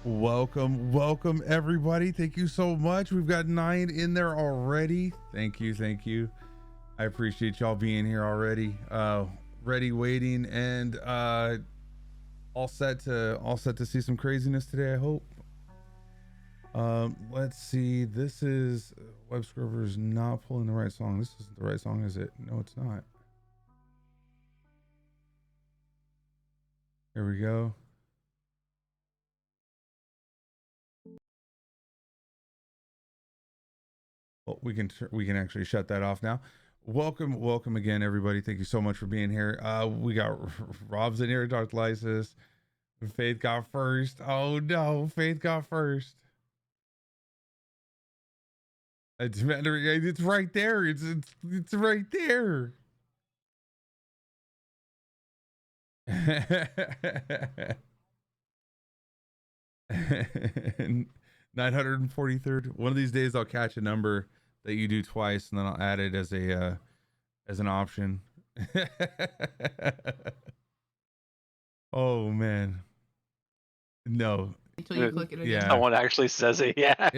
Welcome everybody. Thank you so much. We've got 9 in there already. Thank you. I appreciate y'all being here already. Ready, waiting, and all set to see some craziness today, I hope. Let's see. This is web scrubber's not pulling the right song. This isn't the right song, is it? No, it's not. Here we go. Well, we can actually shut that off now. Welcome again, everybody. Thank you so much for being here. We got Rob's in here, Darth Lysis. Faith got first. Oh no, Faith got first. It's right there. It's right there. 943rd. One of these days I'll catch a number that you do twice and then I'll add it as an option. Oh man. No. Until you click it again. Yeah. Someone actually says it, yeah.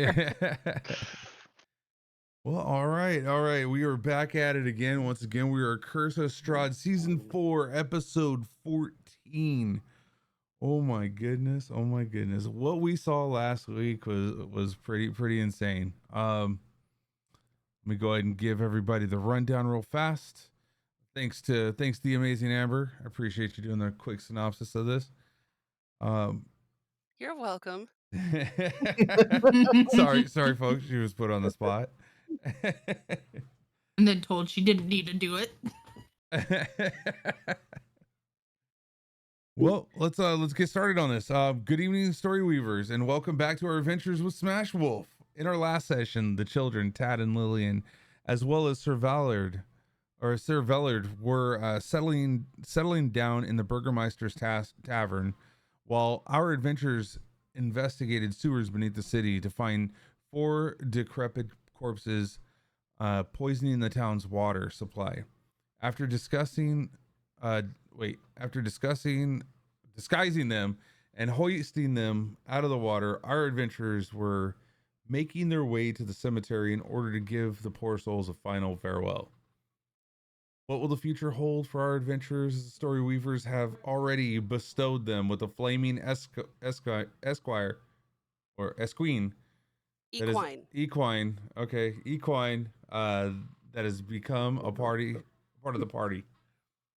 Well, all right. We are back at it again. Once again, we are CoS Strahd Season 4, Episode 14. Oh my goodness. What we saw last week was pretty insane. Let me go ahead and give everybody the rundown real fast. Thanks to the amazing Amber. I appreciate you doing the quick synopsis of this. You're welcome. sorry folks, she was put on the spot. And then told she didn't need to do it. Well, let's get started on this. Good evening, story weavers, and welcome back to our adventures with Smash Wolf. In our last session, the children Tad and Lillian, as well as Sir Vellard, were settling down in the Burgermeister's tavern, while our adventurers investigated sewers beneath the city to find 4 decrepit corpses poisoning the town's water supply. After disguising them and hoisting them out of the water, our adventurers were making their way to the cemetery in order to give the poor souls a final farewell. What will the future hold for our adventurers? The story weavers have already bestowed them with a flaming esquire or esquine. Equine. Okay, equine. That has become a part of the party.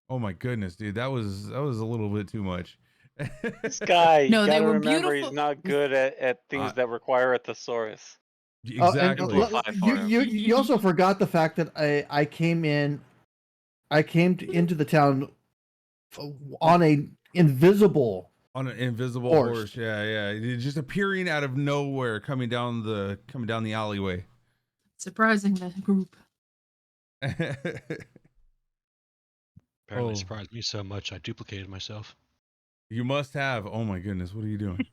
Oh my goodness, dude, that was a little bit too much. This guy, No, you they gotta were remember beautiful. he's not good at things that require a thesaurus. Exactly. You also forgot the fact that I came into the town on an invisible horse. Yeah, just appearing out of nowhere, coming down the alleyway. Surprising the group. Apparently surprised me so much I duplicated myself. You must have. Oh my goodness, what are you doing?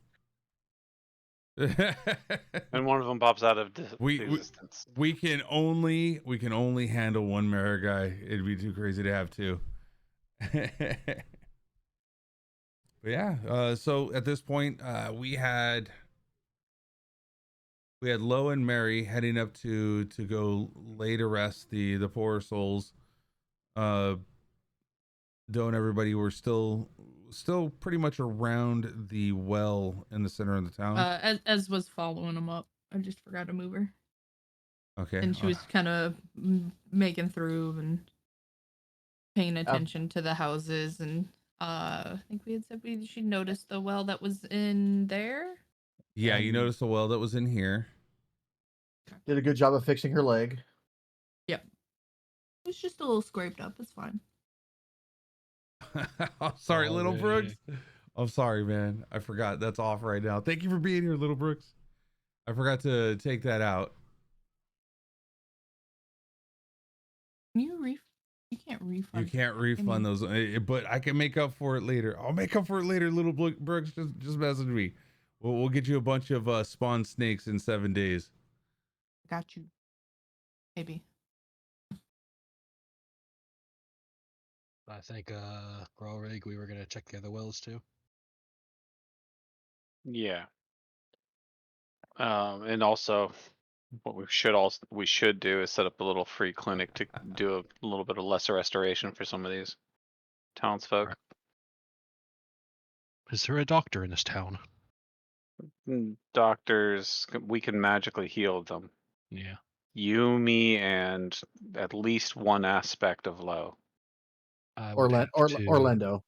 And one of them pops out of existence. We can only handle one Mara guy. It'd be too crazy to have 2. But yeah, so at this point, we had Lo and Mary heading up to go lay to rest the poorer souls. Doe and everybody were still pretty much around the well in the center of the town. As was following them up. I just forgot to move her. Okay. And she was kind of making through and paying attention to the houses, and I think we had said she noticed the well that was in there. Yeah, you noticed the well that was in here. Did a good job of fixing her leg. Yep. It was just a little scraped up. It's fine. I'm sorry, Little Brooks. I'm sorry, man. I forgot that's off right now. Thank you for being here, Little Brooks. I forgot to take that out. You can't refund. You can't refund those, but I can make up for it later. I'll make up for it later, Little Brooks. Just message me. We'll get you a bunch of spawn snakes in 7 days. Got you. Maybe. I think Growrig, we were gonna check the other wells too. Yeah. And also, what we should do is set up a little free clinic to do a little bit of lesser restoration for some of these townsfolk. Right. Is there a doctor in this town? Doctors, we can magically heal them. Yeah. You, me, and at least one aspect of Low. Orlando.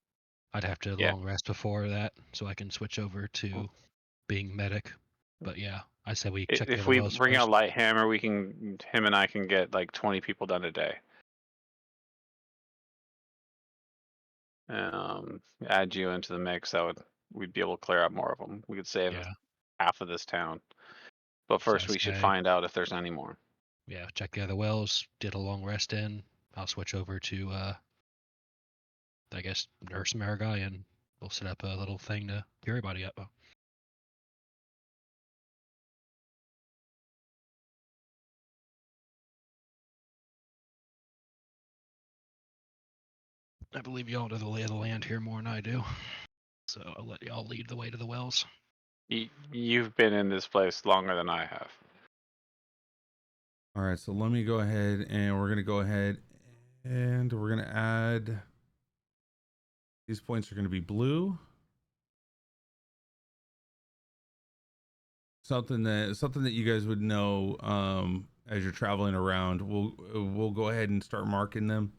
I'd have to Yeah. long rest before that, so I can switch over to being medic. But yeah, I said we check the If other we wells bring first. out Lighthammer, him and I can get like 20 people done a day. Add you into the mix, we'd be able to clear out more of them. We could save half of this town. But first, we should find out if there's any more. Yeah, check the other wells. Did a long rest in. I'll switch over to I guess Nurse Marigai, and we'll set up a little thing to gear everybody up. I believe y'all know the lay of the land here more than I do, so I'll let y'all lead the way to the wells. You've been in this place longer than I have. All right, so let me go ahead and we're gonna add. These points are gonna be blue. Something that you guys would know as you're traveling around. We'll go ahead and start marking them.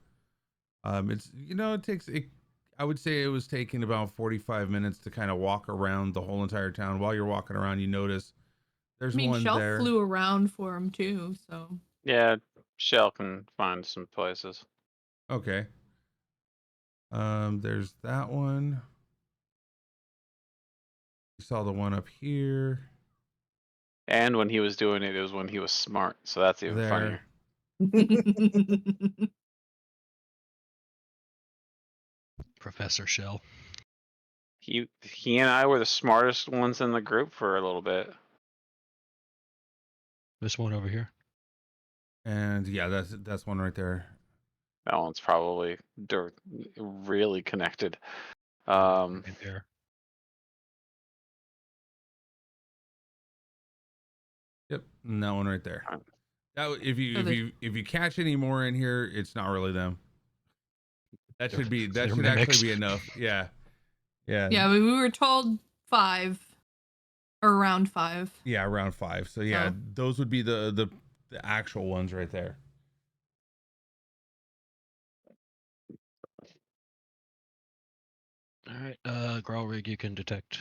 I would say it was taking about 45 minutes to kind of walk around the whole entire town. While you're walking around, you notice there's one Shell there. flew around for him too, so. Yeah, Shell can find some places. Okay. There's that one. You saw the one up here. And when he was doing it, it was when he was smart, so that's even funnier. Professor Shell. He and I were the smartest ones in the group for a little bit. This one over here. And yeah, that's one right there. That one's probably really connected. Right there. Yep, and that one right there. That if you catch any more in here, it's not really them. That should actually be enough. Yeah. Yeah, we were told 5 or around 5. Yeah, around 5. So yeah, those would be the actual ones right there. All right, Growlrig, you can detect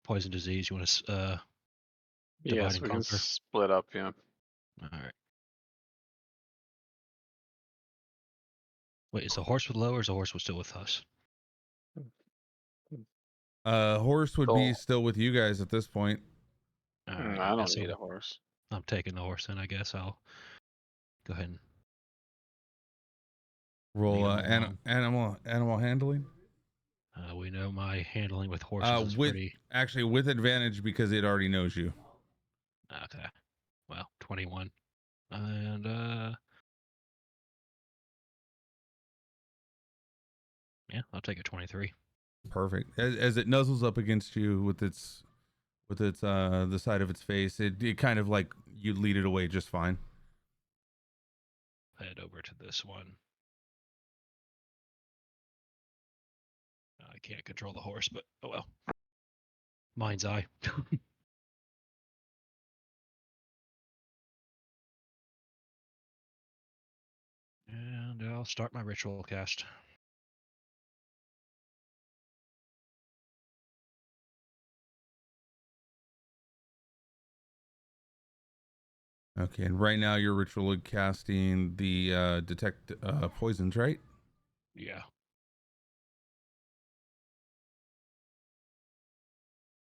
poison disease. You want to divide Yes, and we conquer? can split up. Yeah. All right. Wait, is the horse with Low, or is the horse still with us? Horse would be still with you guys at this point. Right, I don't need a horse. I'm taking the horse, then I guess I'll go ahead and roll animal handling. We know my handling with horses is pretty. Actually, with advantage because it already knows you. Okay. Well, 21. And yeah, I'll take a 23. Perfect. As it nuzzles up against you with its the side of its face, it kind of like you lead it away just fine. Head over to this one. I can't control the horse, but oh well. Mind's eye. And I'll start my ritual cast. Okay, and right now you're ritual casting the detect poisons, right? Yeah.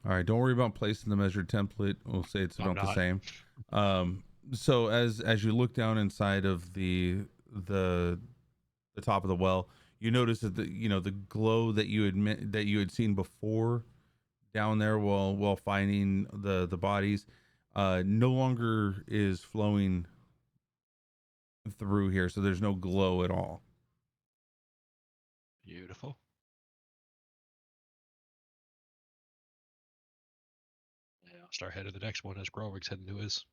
All right, don't worry about placing the measured template. We'll say it's about the same. So as you look down inside of the top of the well, you notice that the glow that you had seen before down there while finding the bodies no longer is flowing through here, so there's no glow at all. Beautiful. I'll start heading to the next one as Growrick's heading to his.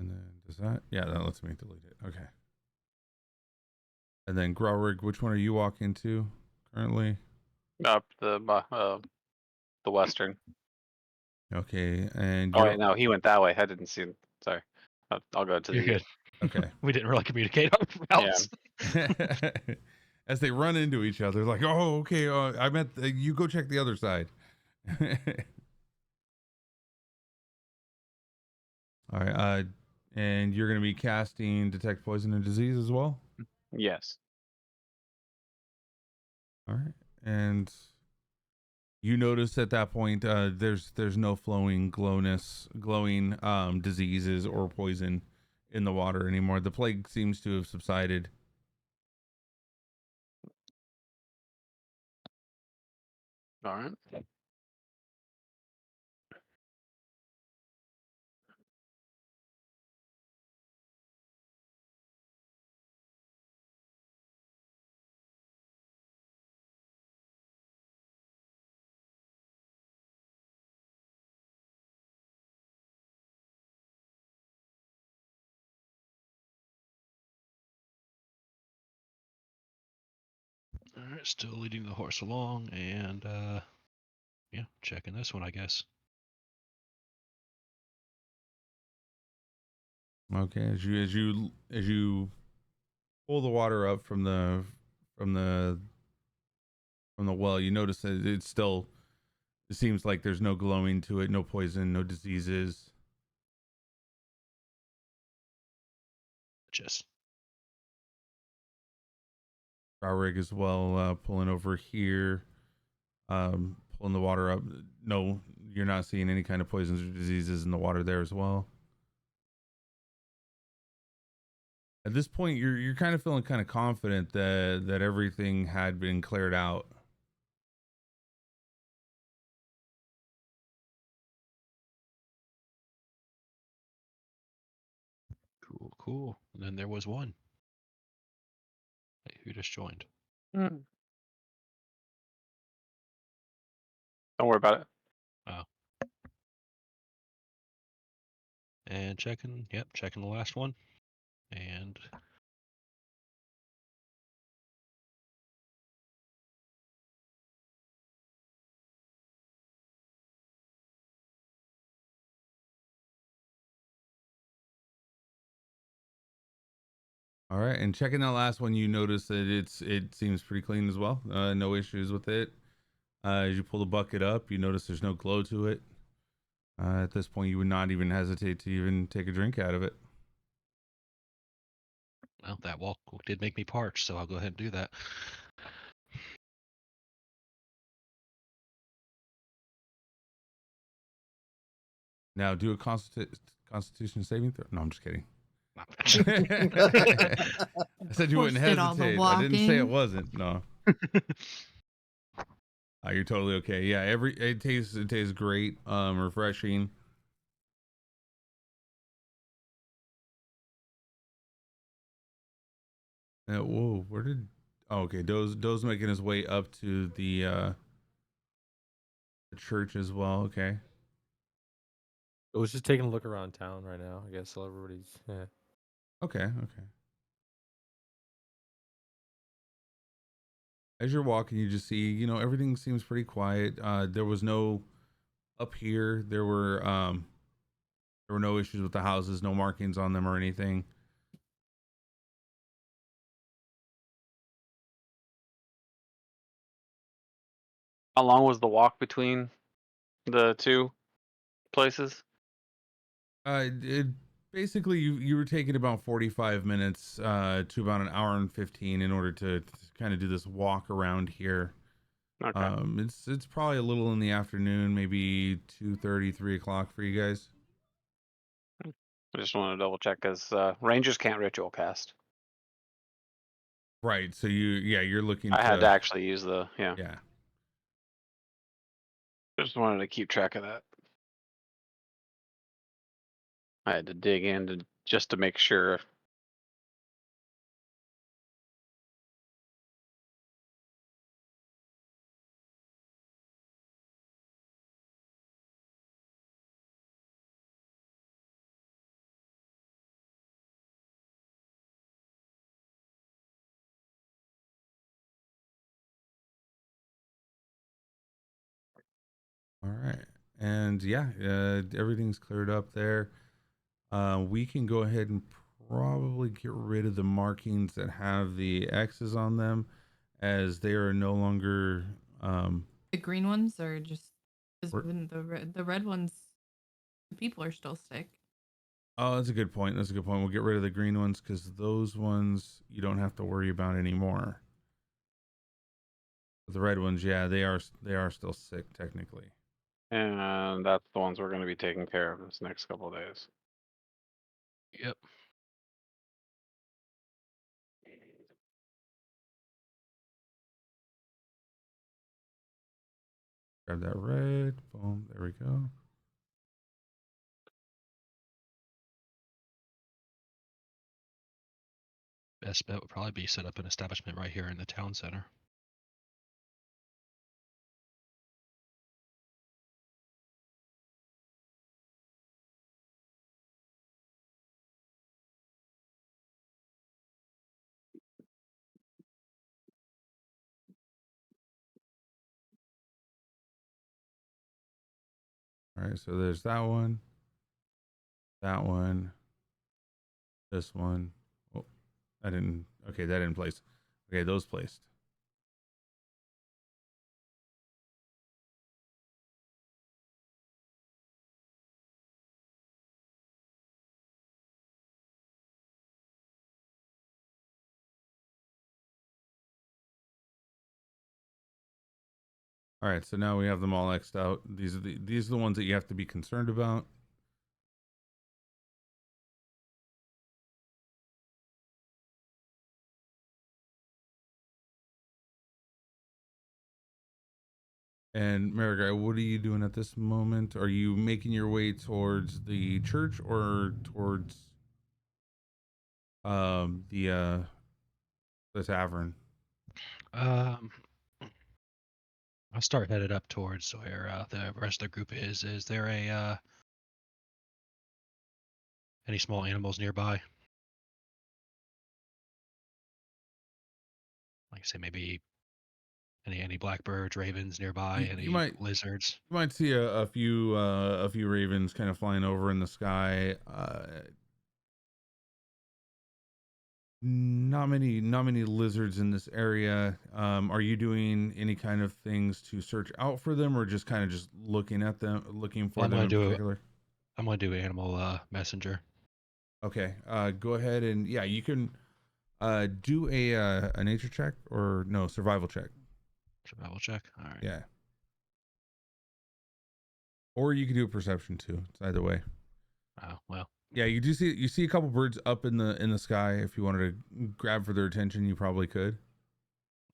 And then does that? Yeah, that lets me delete it. Okay. And then Growrig, which one are you walking to currently? Up the western. Okay, and Oh you're wait, no, he went that way. I didn't see him. Sorry. I'll go to the You're good. okay. We didn't really communicate our routes. As they run into each other, like, oh, okay, I meant you go check the other side. All right, and you're going to be casting Detect Poison and Disease as well? Yes. All right, and you notice at that point there's no glowing diseases or poison in the water anymore. The plague seems to have subsided. All right. All right, still leading the horse along, and yeah, checking this one, I guess. Okay, as you pull the water up from the well, you notice that it seems like there's no glowing to it, no poison, no diseases. Just Rig as well, pulling over here, pulling the water up. No, you're not seeing any kind of poisons or diseases in the water there as well. At this point, you're kind of feeling kind of confident that everything had been cleared out. cool. And then there was one. Wait, who just joined? Don't worry about it. Oh. And checking the last one. And All right, and checking that last one, you notice that it seems pretty clean as well. No issues with it. As you pull the bucket up, you notice there's no glow to it. At this point, you would not even hesitate to even take a drink out of it. well, that walk did make me parched, so I'll go ahead and do that. Now, do a Constitution saving throw. No, I'm just kidding. I said you wouldn't Posted all the hesitate. I didn't say it walking. wasn't. No. You're totally okay. Yeah, it tastes great. Refreshing. Whoa, where did? Oh, okay. Doe's making his way up to the church as well. Okay. I was just taking a look around town right now. I guess so everybody's. Yeah. Okay. As you're walking, you just see, everything seems pretty quiet. There was no up here. There were no issues with the houses, no markings on them or anything. How long was the walk between the two places? Basically you were taking about 45 minutes to about an hour and 15 in order to kind of do this walk around here. Okay. It's probably a little in the afternoon, maybe 2:30, 3 o'clock for you guys. I just want to double check because rangers can't ritual cast. Right. So you're looking I had to actually use the yeah. Just wanted to keep track of that. I had to dig in to just to make sure. All right. And yeah, everything's cleared up there. We can go ahead and probably get rid of the markings that have the X's on them, as they are no longer. The green ones are just because We're- the red ones, the people are still sick. Oh, that's a good point. That's a good point. We'll get rid of the green ones because those ones you don't have to worry about anymore. The red ones, yeah, they are still sick technically. And that's the ones we're going to be taking care of this next couple of days. Yep. Grab that red. Boom. There we go. Best bet would probably be set up an establishment right here in the town center. All right. So there's that one. That one. This one. Oh, I didn't. Okay, that didn't place. Okay, those placed. All right, so now we have them all X'd out. These are the ones that you have to be concerned about. And Marigai, what are you doing at this moment? Are you making your way towards the church or towards the tavern? I'll start headed up towards where the rest of the group is. Is there a any small animals nearby? Like I say, maybe any blackbirds, ravens nearby, any You might lizards. You might see a few ravens kind of flying over in the sky. Not many lizards in this area. Are you doing any kind of things to search out for them, or just kind of just looking at them, looking for I'm them gonna in do particular? I'm gonna do animal messenger. Okay. Go ahead and yeah, you can do a nature check or no survival check. Survival check. All right. Yeah. Or you can do a perception too. It's either way. Oh well. Yeah, you see a couple birds up in the sky. If you wanted to grab for their attention, you probably could.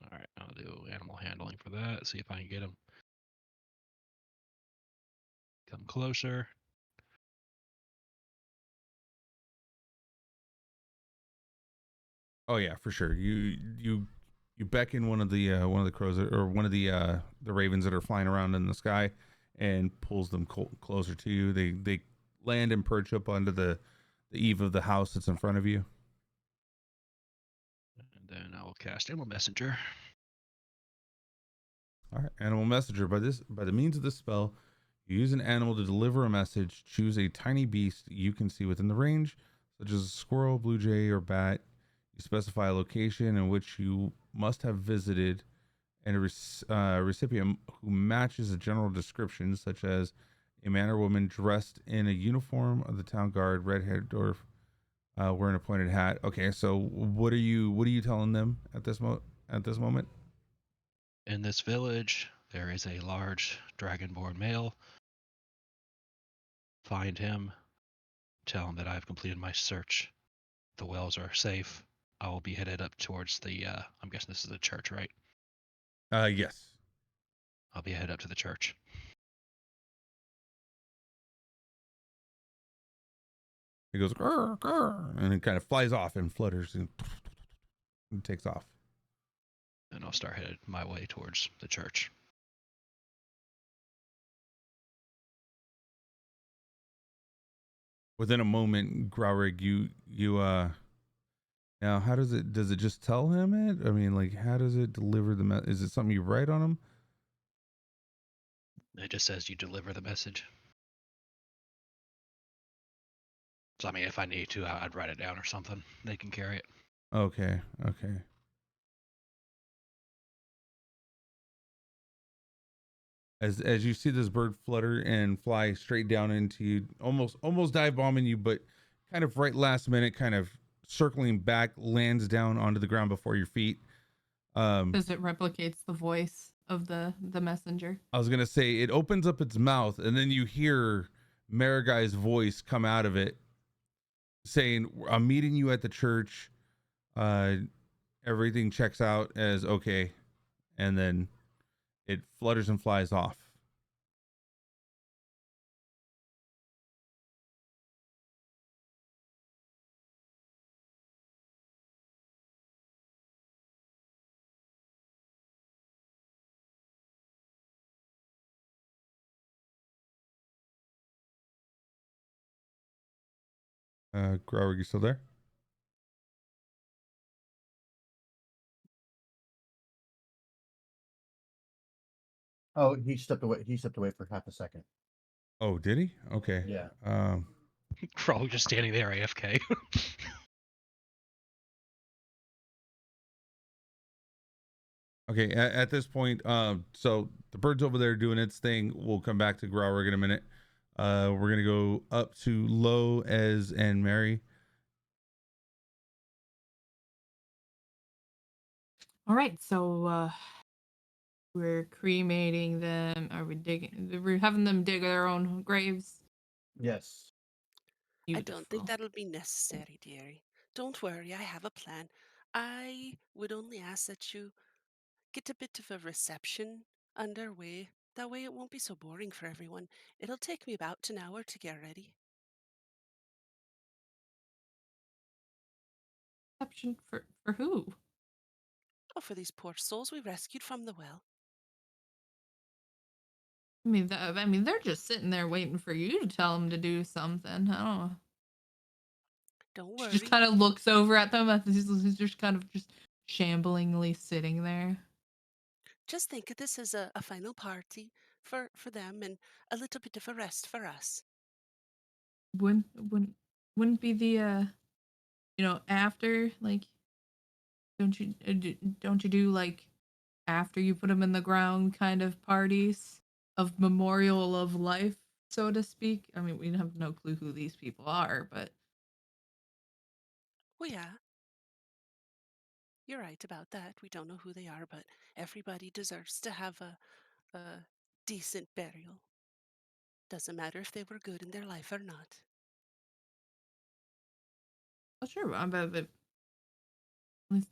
All right. I'll do animal handling for that. See if I can get them. Come closer. Oh yeah, for sure. You beckon one of the crows or one of the ravens that are flying around in the sky, and pulls them closer to you. They land and perch up onto the eave of the house that's in front of you. And then I will cast animal messenger. All right, animal messenger. By the means of this spell, you use an animal to deliver a message. Choose a tiny beast you can see within the range, such as a squirrel, blue jay, or bat. You specify a location in which you must have visited, and a recipient who matches a general description, such as a man or woman dressed in a uniform of the town guard, red-haired dwarf, wearing a pointed hat. Okay, so what are you telling them at this moment? In this village, there is a large dragonborn male. Find him. Tell him that I have completed my search. The wells are safe. I will be headed up towards the. I'm guessing this is the church, right? Yes. I'll be headed up to the church. It goes grr, grr, and it kind of flies off and flutters and takes off. And I'll start headed my way towards the church. Within a moment, Growrig, you now how does it just tell him it? I mean, like, how does it deliver the is it something you write on him? It just says you deliver the message. So I mean, if I need to, I'd write it down or something. They can carry it. Okay. As you see this bird flutter and fly straight down into you, almost dive bombing you, but kind of right last minute, kind of circling back, lands down onto the ground before your feet. Because it replicates the voice of the messenger. I was gonna say it opens up its mouth, and then you hear Maragai's voice come out of it, saying, "I'm meeting you at the church. Everything checks out as okay," and then it flutters and flies off. Grower, you still there? Oh, he stepped away. He stepped away for half a second. Oh, did he? Okay. Yeah. Probably just standing there AFK. Okay. At this point, so the bird's over there doing its thing. We'll come back to Growrig in a minute. We're gonna go up to Lo, Ez, and Mary. All right, so we're cremating them. Are we digging? We're having them dig their own graves. Yes. Beautiful. I don't think that'll be necessary, dearie. Don't worry, I have a plan. I would only ask that you get a bit of a reception underway. That way it won't be so boring for everyone. It'll take me about an hour to get ready. Exception for who? Oh, for these poor souls we rescued from the well. I mean, they're just sitting there waiting for you to tell them to do something. I don't know. Don't She worry. just kind of looks over at them as he's just kind of just shamblingly sitting there. Just think of this as a final party for them and a little bit of a rest for us. Wouldn't be the after, like, don't you do like after you put them in the ground kind of parties of memorial of life, so to speak? I mean, we have no clue who these people are, but Well, yeah. You're right about that. We don't know who they are, but everybody deserves to have a decent burial. Doesn't matter if they were good in their life or not. well, sure, but let's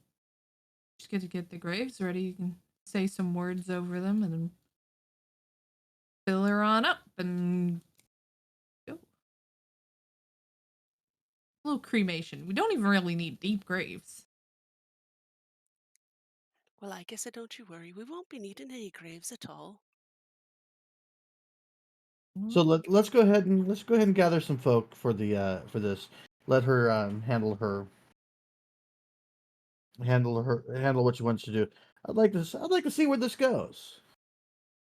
just get the graves ready. You can say some words over them and then fill her on up and go. A little cremation. We don't even really need deep graves. Well, I guess don't you worry. We won't be needing any graves at all. So let's go ahead and gather some folk for the for this. Let her handle what she wants to do. I'd like to see where this goes.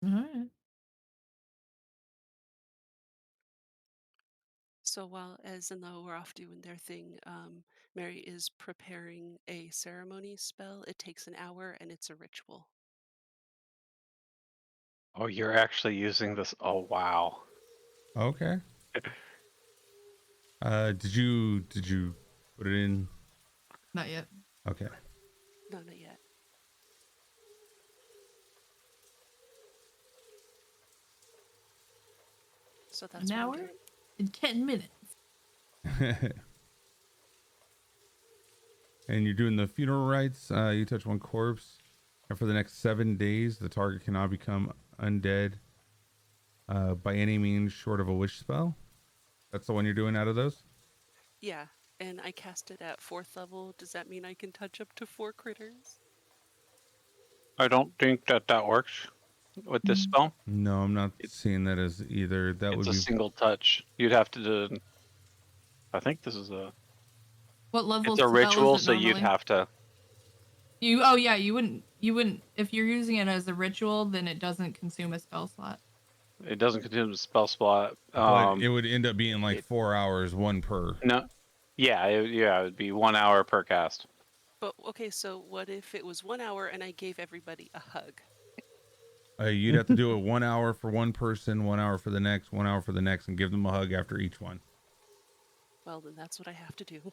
All right. So while Ez and Lo are off doing their thing, Mary is preparing a ceremony spell. It takes an hour and it's a ritual. Oh, you're actually using this. Oh, wow. Okay. Did you put it in? Not yet. Okay. No, not yet. So that's An what I'm hour doing. in 10 minutes. And you're doing the funeral rites. You touch one corpse, and for the next 7 days, the target cannot become undead by any means short of a wish spell. That's the one you're doing out of those? Yeah, and I cast it at 4th level. Does that mean I can touch up to 4 critters? I don't think that works with this spell. No, I'm not It- seeing that as either. That It's would a be single touch. You'd have to do. I think this is a. What level It's a spell ritual, is it so you'd normally? have to. Oh yeah, you wouldn't if you're using it as a ritual, then it doesn't consume a spell slot. It doesn't consume the spell slot. but it would end up being like it- 4 hours, one per. No. Yeah, it would be 1 hour per cast. But okay, so what if it was 1 hour and I gave everybody a hug? You'd have to do it 1 hour for one person, 1 hour for the next, 1 hour for the next, and give them a hug after each one. Well, then that's what I have to do.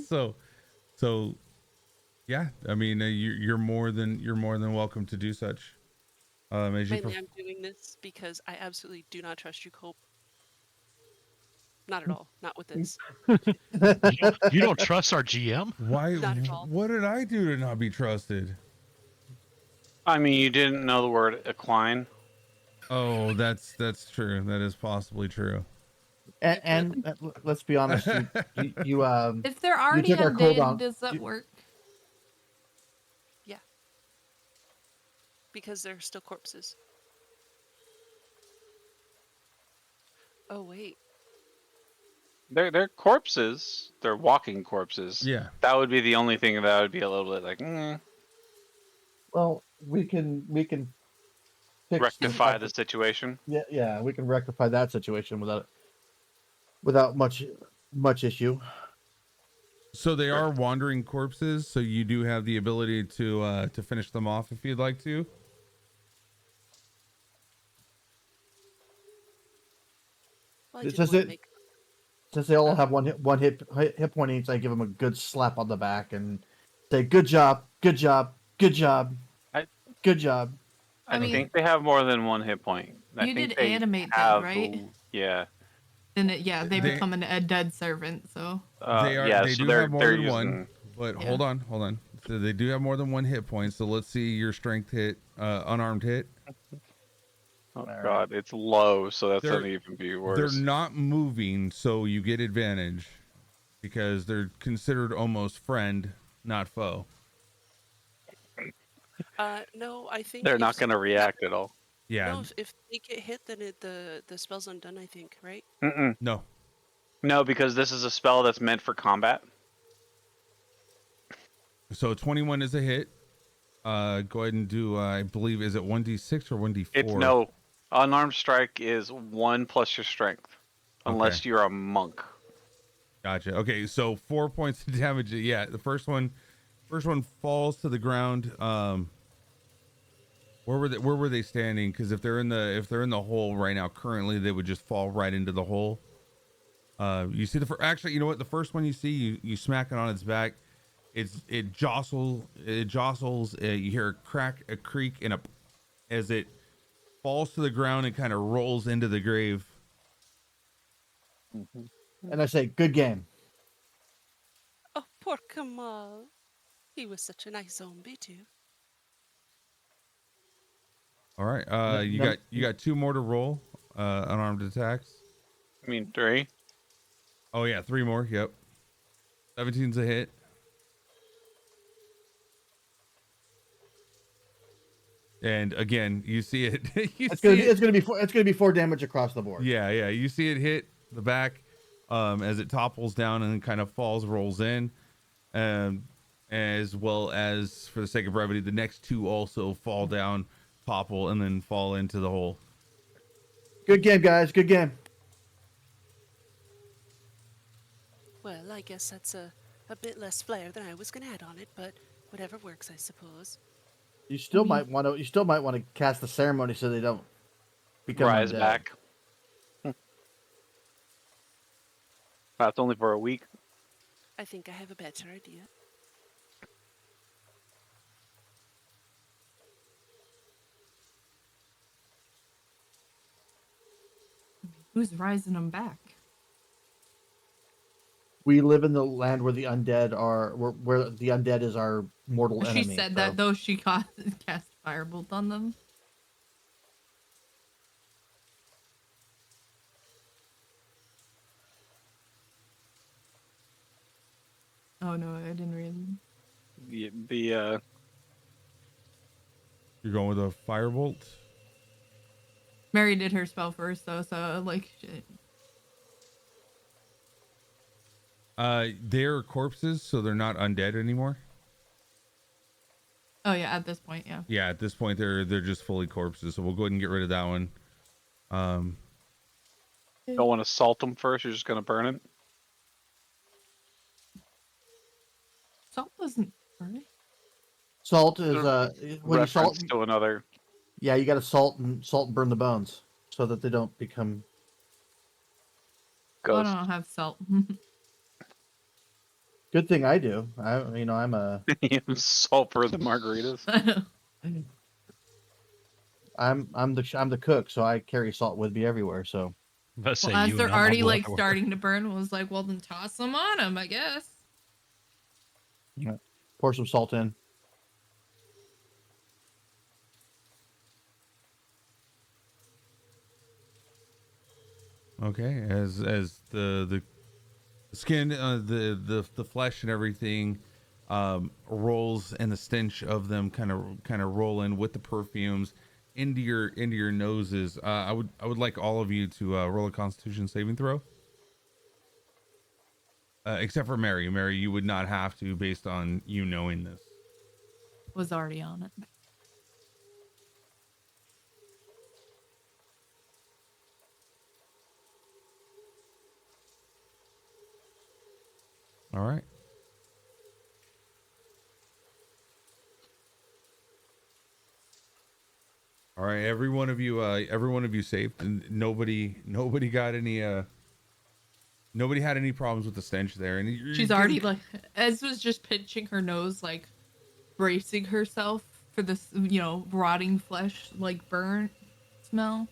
so yeah, I mean, you're more than welcome to do such. As you Mainly, I'm doing this because I absolutely do not trust you, Cope. Not at all. Not with this. You don't trust our GM? why? Not at all. What did I do to not be trusted? I mean, you didn't know the word equine. Oh, that's true. That is possibly true. And let's be honest, you If they're already took our cold undead, on- does that you- work? Yeah. Because they're still corpses. Oh, wait. They're corpses. They're walking corpses. Yeah. That would be the only thing that would be a little bit like well, we can fix rectify the situation. Yeah, we can rectify that situation without much issue. So they are wandering corpses, so you do have the ability to finish them off if you'd like to. Well, I It's didn't just want it- Oh. to make. Since they all have one hit point each, I give them a good slap on the back and say, "Good job, good job, good job, good job." I mean, think they have more than one hit point. I you think did they animate that, have right? Yeah. Then they They- become a dead servant. So They so do have more they're than one. using- But Yeah. hold on. So they do have more than one hit point. So let's see your strength hit, unarmed hit. Oh god, it's low, so that's They're- gonna even be They're worse. not moving, so you get advantage because they're considered almost friend, not foe. No, I think They're if not gonna react at all. Yeah. No, if they get hit, then the spell's undone. I think, right? No. No, because this is a spell that's meant for combat. So 21 is a hit. Go ahead and do. I believe is it 1d6 or 1d4? It's no. Unarmed strike is 1 plus your strength, unless you're a monk. Gotcha. Okay, so 4 points of damage. Yeah, the first one falls to the ground. Where were they standing? Because if they're in the hole right now, currently they would just fall right into the hole. You see actually, you know what? The first one you see, you smack it on its back. It jostles. You hear a crack, a creak, and as it falls to the ground and kind of rolls into the grave. And I say, "Good game." Oh, poor Kamal. He was such a nice zombie too. All right. No- You no- got 2 more to roll. Unarmed attacks. I mean, 3. Oh yeah, 3 more. Yep. 17's a hit. And again, you see it. It's gonna be 4 damage across the board. Yeah. You see it hit the back as it topples down and kind of rolls in. As well as, for the sake of brevity, the next 2 also fall down, topple, and then fall into the hole. Good game, guys. Good game. Well, I guess that's a bit less flair than I was gonna add on it, but whatever works, I suppose. You still might want to cast the ceremony so they don't become Rise undead. back. That's only for a week. I think I have a better idea. who's rising them back? We live in the land where the undead are, where the undead is our mortal enemy. She said so- that though. She cast firebolt on them. Oh no, I didn't read. The You're going with a firebolt? Mary did her spell first though, so like shit. They're corpses, so they're not undead anymore. Oh yeah, at this point, yeah. Yeah, at this point they're just fully corpses, so we'll go ahead and get rid of that one. don't want to salt them first. You're just gonna burn it. Salt doesn't burn. Salt is when you salt. Reference to another. Yeah, you got to salt and burn the bones so that they don't become. Oh, I Ghost. don't have salt. Good thing I do. I'm a. Salt for the margaritas. I'm the cook, so I carry salt with me everywhere. So. Let's say Well, as you they're and I'm already on like board. starting to burn, was like, well then toss them on them, I guess. Yeah. Pour some salt in. Okay, as the skin, the flesh and everything rolls, and the stench of them kind of roll in with the perfumes into your noses. I would like all of you to roll a Constitution saving throw. Except for Mary. Mary, you would not have to, based on you knowing this. Was already on it. All right. All right, every one of you saved, and nobody got any nobody had any problems with the stench there. And She's already like, Ez was just pinching her nose, like bracing herself for this, rotting flesh, like burnt smell.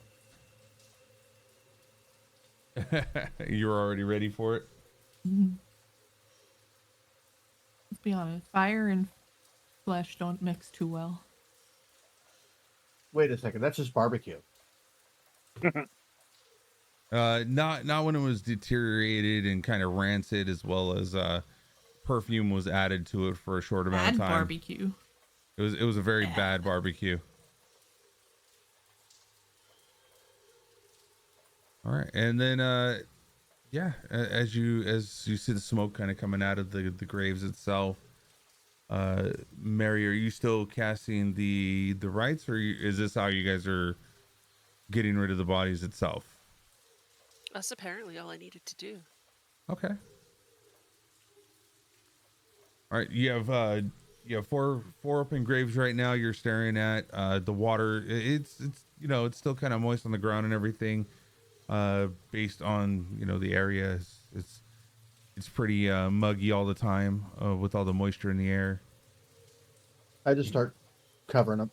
You're already ready for it. Let's be honest, fire and flesh don't mix too well. Wait a second, that's just barbecue. Not when it was deteriorated and kind of rancid, as well as perfume was added to it for a short amount of Bad time. barbecue. It was a very bad barbecue. All right, and then yeah, as you see the smoke kind of coming out of the graves itself, Mary, are you still casting the rites, or is this how you guys are getting rid of the bodies itself? That's apparently all I needed to do. Okay. All right, you have four open graves right now. You're staring at the water. It's it's still kind of moist on the ground and everything. Based on the area, it's pretty muggy all the time with all the moisture in the air. I just start covering them.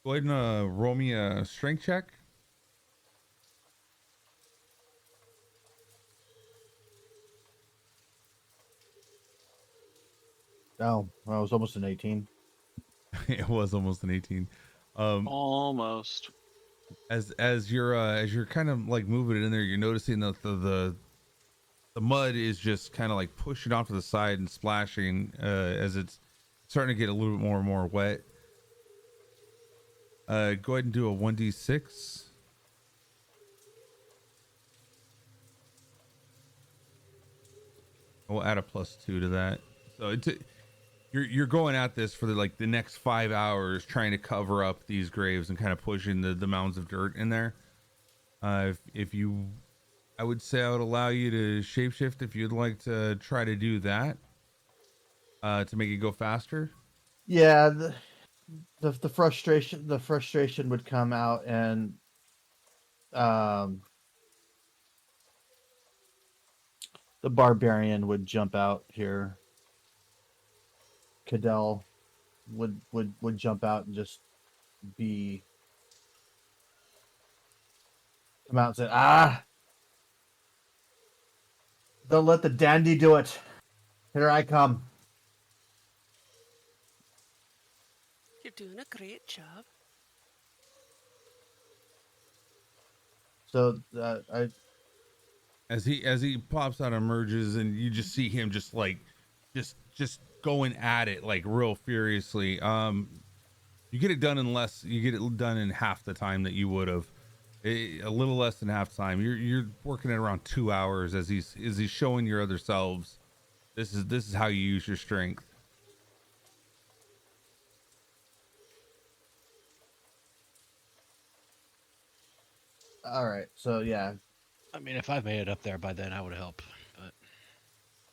Go ahead and roll me a strength check. Oh, well, it was almost an 18. It was almost an 18. Almost. As you're kind of like moving it in there, you're noticing that the mud is just kind of like pushing off to the side and splashing as it's starting to get a little bit more and more wet. Go ahead and do a 1d6. We'll add a +2 to that. So you're going at this for the next 5 hours, trying to cover up these graves and kind of pushing the mounds of dirt in there. If you, I would say I would allow you to shapeshift if you'd like to try to do that to make it go faster. Yeah, the frustration would come out, and the barbarian would jump out here. Cadell would jump out and just come out and say, don't let the dandy do it. Here I come. You're doing a great job. So As he pops out, emerges, and you just see him just going at it like real furiously. You get it done in half the time that you would have. A little less than half time. You're working at around 2 hours as he's showing your other selves. This is how you use your strength. all right. So yeah, I mean, if I made it up there by then, I would help.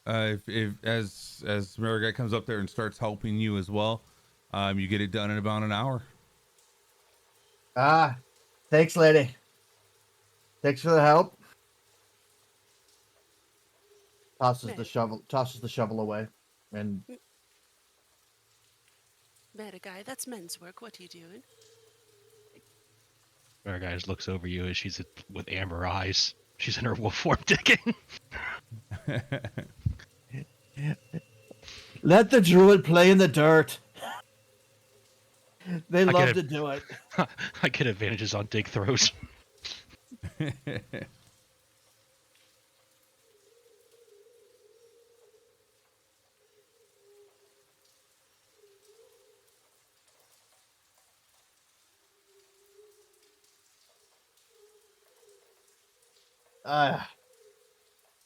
But If as Marigat comes up there and starts helping you as well, you get it done in about an hour. thanks, lady. Thanks for the help. Tosses the shovel away, and Guy, that's men's work. What are you doing? our guy just looks over you as she's with amber eyes. She's in her wolf form digging. let the druid play in the dirt. They I love get to it. do it. I get advantages on dig throws.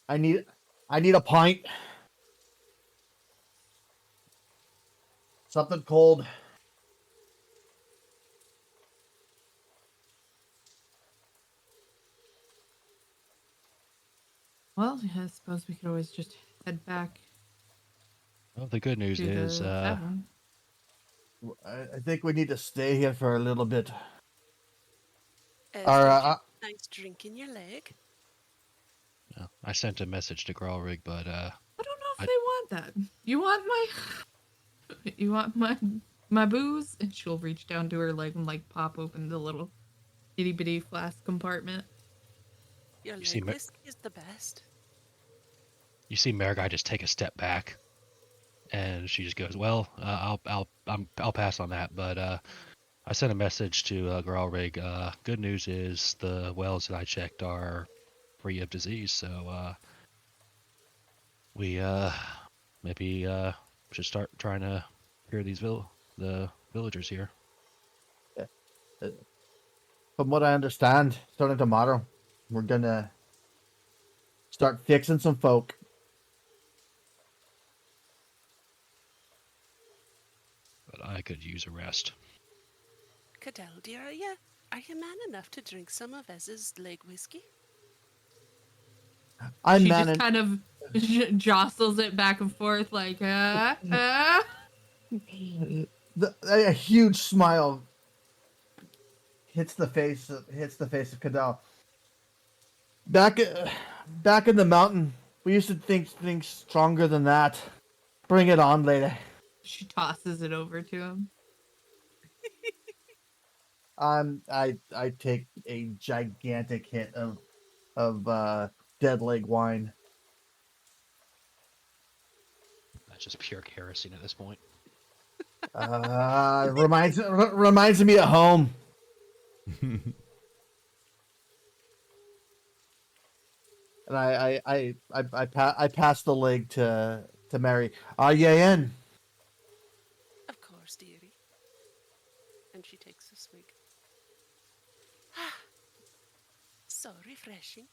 I need a pint. Something cold. Well, I suppose we could always just head back Well, the good news to is, the tavern. I think we need to stay here for a little bit. Don't Our, you nice drink in your leg? no, I sent a message to Gralrig, but I don't know if they want that. You want my booze? And she'll reach down to her leg and like pop open the little itty bitty flask compartment. Your You see leg me- whiskey is the best. you see Marigai just take a step back, and she just goes, "Well, I'll pass on that." But I sent a message to Gralrig. Good news is the wells that I checked are free of disease, so we maybe should start trying to cure these the villagers here. from what I understand, starting tomorrow, we're gonna start fixing some folk. But I could use a rest. Cadell, dear, are you man enough to drink some of Ez's leg whiskey? I'm She man. just kind of jostles it back and forth like, A huge smile hits the face of Cadell. Back in the mountain, we used to think things stronger than that. Bring it on, lady. She tosses it over to him. I take a gigantic hit of dead leg wine. That's just pure kerosene at this point. Reminds me of home. And I pass the leg to Mary. Are you in? Of course, dearie. And she takes a swig. So refreshing.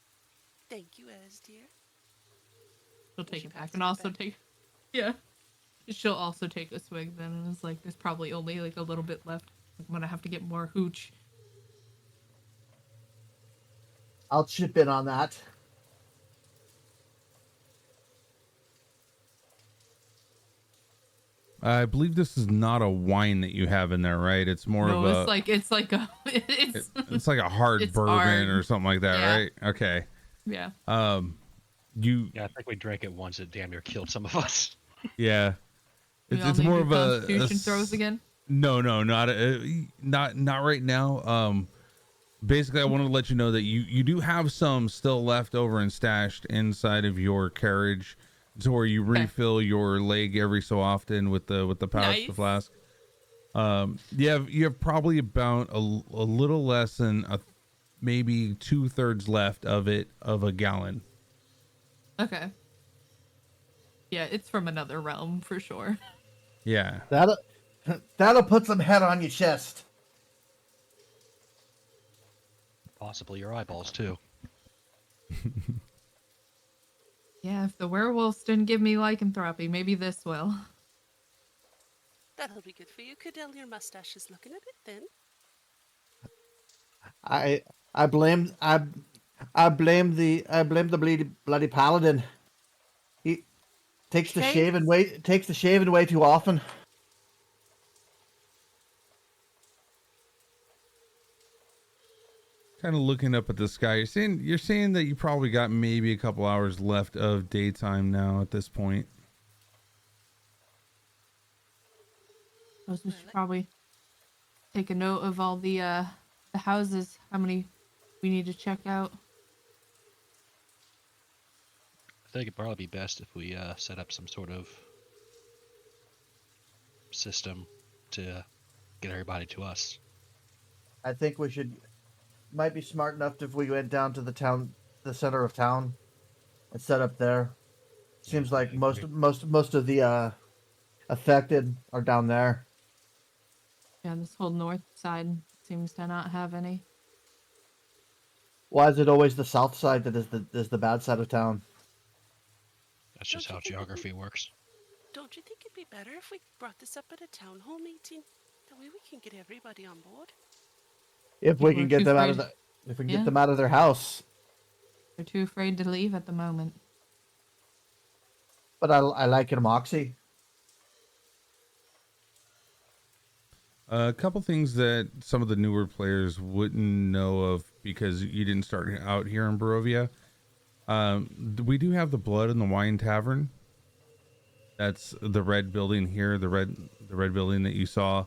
Thank you, Ez, dear. She'll And take she it back passes and it also back. take, yeah. She'll also take a swig then and is like, there's probably only like a little bit left. I'm gonna have to get more hooch. I'll chip in on that. I believe this is not a wine that you have in there, right? It's more No, of a. it's like a It's like a hard it's bourbon hard. or something like that, Yeah. right? Okay. yeah. You Yeah, I think we drank it once. It damn near killed some of us. yeah. We all It's need more to of do a Constitution throws again. No, not right now. Basically, I wanted to let you know that you do have some still left over and stashed inside of your carriage, to where you Okay. refill your leg every so often with the pouch, the Nice. flask. You have probably about a little less than maybe 2/3 left of it of a gallon. Okay. Yeah, it's from another realm for sure. Yeah. That'll put some head on your chest. Possibly your eyeballs too. Yeah, if the werewolves didn't give me lycanthropy, maybe this will. That'll be good for you, Cadell. Your mustache is looking a bit thin. I blame the bloody paladin. He takes the shaving way too often. Kind of looking up at the sky. You're saying that you probably got maybe a couple hours left of daytime now at this point. Suppose we should probably take a note of all the houses, how many we need to check out. I think it'd probably be best if we set up some sort of system to get everybody to us. I think we might be smart enough if we went down to the center of town, and set up there. Seems like most of the affected are down there. Yeah, this whole north side seems to not have any. Why is it always the south side that is the bad side of town? That's just Don't how you think geography works. Don't you think it'd be better if we brought this up at a town hall meeting? That way we can get everybody on board. If we People can are get too them out of afraid. get them out of their house. They're too afraid to leave at the moment. But I like your moxie. A couple things that some of the newer players wouldn't know of because you didn't start out here in Barovia. We do have the Blood and the Wine Tavern. That's the red building here, the red building that you saw.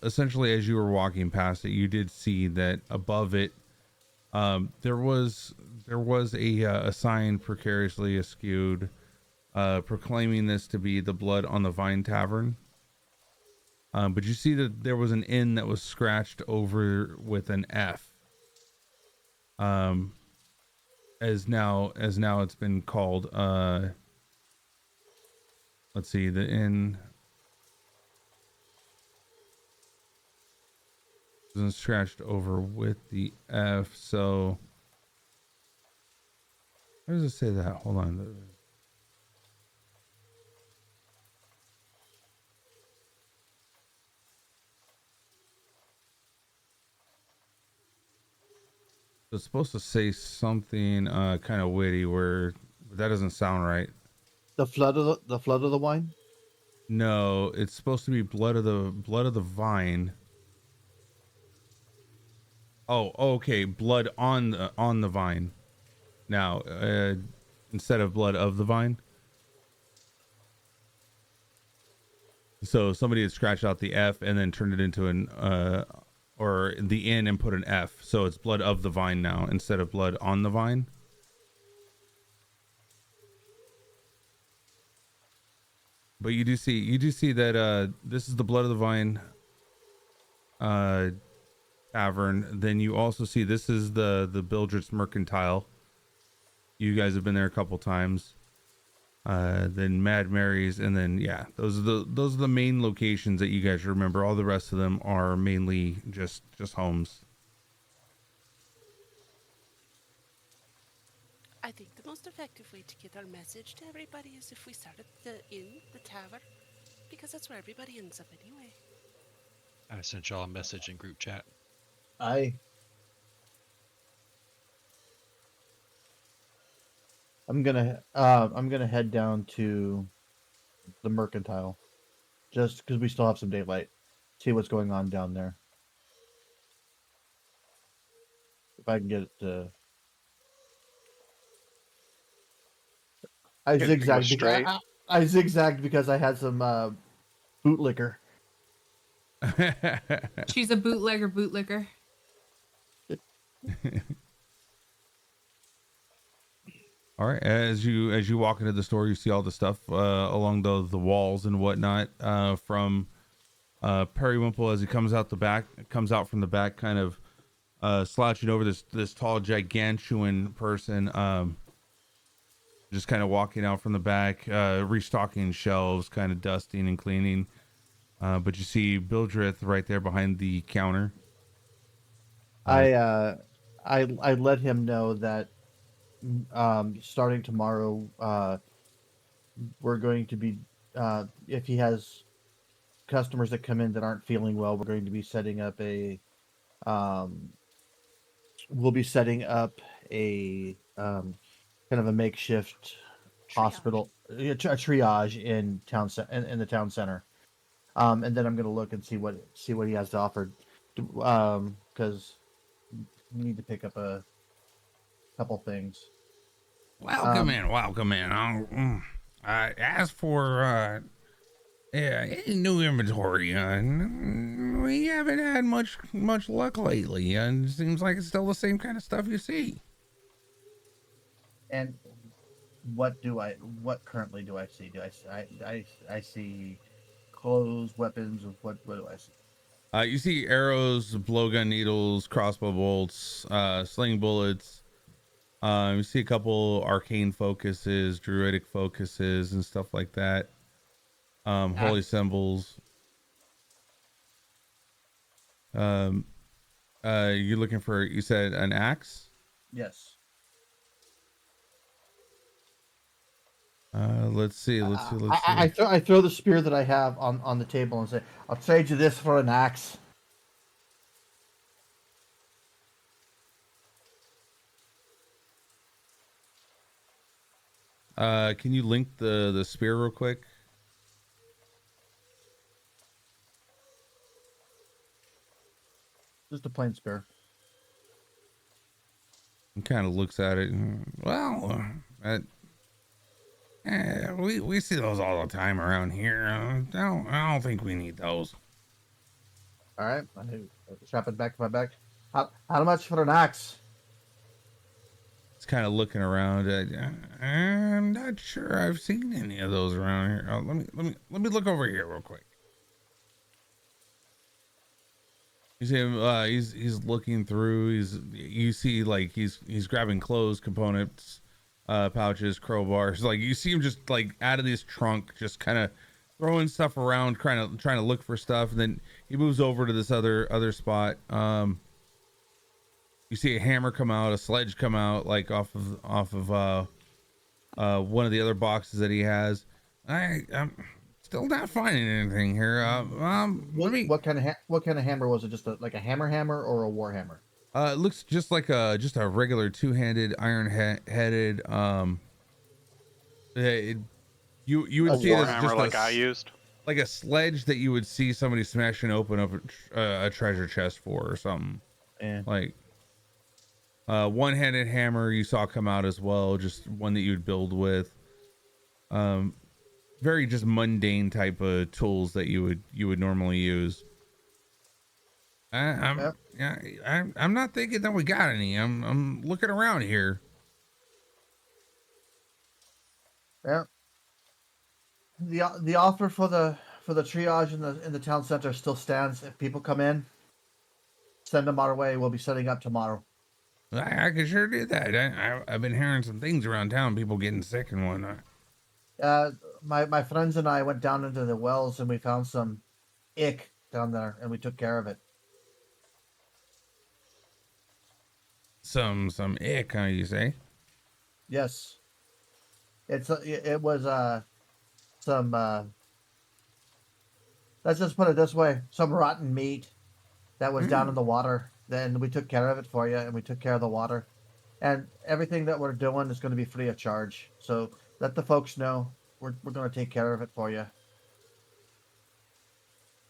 Essentially, as you were walking past it, you did see that above it, there was a sign precariously askewed, proclaiming this to be the Blood on the Vine Tavern. But you see that there was an N that was scratched over with an F. As now it's been called, let's see, the N wasn't scratched over with the F, so where does it say that? Hold on. It's supposed to say something kind of witty where that doesn't sound right. The flood of the wine. No, it's supposed to be blood of the vine. Oh, okay, blood on the vine. Now, instead of blood of the vine. So somebody had scratched out the F and then turned it into an or the N and put an F. So it's blood of the vine now instead of blood on the vine. But you do see that this is the Blood of the Vine tavern. Then you also see this is the Bildred's Mercantile. You guys have been there a couple times. Then Mad Mary's, and then yeah, those are the main locations that you guys remember. All the rest of them are mainly just homes. I think the most effective way to get our message to everybody is if we start at the tavern, because that's where everybody ends up anyway. I sent y'all a message in group chat. I'm gonna head down to the Mercantile, just because we still have some daylight. See what's going on down there. If I can get it to. I Go zigzagged. straight? I zigzagged because I had some bootlicker. She's a bootlegger. All right, as you walk into the store, you see all the stuff along the walls and whatnot from Periwinkle as he comes out from the back, kind of slouching over this tall gigantuan person, just kind of walking out from the back, restocking shelves, kind of dusting and cleaning. But you see Bildrith right there behind the counter. I let him know that starting tomorrow, we're going to be, if he has customers that come in that aren't feeling well, we're going to be setting up we'll be setting up a kind of a makeshift hospital, a triage in in the town center. And then I'm going to look and see what he has to offer, because we need to pick up a couple things. Welcome in. As for any new inventory, we haven't had much luck lately, and it seems like it's still the same kind of stuff you see. And what currently do I see? I see clothes, weapons, and what do I see? You see arrows, blowgun needles, crossbow bolts, sling bullets. You see a couple arcane focuses, druidic focuses, and stuff like that. Holy symbols. You're looking for, you said an axe? Yes. Let's see. I throw the spear that I have on the table and say, I'll trade you this for an axe. Can you link the spear real quick? Just a plain spear. He kind of looks at it. Well, we see those all the time around here. I don't think we need those. All right, I strap it back to my back. How much for an axe? It's kind of looking around. I'm not sure I've seen any of those around here. Let me look over here real quick. You see him, he's looking through. You see like he's grabbing clothes, components, pouches, crowbars. Like you see him just like out of this trunk, just kind of throwing stuff around, trying to look for stuff. And then he moves over to this other spot. You see a hammer come out, a sledge come out, like off of one of the other boxes that he has. I'm still not finding anything here. What kind of hammer was it? Just like a hammer or a war hammer? It looks just like a regular two-handed iron headed. You would see it as just like I used, like a sledge that you would see somebody smashing open up a treasure chest for or something. Yeah. Like one-handed hammer you saw come out as well, just one that you'd build with. Very just mundane type of tools that you would normally use. I'm not thinking that we got any. I'm looking around here. Yeah. The offer for the triage in the town center still stands. If people come in, send them our way. We'll be setting up tomorrow. I could sure do that. I've been hearing some things around town, people getting sick and whatnot. My friends and I went down into the wells and we found some ick down there and we took care of it. Some ick, huh, you say? Yes. It was some let's just put it this way, some rotten meat that was down in the water. Then we took care of it for you, and we took care of the water, and everything that we're doing is going to be free of charge. So let the folks know we're going to take care of it for you.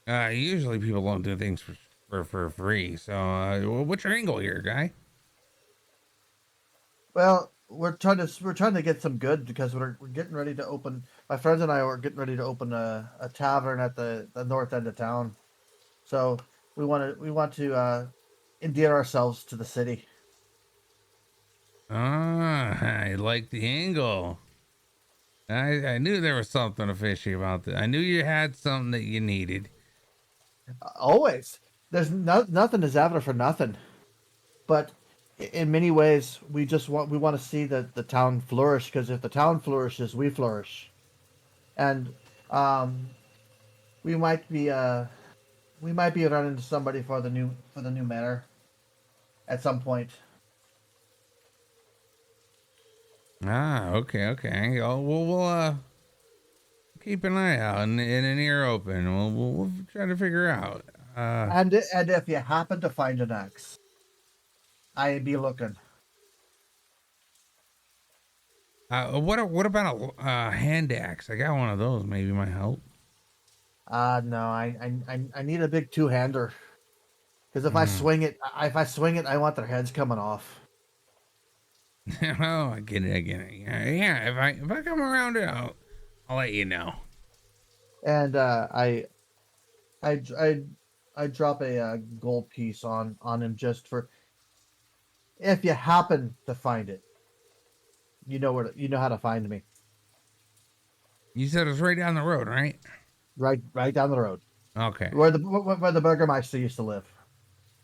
Usually people don't do things for free. So what's your angle here, guy? Well, we're trying to get some good because we're getting ready to open. My friends and I are getting ready to open a tavern at the north end of town. So we want to endear ourselves to the city. I like the angle. I knew there was something fishy about that. I knew you had something that you needed. Always. There's nothing is ever for nothing. but in many ways, we want to see the town flourish, because if the town flourishes, we flourish, and um, we might be running into somebody for the new manor at some point. Ah, okay, okay. Oh, well, we'll keep an eye out and an ear open. We'll try to figure out. And if you happen to find an axe, I be looking. What about a hand axe? I got one of those. Maybe might help. No, I need a big two-hander, because if Mm. if I swing it, I want their heads coming off. Oh, I get it. Yeah. If I come around it, I'll let you know. And I drop a gold piece on him, just for if you happen to find it. You know how to find me. You said it's right down the road, right? Right down the road, Okay. where the Burgermeister used to live.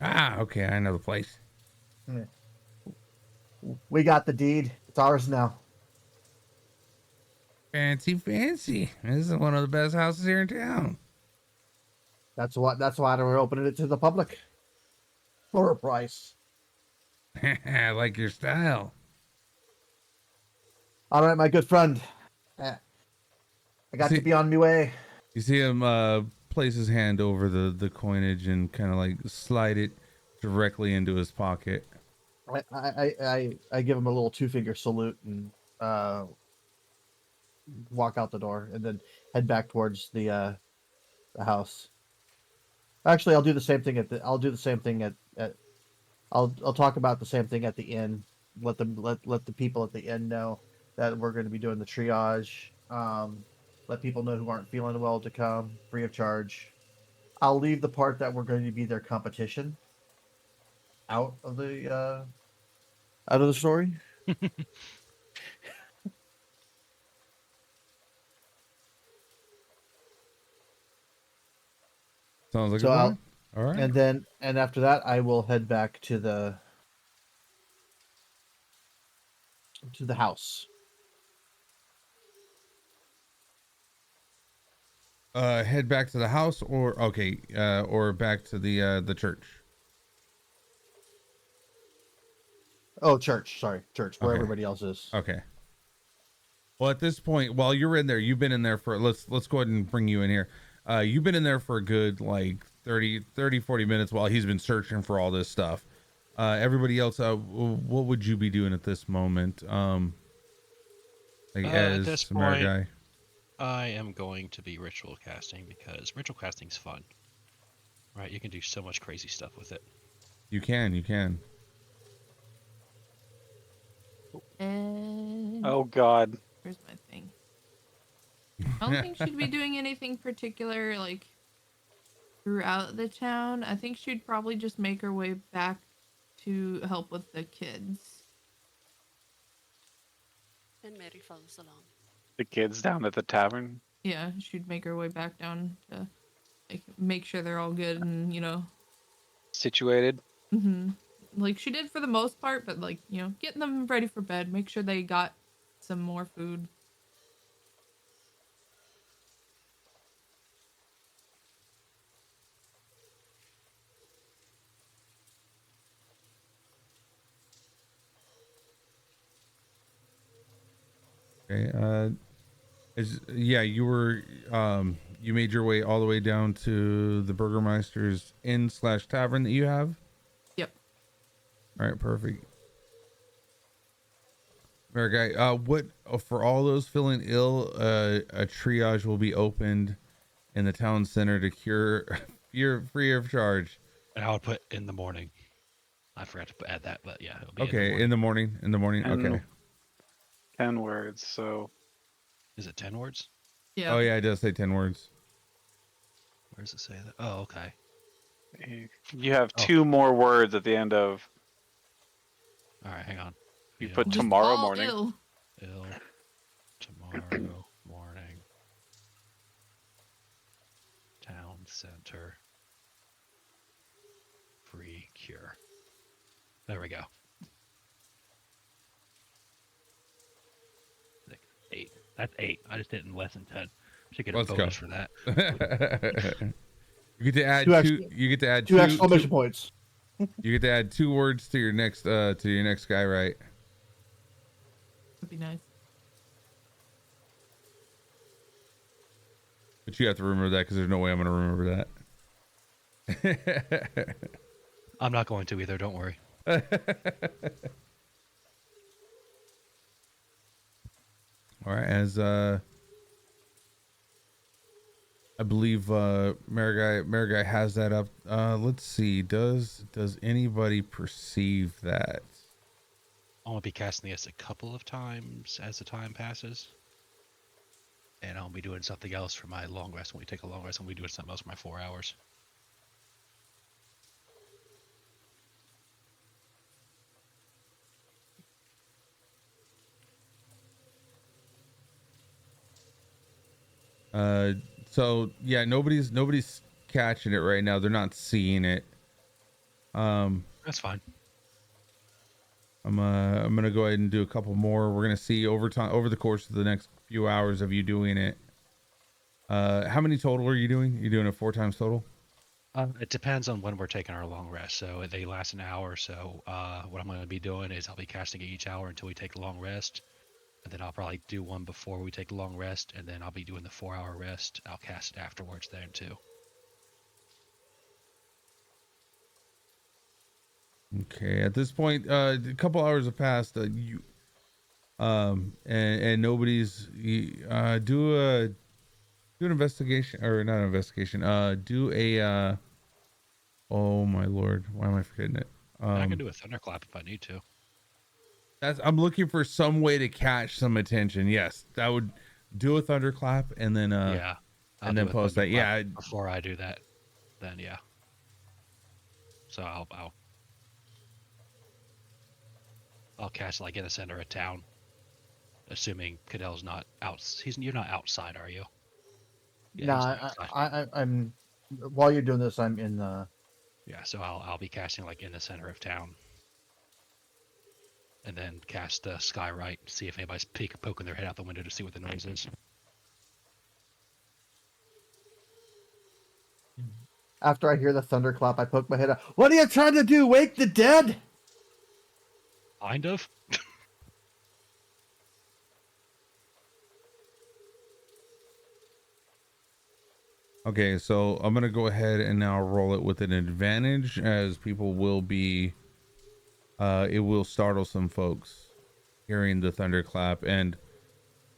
Ah, okay. I know the place. Yeah. We got the deed. It's ours now. Fancy. This is one of the best houses here in town. That's why we're opening it to the public for a price. I like your style. All right, my good friend. I got to be on my way. You see him place his hand over the coinage and kind of like slide it directly into his pocket. I give him a little two-finger salute and walk out the door, and then head back towards the house. Actually, I'll do the same thing I'll talk about the same thing at the inn. Let the people at the inn know that we're going to be doing the triage. Let people know who aren't feeling well to come free of charge. I'll leave the part that we're going to be their competition out of the story. Sounds like So a I'll plan. All right. and after that, I will head back to the house. Head back to the house, or back to the church. Oh, church. Sorry, church, where Okay. everybody else is. Okay. Well, at this point, while you're in there, you've been in there for, let's go ahead and bring you in here. You've been in there for a good like 40 minutes while he's been searching for all this stuff. Everybody else, what would you be doing at this moment? Like At as this Samara point, guy. I am going to be ritual casting because ritual casting's fun. Right? You can do so much crazy stuff with it. You can. And Oh God. where's my thing? I don't think she'd be doing anything particular like throughout the town. I think she'd probably just make her way back to help with the kids. And Mary follows along. The kids down at the tavern. Yeah, she'd make her way back down to like make sure they're all good and Situated. like she did for the most part, but like getting them ready for bed, make sure they got some more food. Okay. You were you made your way all the way down to the Burgermeister's inn/tavern that you have. Yep. All right, perfect. Guy, what for all those feeling ill, a triage will be opened in the town center to cure free of charge. And I would put in the morning. I forgot to add that, but yeah, it'll be Okay, in the morning. in the morning. And Okay. 10 words. So Is it 10 words? Yeah. Oh yeah, it does say 10 words. Where does it say that? Oh, okay. you have Oh. 2 more words at the end of. All right, hang on. You Feel put Just tomorrow all morning. ill. ill tomorrow morning. Town center. Free cure. There we go. 6, 8. That's 8. I just did it in less than 10. Should get a Let's go. bonus for that. You get to add Two two. extra- You get to add Two exclamation points. You get to add 2 words to your next guy, right? Would be nice. But you have to remember that because there's no way I'm gonna remember that. I'm not going to either. Don't worry. All right, as I believe Marigai has that up. Let's see. Does anybody perceive that? I'm gonna be casting this a couple of times as the time passes. And I'll be doing something else for my long rest. When we take a long rest, I'll be doing something else for my 4 hours. So yeah, nobody's catching it right now. They're not seeing it. That's fine. I'm gonna go ahead and do a couple more. We're gonna see over the course of the next few hours of you doing it. How many total are you doing? You doing it 4 times total? It depends on when we're taking our long rest. So they last an hour. So what I'm going to be doing is I'll be casting it each hour until we take a long rest. And then I'll probably do one before we take the long rest. And then I'll be doing the 4-hour rest. I'll cast it afterwards then too. Okay, at this point, a couple hours have passed. And nobody's do an investigation, or not an investigation. Do a oh my lord, why am I forgetting it? I can do a thunderclap if I need to. I'm looking for some way to catch some attention. Yes, that would do a thunderclap, and then Yeah. and then post that. Yeah, Before I do that, then yeah. So I'll cast like in the center of town, assuming Cadell's not out. You're not outside, are you? Yeah, No, he's not outside. I'm. While you're doing this, I'm in the. Yeah, so I'll be casting like in the center of town, and then cast Skyrite, see if anybody's poking their head out the window to see what the noise is. After I hear the thunderclap, I poke my head out. What are you trying to do? Wake the dead? Kind of. okay, so I'm gonna go ahead and now roll it with an advantage, as people will be it will startle some folks hearing the thunderclap. And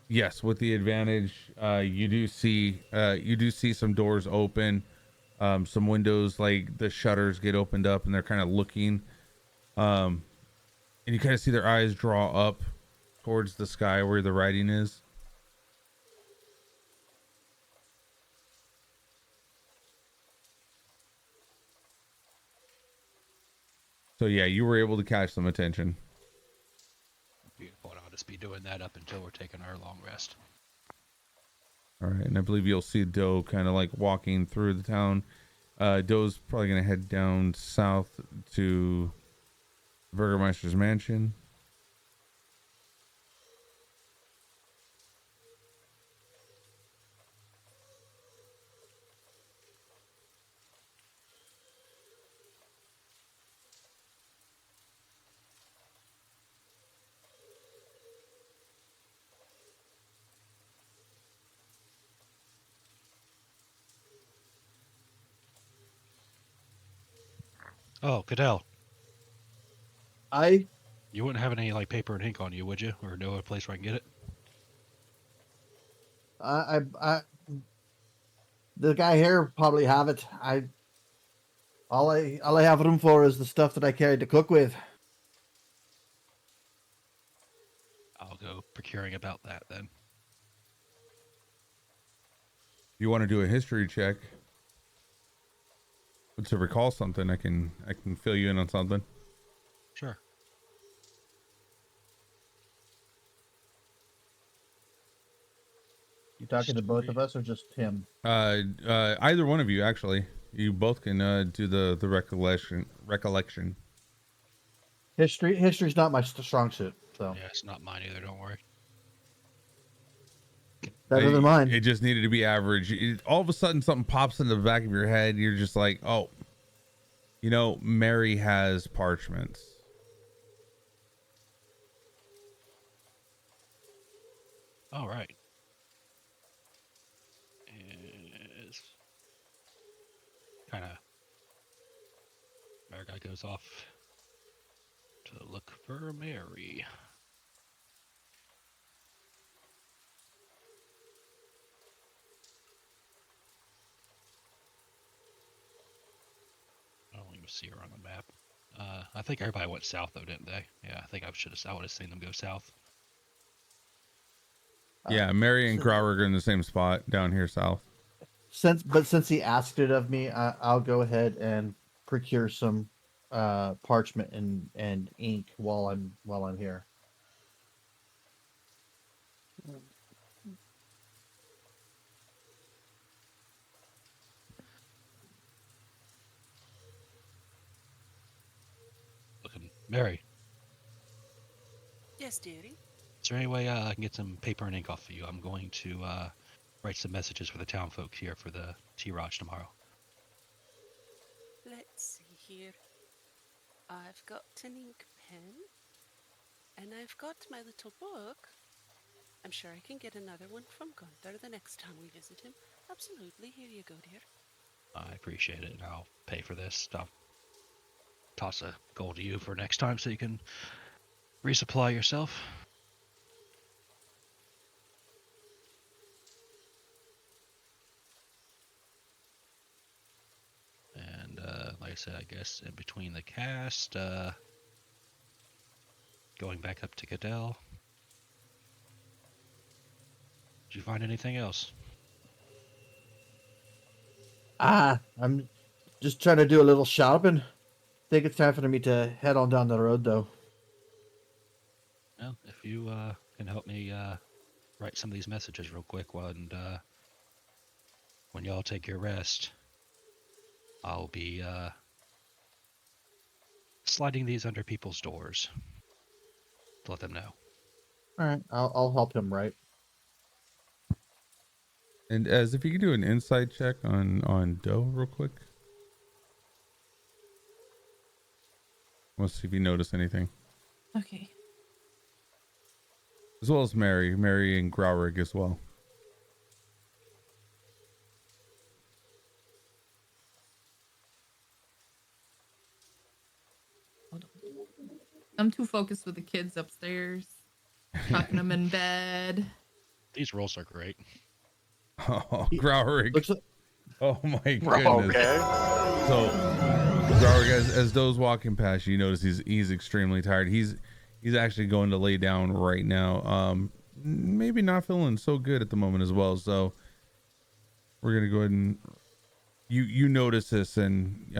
yes, with the advantage, you do see some doors open, some windows, like the shutters get opened up, and they're kind of looking, and you kind of see their eyes draw up towards the sky where the writing is. So yeah, you were able to catch some attention. Beautiful. I'll just be doing that up until we're taking our long rest. All right, and I believe you'll see Doe kind of like walking through the town. Doe's probably gonna head down south to Burgermeister's mansion. Oh, Cadell, I you wouldn't have any like paper and ink on you, would you? Or know a place where I can get it? the guy here probably have it. All I have room for is the stuff that I carried to cook with. I'll go procuring about that then. If you want to do a history check to recall something, I can fill you in on something. Sure. You talking to both of us or just him? Either one of you, actually. You both can do the recollection. History's not my strong suit, so Yeah, it's not mine either. Don't worry. better than mine. It just needed to be average. All of a sudden, something pops in the back of your head. You're just like, oh, Mary has parchments. All right. It's kind of. Our guy goes off to look for Mary. I don't even see her on the map. I think everybody went south though, didn't they? Yeah, I think I would have seen them go south. Yeah, Mary and so- Grauer are in the same spot down here south. Since he asked it of me, I'll go ahead and procure some parchment and ink while I'm here. Looking, Mary. Yes, dearie. Is there any way I can get some paper and ink off of you? I'm going to write some messages for the town folk here for the T-Raj tomorrow. Let's see here. I've got an ink pen, and I've got my little book. I'm sure I can get another one from Gunther the next time we visit him. Absolutely. Here you go, dear. I appreciate it, and I'll pay for this. I'll toss a gold to you for next time so you can resupply yourself. And like I said, I guess in between the cast, going back up to Cadell. Did you find anything else? I'm just trying to do a little shopping. Think it's time for me to head on down the road, though. Well, if you can help me write some of these messages real quick, and when y'all take your rest, I'll be sliding these under people's doors to let them know. All right, I'll help him write. And as if you could do an insight check on Doe real quick. Let's see if you notice anything. Okay. As well as Mary and Graurig as well. Hold on. I'm too focused with the kids upstairs, tucking them in bed. These rolls are great. Oh, Graurig. Looks like, Oh my goodness. Okay. So Graurig, as Doe's walking past you, notice he's extremely tired. He's actually going to lay down right now. Maybe not feeling so good at the moment as well. So we're gonna go ahead and you notice this and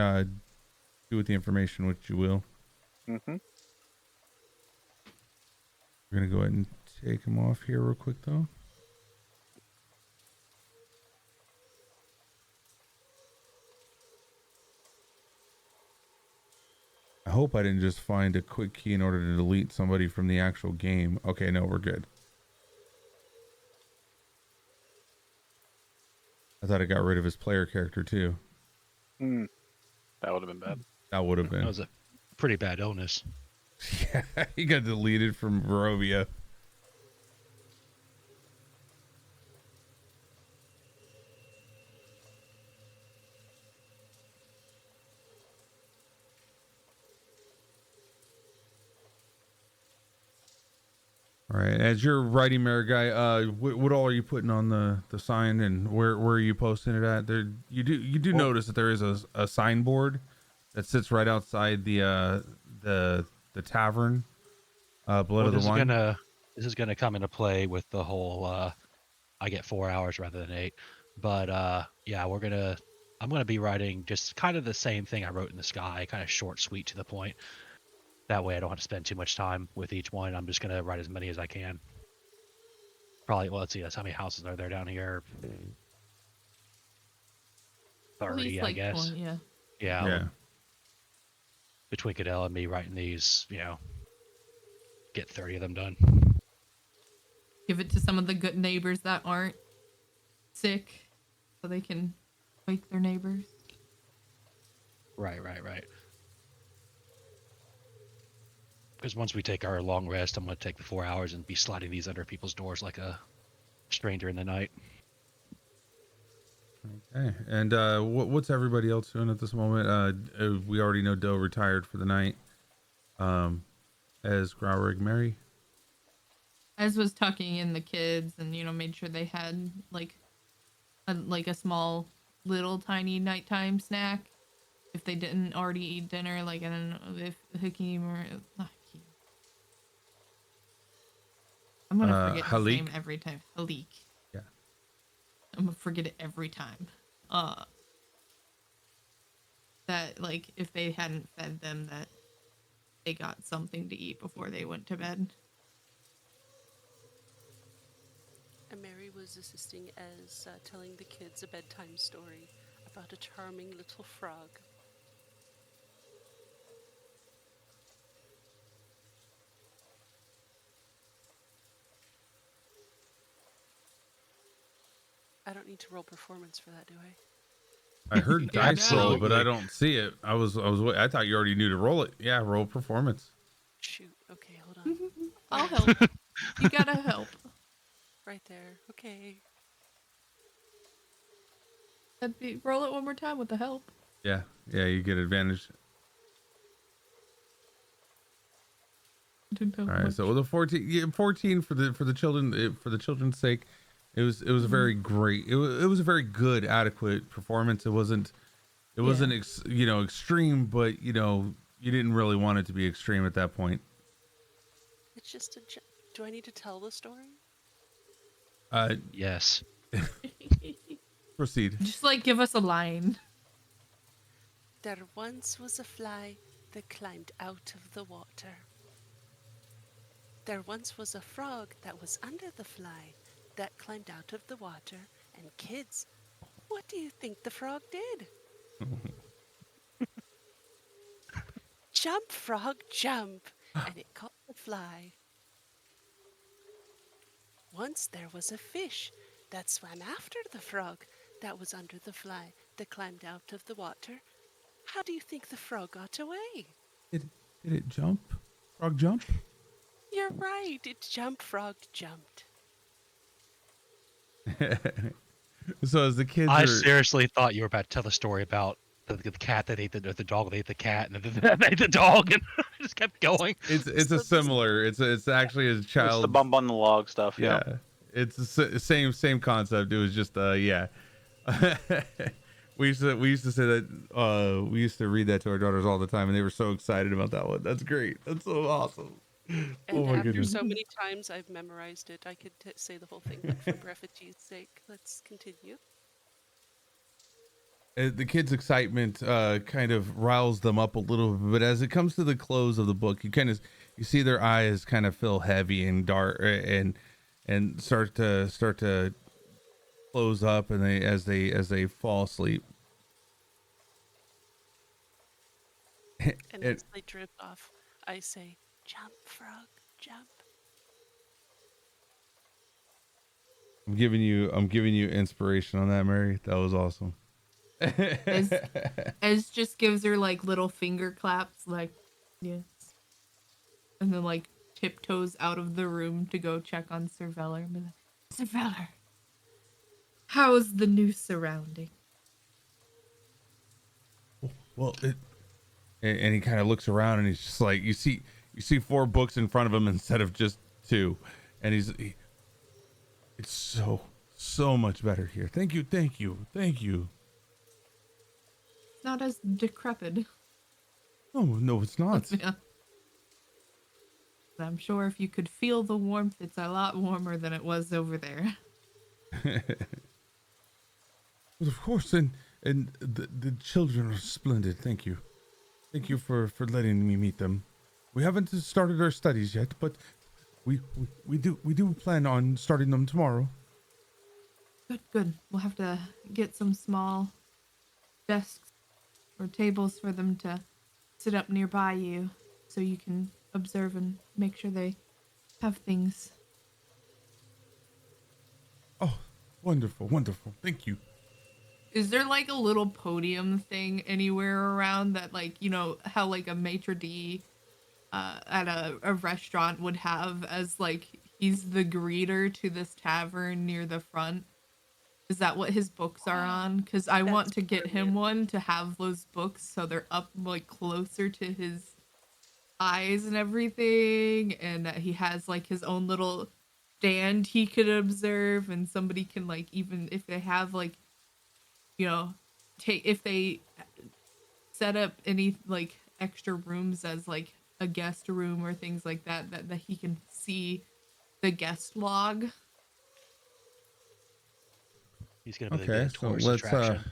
do with the information which you will. Mm-hmm. We're gonna go ahead and take him off here real quick though. I hope I didn't just find a quick key in order to delete somebody from the actual game. Okay, no, we're good. I thought I got rid of his player character too. That would have been bad. That would have That been. was a pretty bad illness. Yeah, he got deleted from Barovia. All right, as you're writing, Mayor Guy, what all are you putting on the sign, and where are you posting it at? There, you do notice that there is a signboard that sits right outside the tavern, Blood of the Wine. This is gonna come into play with the whole I get 4 hours rather than 8. But yeah, I'm gonna be writing just kind of the same thing I wrote in the sky, kind of short, sweet, to the point. That way I don't have to spend too much time with each one. I'm just gonna write as many as I can. Probably, well, let's see, that's how many houses are there down here. 30, At least I like guess. 20, yeah. Yeah. Yeah. between Cadell and me writing these, get 30 of them done. Give it to some of the good neighbors that aren't sick so they can wake their neighbors. Right. Because once we take our long rest, I'm going to take the 4 hours and be sliding these under people's doors like a stranger in the night. Okay. And what's everybody else doing at this moment? We already know Doe retired for the night. As Growrig Mary. As was tucking in the kids and made sure they had like a small little tiny nighttime snack if they didn't already eat dinner. Like I don't know if Hakeem or not Hakeem. I'm gonna forget his name Halik? every time. Halik. Yeah. I'm gonna forget it every time. That like if they hadn't fed them, that they got something to eat before they went to bed. And Mary was assisting as telling the kids a bedtime story about a charming little frog. I don't need to roll performance for that, do I? I heard Yeah, dice roll, but I absolutely. don't see it. I thought you already knew to roll it. Yeah, roll performance. Shoot. Okay, hold on. I'll help. You gotta help. Right there. Okay. Roll it one more time with the help. Yeah, you get advantage. Didn't know All right, much. so the 14 for the children, for the children's sake, it was a very great. It was a very good, adequate performance. It wasn't extreme, but you didn't really want it to be extreme at that point. It's just do I need to tell the story? Yes. Proceed. Just like give us a line. There once was a fly that climbed out of the water. There once was a frog that was under the fly that climbed out of the water. And kids, what do you think the frog did? Jump, frog, jump! And it caught the fly. Once there was a fish that swam after the frog that was under the fly that climbed out of the water. How do you think the frog got away? Did it jump? Frog jump? You're right, it jumped, frog jumped. So as the kids I are seriously thought you were about to tell the story about the cat that ate the dog that ate the cat and that ate the dog and it just kept going. it's a So this- similar. It's actually a It's child. the bump on the log stuff. Yeah, it's the same concept. It was just yeah. we used to say that we used to read that to our daughters all the time, and they were so excited about that one. That's great. That's so awesome. And Oh my after goodness. so many times I've memorized it, I could say the whole thing, but for brevity's sake, let's continue. The kids' excitement kind of riles them up a little bit, but as it comes to the close of the book, you see their eyes kind of feel heavy and dark and start to close up, and as they fall asleep. And as they drift off, I say, jump, frog, jump. I'm giving you inspiration on that, Mary. That was awesome. Ez just gives her like little finger claps, like yes, and then like tiptoes out of the room to go check on Sir Veller. And be like, Sir Veller, how's the new surrounding? Well, and he kind of looks around and he's just like, you see 4 books in front of him instead of just 2, and it's so much better here. Thank you. It's not as decrepit. No, it's not. Yeah. I'm sure if you could feel the warmth, it's a lot warmer than it was over there. Well, of course, and the children are splendid. Thank you for letting me meet them. We haven't started our studies yet, but we do plan on starting them tomorrow. Good. We'll have to get some small desks or tables for them to sit up nearby you so you can observe and make sure they have things. Oh, wonderful, wonderful. Thank you. Is there like a little podium thing anywhere around that, like, you know, how like a maitre d' at a restaurant would have, as like he's the greeter to this tavern near the front? Is that what his books are on? Because I want That's to get him brilliant. one to have those books so they're up like closer to his eyes and everything, and that he has like his own little stand he could observe, and somebody can, like, even if they have like, you know, take if they set up any like extra rooms as like a guest room or things like that, that he can see the guest log. He's gonna be Okay, the so tourist attraction.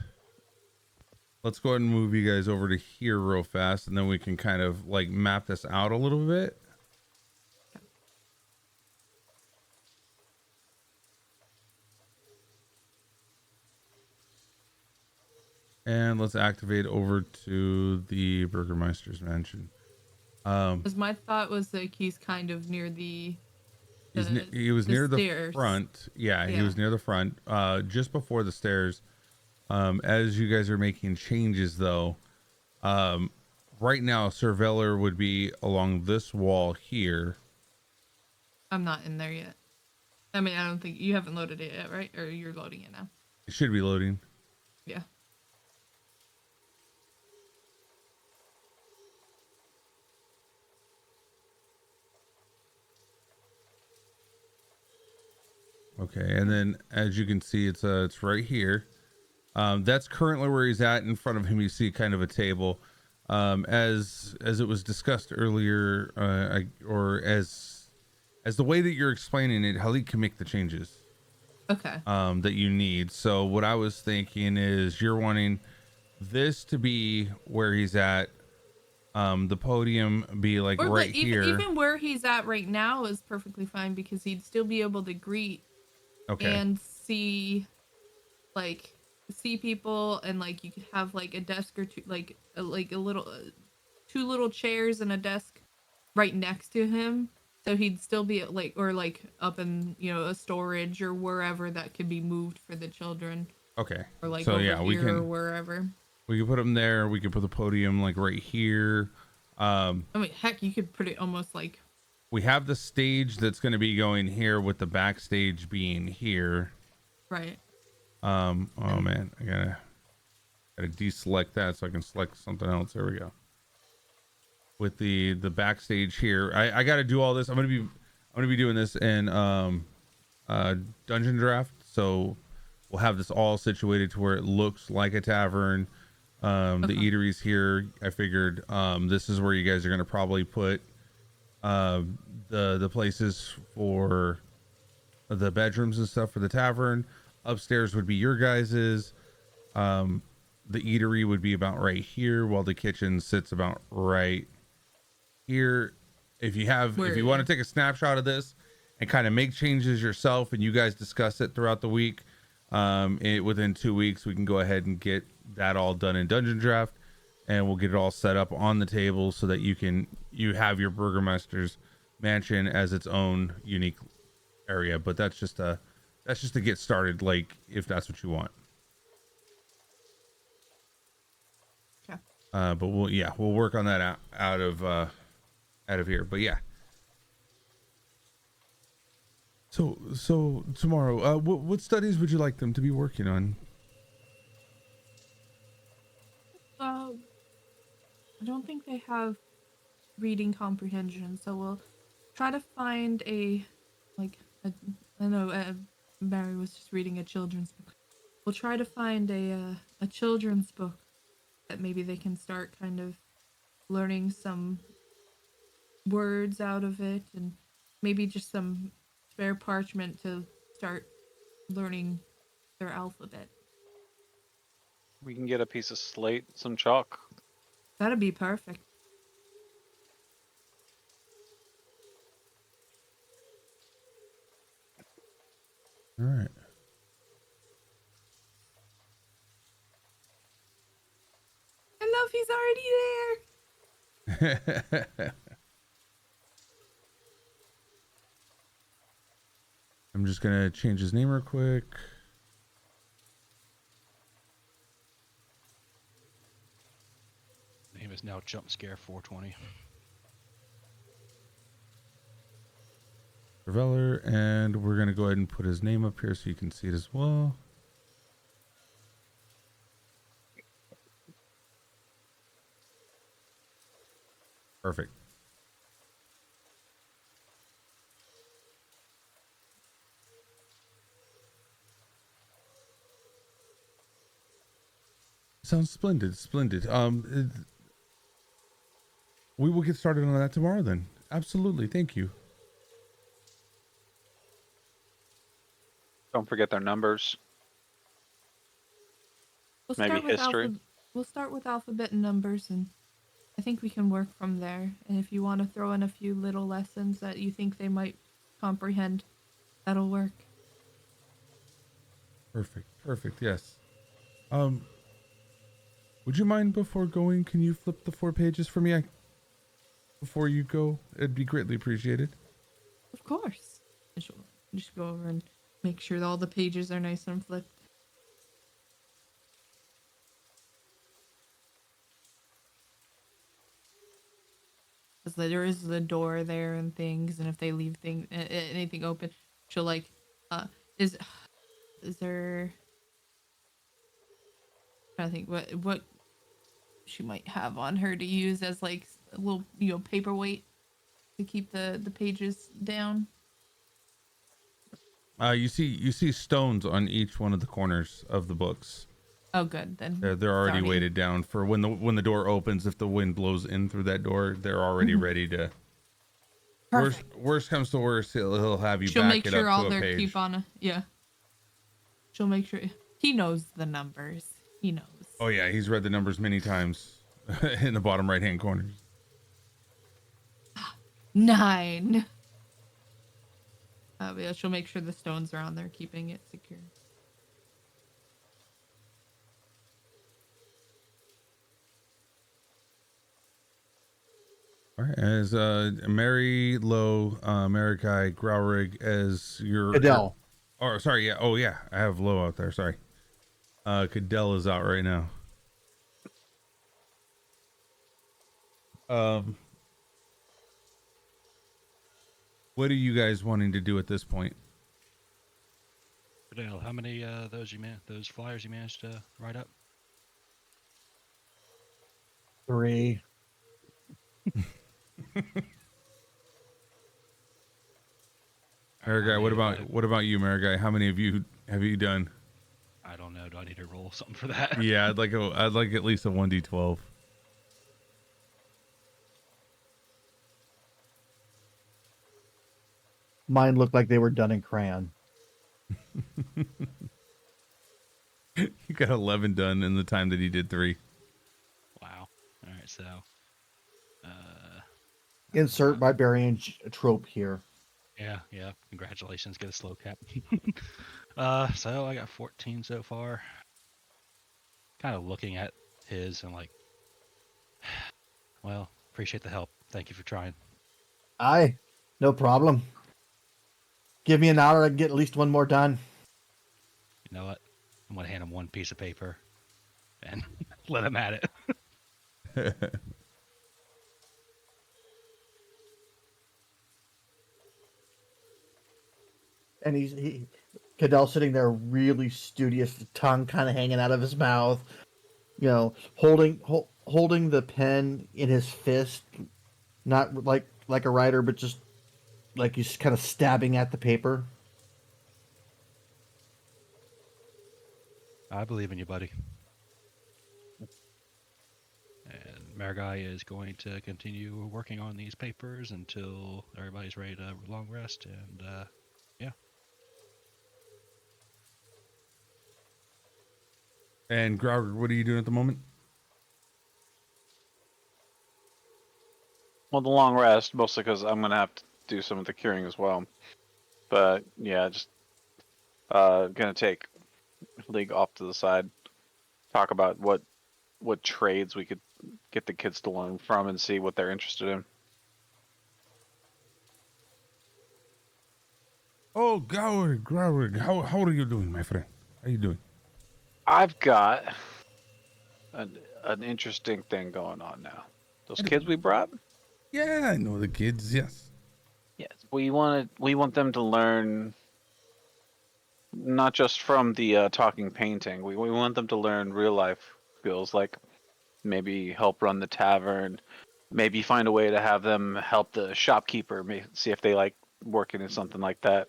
let's go ahead and move you guys over to here real fast, and then we can kind of like map this out a little bit. And let's activate over to the Burgermeister's mansion. Because my thought was like he's kind of near the he was the near the stairs. front. Yeah, he Yeah. was near the front, just before the stairs. As you guys are making changes, though, right now, Surveiller would be along this wall here. I'm not in there yet. I mean, I don't think you haven't loaded it yet, right? Or you're loading it now? It should be loading. Yeah. Okay, and then as you can see, it's right here. That's currently where he's at. In front of him, you see kind of a table. As it was discussed earlier, as the way that you're explaining it, Halik can make the changes. Okay. That you need. So what I was thinking is you're wanting this to be where he's at. The podium be like Or right but here. even where he's at right now is perfectly fine, because he'd still be able to greet and see people, and like you could have like a desk or two, like a little two little chairs and a desk right next to him, so he'd still be at, like, or like up in, you know, a storage or wherever that could be moved for the children, Okay. or like So over yeah, here or wherever. we can put him there. We could put the podium like right here. I mean, heck, you could put it almost like, We have the stage that's going to be going here, with the backstage being here. right. Oh man, I gotta deselect that so I can select something else. There we go. With the backstage here, I got to do all this. I'm gonna be doing this in dungeon draft, so we'll have this all situated to where it looks like a tavern. The eateries here, I figured this is where you guys are gonna probably put the places for the bedrooms and stuff for the tavern. Upstairs would be your guys's. The eatery would be about right here, while the kitchen sits about right here. If you want to take a snapshot of this and kind of make changes yourself, and you guys discuss it throughout the week, within 2 weeks we can go ahead and get that all done in dungeon draft, and we'll get it all set up on the table so that you have your Burgermeister's mansion as its own unique area. But that's just to get started, like, if that's what you want. Okay. But we'll work on that out of here. But yeah. So tomorrow, what studies would you like them to be working on? I don't think they have reading comprehension, so we'll try to find I know Mary was just reading a children's book. We'll try to find a children's book that maybe they can start kind of learning some words out of it, and maybe just some spare parchment to start learning their alphabet. We can get a piece of slate, some chalk. That'd be perfect. All right. I love he's already there. I'm just gonna change his name real quick. Name is now Jump Scare 420. Reveller, and we're gonna go ahead and put his name up here so you can see it as well. Perfect. Sounds splendid, splendid. We will get started on that tomorrow then. Absolutely, thank you. Don't forget their numbers. We'll Maybe start with history. We'll start with alphabet and numbers, and I think we can work from there. And if you want to throw in a few little lessons that you think they might comprehend, that'll work. Perfect, perfect, yes. Would you mind before going, can you flip the 4 pages for me before you go? It'd be greatly appreciated. Of course. And she'll just go over and make sure that all the pages are nice and flipped. Because there is the door there and things, and if they leave anything open, she'll like, is there? I think what she might have on her to use as like a little paperweight to keep the pages down. You see stones on each one of the corners of the books. Oh, good. Then They're already weighted down for when the door opens. If the wind blows in through that door, they're already ready to. Worst comes to worst, he'll have you She'll back make it sure up all to a their page. keep on yeah. She'll make sure he knows the numbers. He knows. Oh yeah, he's read the numbers many times in the bottom right hand corners. 9. But yeah, she'll make sure the stones are on there, keeping it secure. All right, as Mary Lowe, Marikai, Growrig as your Adele. Oh, sorry, yeah. Oh yeah, I have Lowe out there. Sorry. Cadell is out right now. What are you guys wanting to do at this point? Fidel, how many those flyers you managed to write up? 3. Marikai, what about you, Marikai? How many have you done? I don't know. Do I need to roll something for that? Yeah, I'd like at least a 1d12. Mine looked like they were done in crayon. You got 11 done in the time that he did 3. Wow. All right, so Insert barbarian trope here. yeah. Congratulations, get a slow cap. So I got 14 so far. Kind of looking at his and like, well, appreciate the help. Thank you for trying. Aye, no problem. Give me an hour, I can get at least one more done. You know what? I'm gonna hand him one piece of paper and let him at it. And Cadell sitting there really studious, the tongue kind of hanging out of his mouth, holding the pen in his fist, not like a writer, but just like he's kind of stabbing at the paper. I believe in you, buddy. And Marigai is going to continue working on these papers until everybody's ready to long rest. And yeah. And Grauger, what are you doing at the moment? Well, the long rest, mostly because I'm gonna have to do some of the curing as well. But yeah, just gonna take League off to the side, talk about what what trades we could get the kids to learn from and see what they're interested in. Oh, Goward, how are you doing, my friend? How you doing? I've got an interesting thing going on now. Those kids we brought. Yeah, I know the kids. Yes. Yes, we want them to learn not just from the talking painting. We want them to learn real life skills, like maybe help run the tavern, maybe find a way to have them help the shopkeeper, see if they like working in something like that.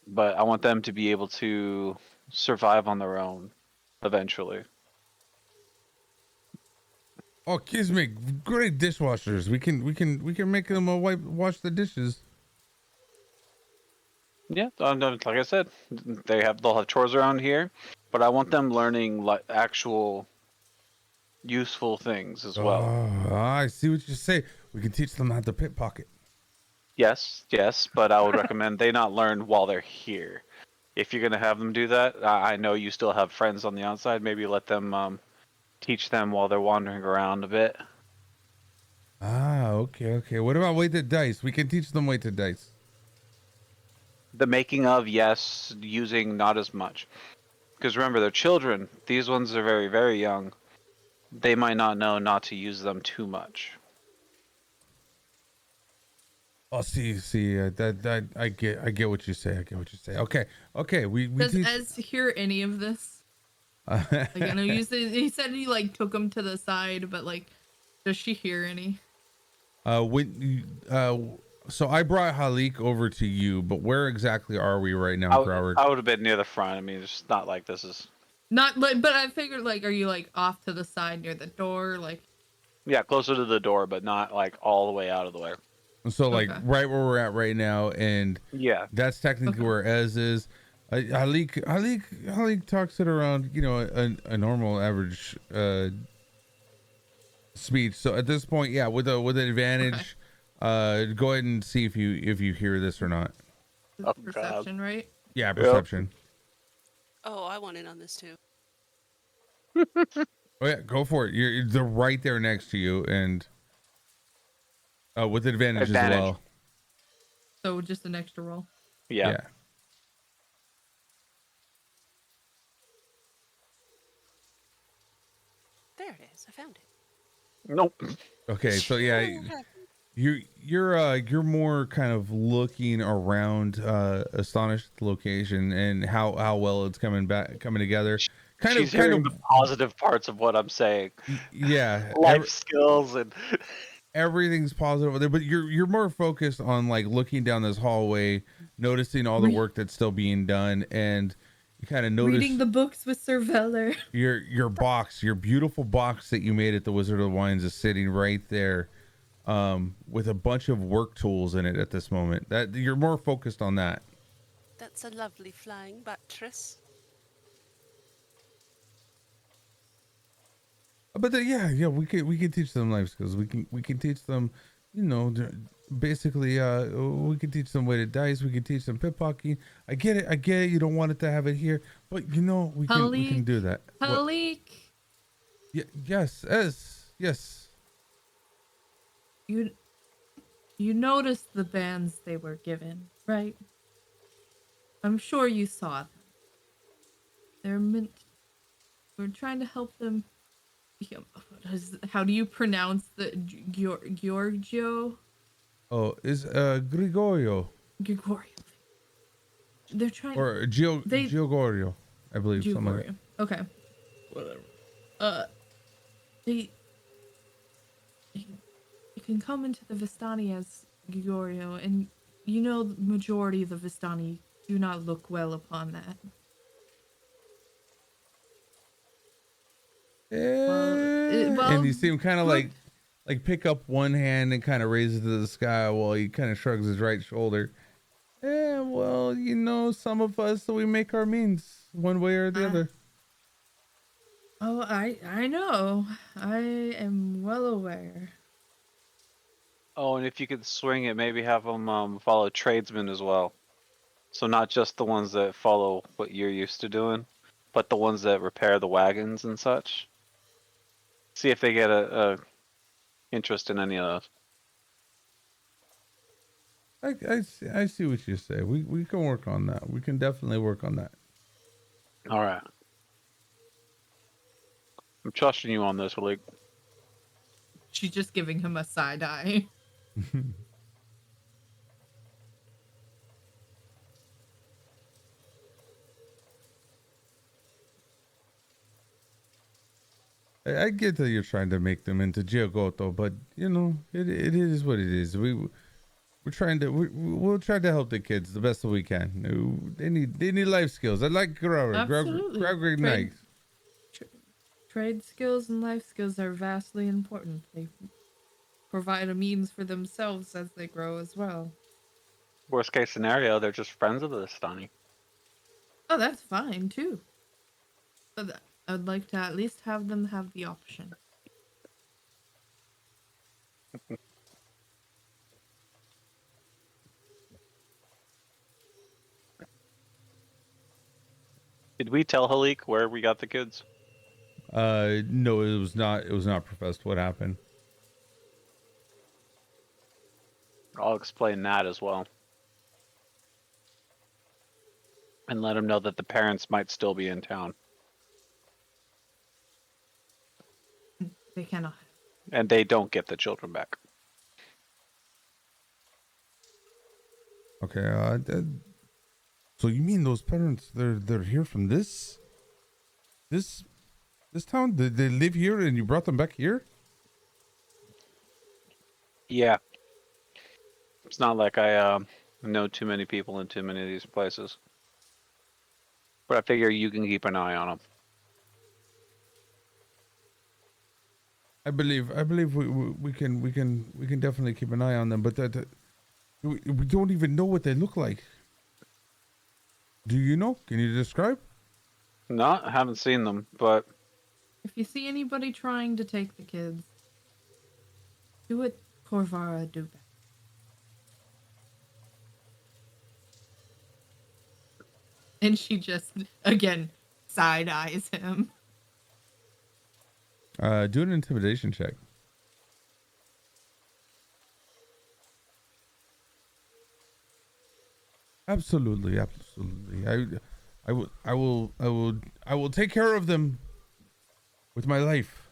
But I want them to be able to survive on their own eventually. Oh, kids make great dishwashers. We can make them wash the dishes. Yeah, like I said, they'll have chores around here, but I want them learning like actual useful things as well. Oh, I see what you say. We can teach them how to pickpocket. Yes, but I would recommend they not learn while they're here. If you're gonna have them do that, I know you still have friends on the outside. Maybe let them teach them while they're wandering around a bit. Ah, okay. What about weighted dice? We can teach them weighted dice. The making of, yes. Using, not as much. Because remember, they're children. These ones are very, very young. They might not know not to use them too much. Oh, see, that I get what you say. Okay. We Does teach. Ez hear any of this? Like, I know you said he said he like took him to the side, but like, does she hear any? So I brought Halik over to you, but where exactly are we right now, Croward? I would have been near the front. I mean, it's not like this is. Not like, but I figured like, are you like off to the side near the door, like? Yeah, closer to the door, but not like all the way out of the way. So like right where we're at right now, and yeah, that's technically where Ez is. Halik talks it around, a normal average speech. So at this point, yeah, with an advantage, go ahead and see if you hear this or not. Perception, right? Yeah, perception. Oh, I want in on this too. Oh yeah, go for it. They're right there next to you, and with advantage as well. So just an extra roll. Yeah. There it is. I found it. Nope. Okay, so yeah, you're more kind of looking around, astonished at the location and how well it's coming together. She's hearing the positive parts of what I'm saying. Yeah, life skills and everything's positive there, but you're more focused on like looking down this hallway, noticing all the work that's still being done, and you kind of notice reading the books with Sir Veller. Your box, your beautiful box that you made at the Wizard of the Wines is sitting right there, with a bunch of work tools in it at this moment. That you're more focused on that. That's a lovely flying buttress. But yeah, we can teach them life skills. We can teach them, basically, we can teach them weighted dice. We can teach them pickpocketing. I get it. You don't want it to have it here, but we can do that. Halik. Yes. You noticed the bands they were given, right? I'm sure you saw them. They're meant. We're trying to help them. How do you pronounce the Giorgio? Oh, is Gregorio. They're trying. Or Giogorio, I believe. Something like that. Okay. Whatever. You can come into the Vistani as Gregorio, and the majority of the Vistani do not look well upon that. And you see him kind of like pick up one hand and kind of raise it to the sky while he kind of shrugs his right shoulder. Yeah, well, some of us, we make our means one way or the other. Oh, I know. I am well aware. Oh, and if you could swing it, maybe have them follow tradesmen as well. So not just the ones that follow what you're used to doing, but the ones that repair the wagons and such. See if they get a interest in any of those. I see what you say. We can work on that. We can definitely work on that. All right. I'm trusting you on this, Malik. She's just giving him a side eye. I get that you're trying to make them into Giagoto, but you know it is what it is. We'll try to help the kids the best that we can. They need life skills. I like Absolutely. Greg nice. Trade skills and life skills are vastly important. They provide a means for themselves as they grow as well. Worst case scenario, they're just friends of the Stani. Oh, that's fine too. But I'd like to at least have them have the option. Did we tell Halik where we got the kids? No, it was not professed what happened. I'll explain that as well. And let them know that the parents might still be in town. They cannot. And they don't get the children back. Okay, so you mean those parents they're here from this town? They live here and you brought them back here? Yeah. It's not like I know too many people in too many of these places. But I figure you can keep an eye on them. I believe we can definitely keep an eye on them, but we don't even know what they look like. Do you know? Can you describe? No, I haven't seen them, but If you see anybody trying to take the kids, do what Corvara do best. And she just, again, side eyes him. Do an intimidation check. Absolutely. I will take care of them with my life.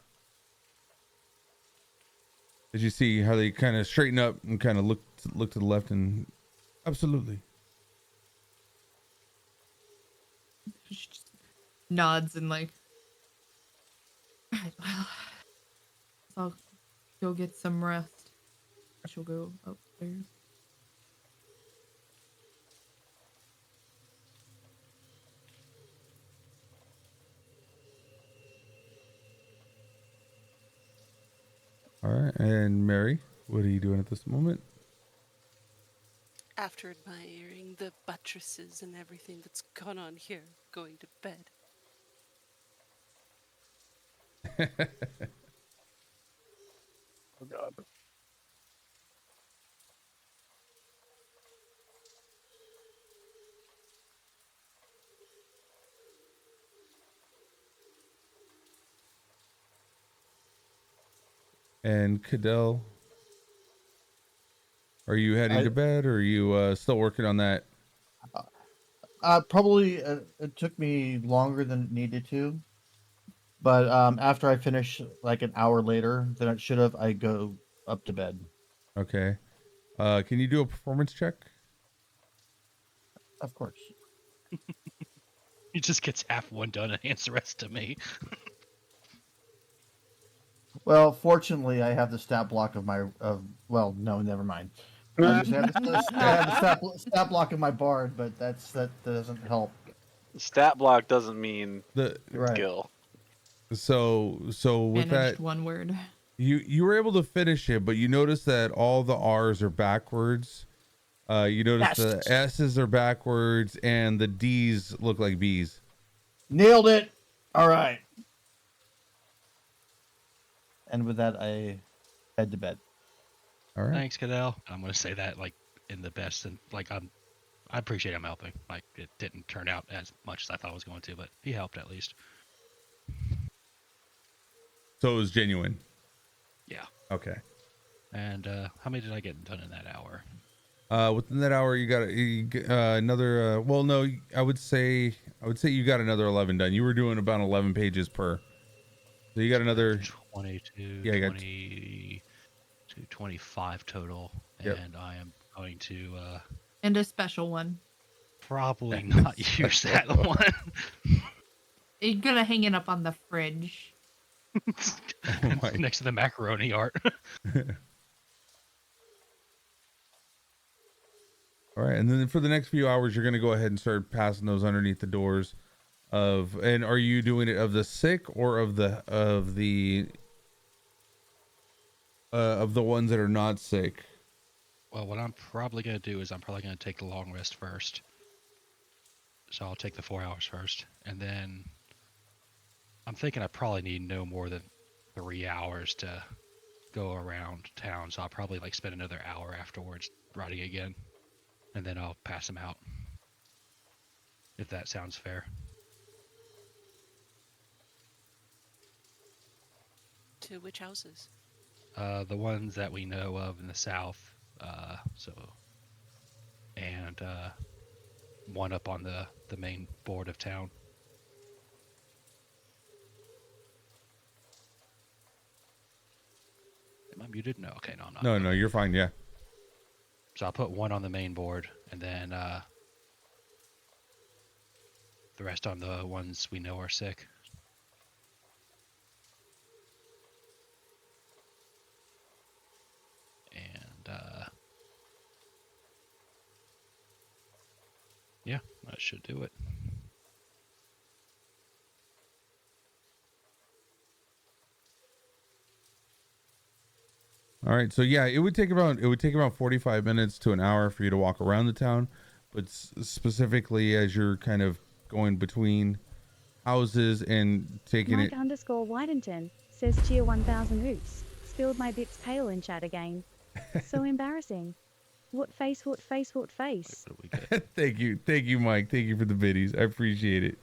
Did you see how they kind of straighten up and kind of look to the left and absolutely. She just nods and like, alright, well, I'll go get some rest. She'll go upstairs. All right, and Mary, what are you doing at this moment? After admiring the buttresses and everything that's gone on here, going to bed. oh god. And Cadell, are you heading to bed, or are you still working on that? Probably it took me longer than it needed to, but after I finish like an hour later than it should have, I go up to bed. Okay. Can you do a performance check? Of course. He just gets half one done and hands the rest to me. Well, fortunately, I have the stat block of well, no, never mind. I just have the stat block of my bard, but that doesn't help. Stat block doesn't mean Right. skill. So with Managed that, one word. you were able to finish it, but you notice that all the R's are backwards. You notice the S's are backwards and the D's look like B's. Nailed it. All right. And with that, I head to bed. All right. Thanks, Cadell. I'm gonna say that like in the best, and like I appreciate him helping. Like it didn't turn out as much as I thought it was going to, but he helped at least. So it was genuine. Yeah. Okay. And how many did I get done in that hour? Within that hour, you got another. Well, no, I would say you got another 11 done. You were doing about 11 pages per. So you got another 22, Yeah, you got 22, 25 total. Yep. And I am going to And a special one. probably not use that one. You're gonna hang it up on the fridge. Oh my. Next to the macaroni art. All right, and then for the next few hours, you're gonna go ahead and start passing those underneath the doors of. And are you doing it of the sick or of the ones that are not sick? Well, what I'm probably going to do is I'm probably going to take the long rest first. So I'll take the 4 hours first. And then I'm thinking I probably need no more than 3 hours to go around town. So I'll probably like spend another hour afterwards riding again. And then I'll pass them out. If that sounds fair. To which houses? The ones that we know of in the south. And one up on the main board of town. Am I muted? No. Okay, no, I'm not. No, you're fine. Yeah. So I'll put one on the main board, and then the rest on the ones we know are sick. And yeah, that should do it. All right, so yeah, it would take about 45 minutes to an hour for you to walk around the town, but specifically as you're kind of going between houses and taking Mike underscore Whitington says cheer 1000 oops. Spilled my bits pale in chat again. So embarrassing. What face, what face, what face? What do we get? Thank you, Mike. Thank you for the biddies. I appreciate it.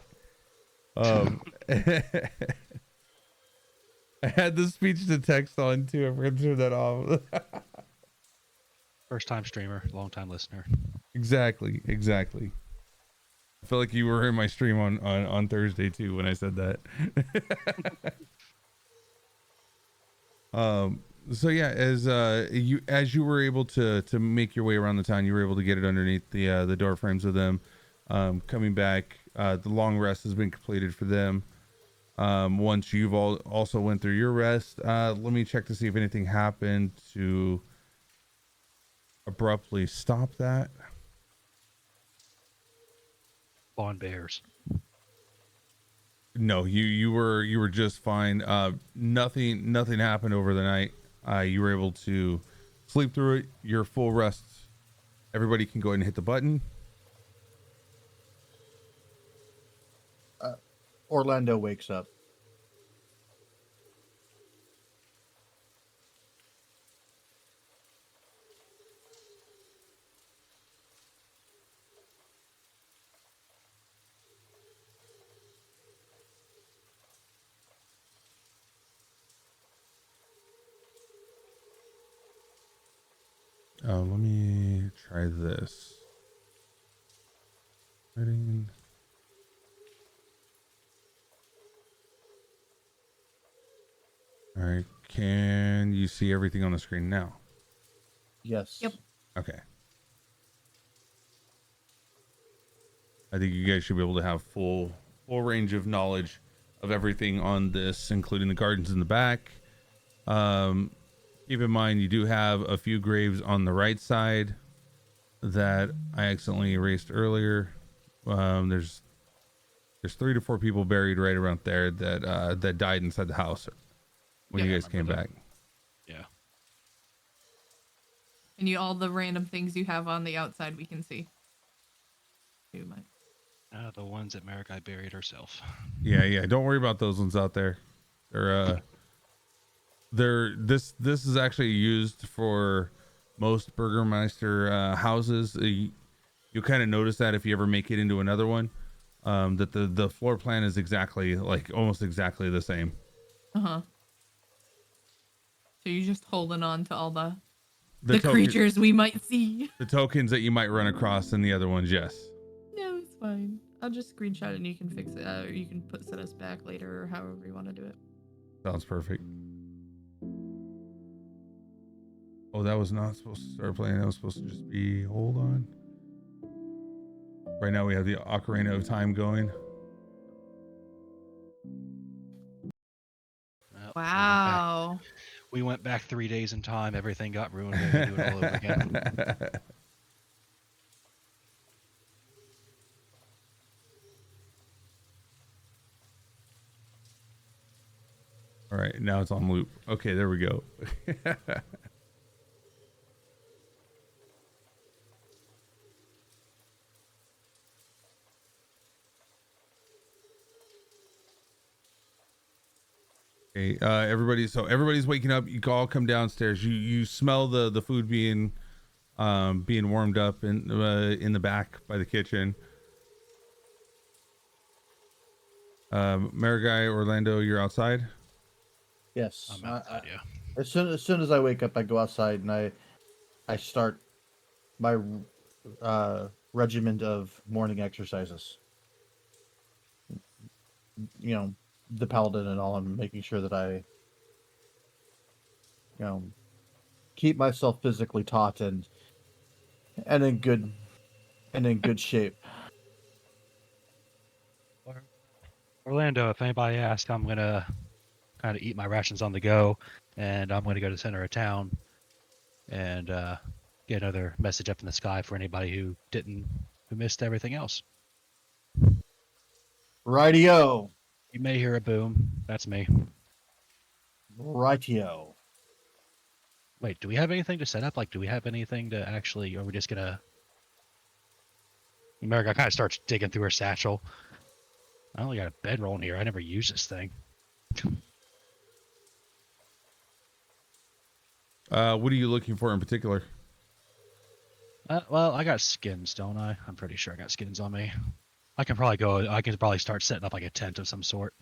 I had the speech to text on too. I forgot to turn that off. First time streamer, long time listener. Exactly. I feel like you were in my stream on Thursday too when I said that. So yeah, as you were able to make your way around the town, you were able to get it underneath the door frames of them. Coming back, the long rest has been completed for them. Once you've also went through your rest, let me check to see if anything happened to abruptly stop that. Spawn bears. No, you were just fine. Nothing happened over the night. You were able to sleep through it. Your full rest. Everybody can go ahead and hit the button. Orlando wakes up. Let me try this. Ready? All right. Can you see everything on the screen now? Yes. Yep. Okay. I think you guys should be able to have full range of knowledge of everything on this, including the gardens in the back. Keep in mind you do have a few graves on the right side that I accidentally erased earlier. There's 3 to 4 people buried right around there that died inside the house when you guys came back. Yeah. And all the random things you have on the outside we can see. Too much. The ones that Marikai buried herself. Yeah. Don't worry about those ones out there. This is actually used for most Burgermeister houses. You kind of notice that if you ever make it into another one, that the floor plan is exactly almost exactly the same. Uh-huh. So you're just holding on to all the token- creatures we might see. The tokens that you might run across, and the other ones, yes. No, it's fine. I'll just screenshot it and you can fix it. Or you can set us back later or however you want to do it. Sounds perfect. Oh, that was not supposed to start playing. That was supposed to just be. Hold on. Right now we have the Ocarina of Time going. Well, Wow. We went back 3 days in time. Everything got ruined. We had to do it all over again. All right, now it's on loop. Okay, there we go. Okay, everybody's waking up. You all come downstairs. You smell the food being warmed up in the back by the kitchen. Marigai, Orlando, you're outside. Yes. I'm outside, yeah. As soon as I wake up, I go outside and I start my regiment of morning exercises. You know, the paladin and all. I'm making sure that I, keep myself physically taut and in good shape. Orlando, if anybody asks, I'm gonna kind of eat my rations on the go, and I'm gonna go to the center of town and get another message up in the sky for anybody who missed everything else. Rightio. You may hear a boom. That's me. Rightio. Wait, do we have anything to set up? Like, do we have anything to actually, or are we just gonna... America kind of starts digging through her satchel. I only got a bedroll in here. I never use this thing. What are you looking for in particular? Well, I got skins, don't I? I'm pretty sure I got skins on me. I can probably start setting up like a tent of some sort.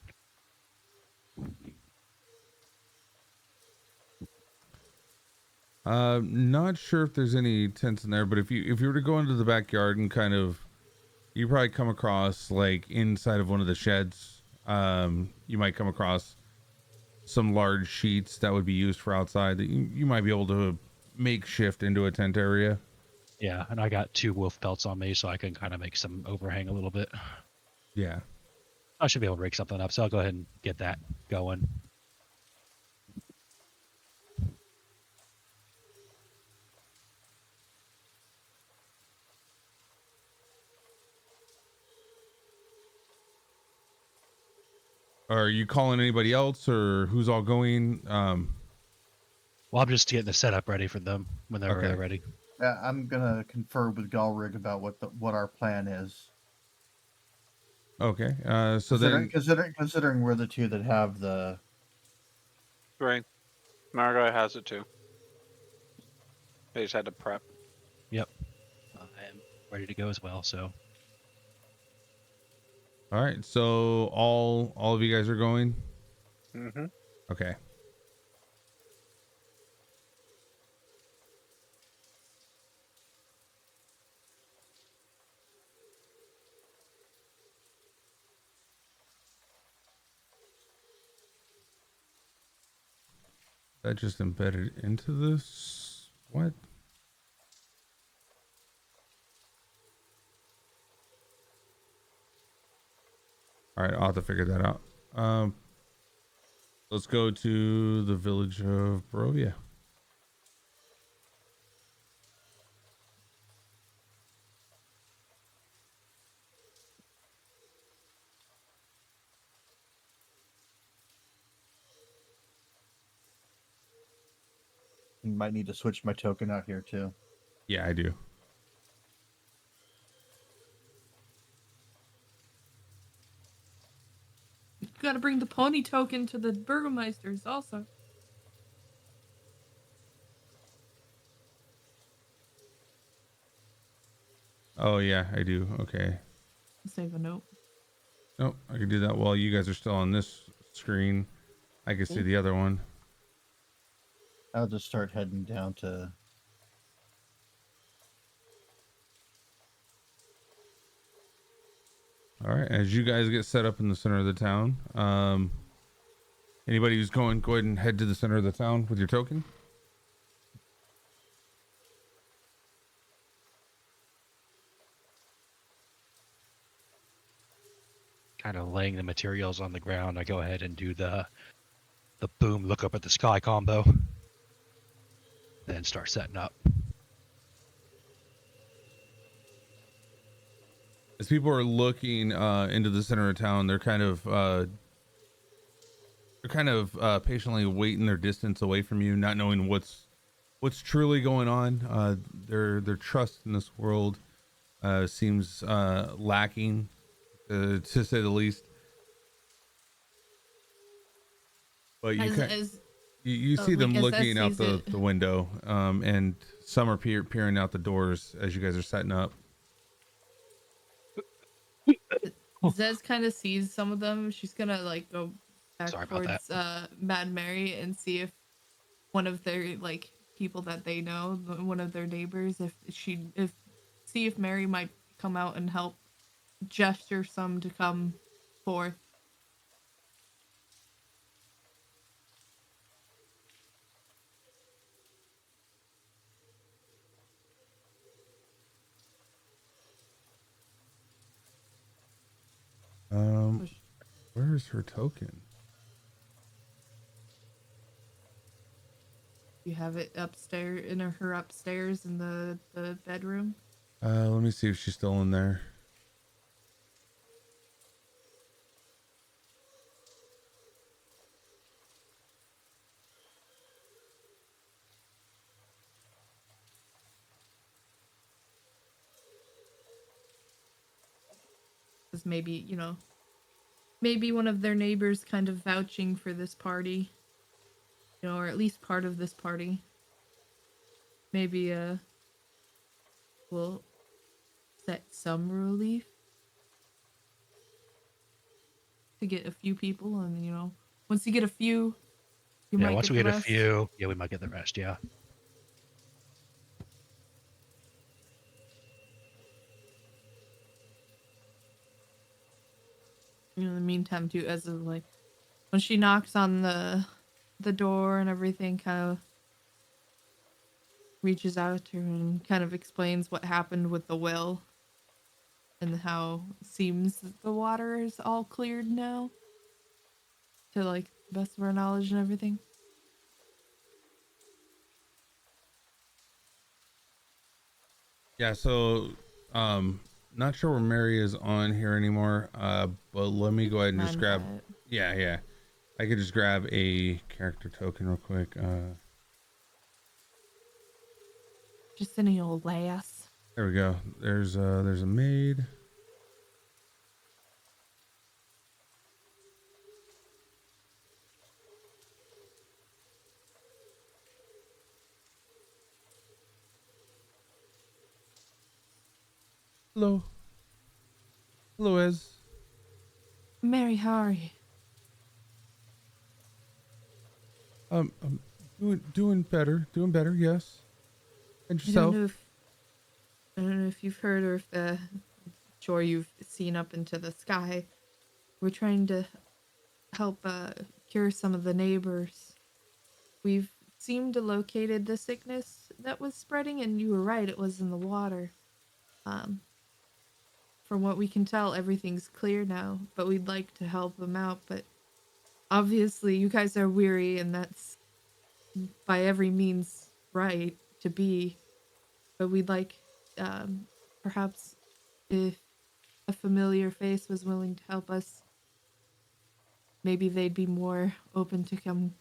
Not sure if there's any tents in there, but if you were to go into the backyard and kind of, you probably come across like inside of one of the sheds. You might come across some large sheets that would be used for outside that you might be able to makeshift into a tent area. Yeah, and I got 2 wolf pelts on me, so I can kind of make some overhang a little bit. Yeah. I should be able to rig something up, so I'll go ahead and get that going. Are you calling anybody else, or who's all going? Well, I'm just getting the setup ready for them whenever Okay. they're ready. Yeah, I'm gonna confer with Galrig about what our plan is. Okay. So then, Considering we're the two that have the. Right. Margot has it too. They just had to prep. Yep. I am ready to go as well, so. all right. So all of you guys are going. Mm-hmm. Okay. That just embedded into this. What? All right, I'll have to figure that out. Let's go to the village of Barovia. Might need to switch my token out here too. Yeah, I do. You gotta bring the pony token to the Burgomeisters also. Oh yeah, I do. Okay. Save a note. Nope, I can do that while you guys are still on this screen. I can see the other one. I'll just start heading down to. All right, as you guys get set up in the center of the town, anybody who's going, go ahead and head to the center of the town with your token. Kind of laying the materials on the ground, I go ahead and do the boom, look up at the sky combo, then start setting up. As people are looking into the center of town, they're kind of patiently waiting their distance away from you, not knowing what's truly going on. Their trust in this world seems lacking, to say the least. But you see them looking out the window, and some are peering out the doors as you guys are setting up. Zez kind of sees some of them. She's gonna like go back Sorry about towards Mad Mary and see if one of their like people that they know, one of their neighbors, see if Mary might come out and help gesture some to come forth. Where's her token? You have it upstairs in her upstairs in the bedroom. Let me see if she's still in there. Because maybe, maybe one of their neighbors kind of vouching for this party, or at least part of this party. Maybe will set some relief to get a few people, and once you get a few, once we get a few, we might get the rest. Yeah. In the meantime, too, as of like when she knocks on the door and everything, kind of reaches out to her and kind of explains what happened with the well and how it seems that the water is all cleared now, to like the best of our knowledge and everything. Yeah, so not sure where Mary is on here anymore, but let me go ahead and just grab yeah, I could just grab a character token real quick. Just any old lass. There we go. There's a maid. Hello, Ez. Mary, how are you? Doing better. Yes. And I yourself? don't know if you've heard or if sure you've seen up into the sky. We're trying to help cure some of the neighbors. We've seemed to located the sickness that was spreading, and you were right, it was in the water. From what we can tell, everything's clear now, but we'd like to help them out. But obviously, you guys are weary, and that's by every means right to be. But we'd like, perhaps, if a familiar face was willing to help us, maybe they'd be more open to come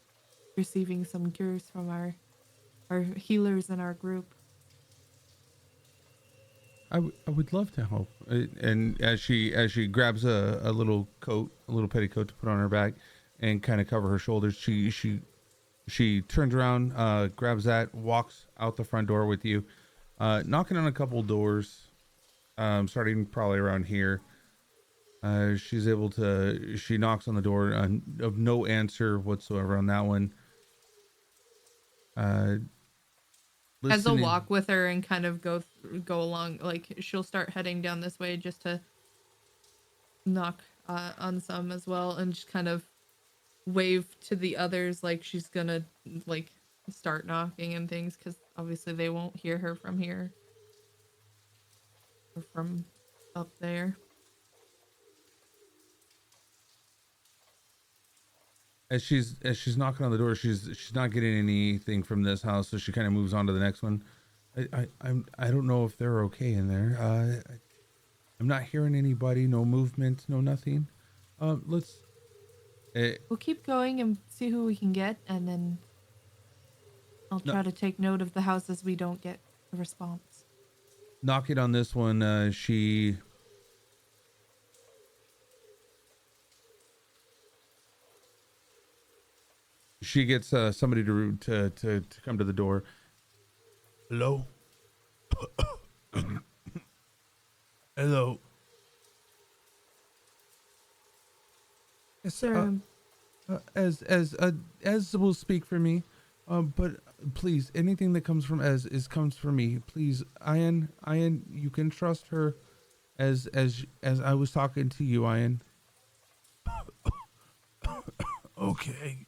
receiving some cures from our healers in our group. I would love to help. And as she grabs a little coat, a little petticoat to put on her back and kind of cover her shoulders, she turns around, grabs that, walks out the front door with you, knocking on a couple doors, starting probably around here. She knocks on the door, of no answer whatsoever on that one. As they'll listening. walk with her and kind of go along, like she'll start heading down this way just to knock on some as well, and just kind of wave to the others like she's gonna like start knocking and things, because obviously they won't hear her from here or from up there. As she's knocking on the door, she's not getting anything from this house, so she kind of moves on to the next one. I don't know if they're okay in there. I'm not hearing anybody, no movement, no nothing. Let's We'll keep going and see who we can get, and then I'll try to take note of the houses we don't get a response. knock it on this one. She gets somebody to come to the door. Hello. Hello. Yes, Sir, as will speak for me, but please, anything that comes from comes from me. Please, Ian, you can trust her, as I was talking to you, Ian. Okay.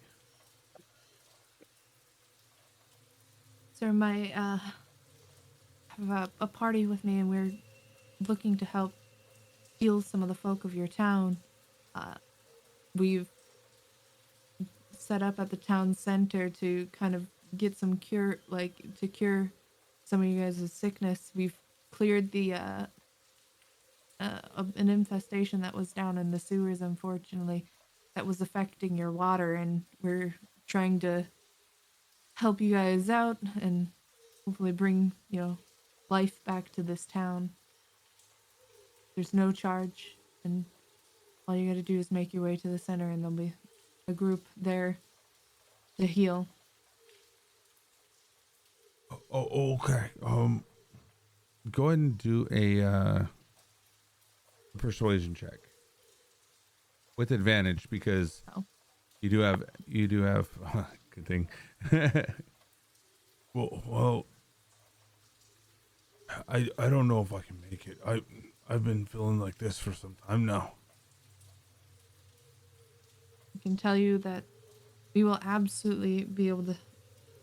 sir, my have a party with me, and we're looking to help heal some of the folk of your town. We've set up at the town center to kind of get some cure some of you guys' sickness. We've cleared the an infestation that was down in the sewers, unfortunately, that was affecting your water, and we're trying to help you guys out and hopefully bring, life back to this town. There's no charge, and all you gotta do is make your way to the center, and there'll be a group there to heal. Oh, okay. Go ahead and do a persuasion check with advantage, because you do have good thing. well, I don't know if I can make it. I've been feeling like this for some time now. I can tell you that we will absolutely be able to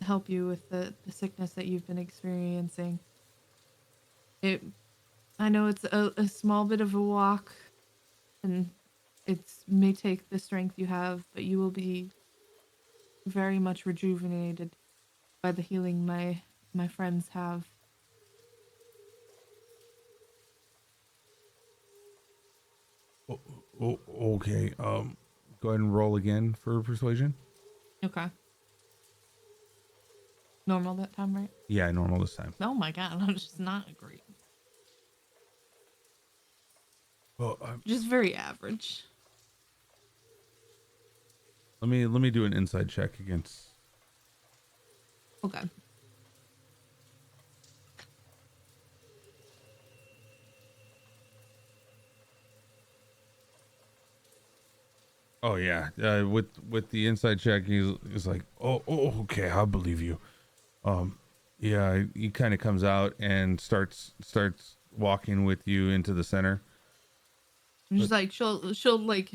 help you with the sickness that you've been experiencing. I know it's a small bit of a walk, and it may take the strength you have, but you will be very much rejuvenated by the healing my friends have. Okay. Go ahead and roll again for persuasion. Okay. Normal that time, right? Yeah, normal this time. Oh my god, I'm just not great. Well, Just very average. let me do an inside check against. Okay. Oh yeah, with the inside check, he's like, oh, okay, I'll believe you. Yeah, he kind of comes out and starts walking with you into the center. Just like she'll like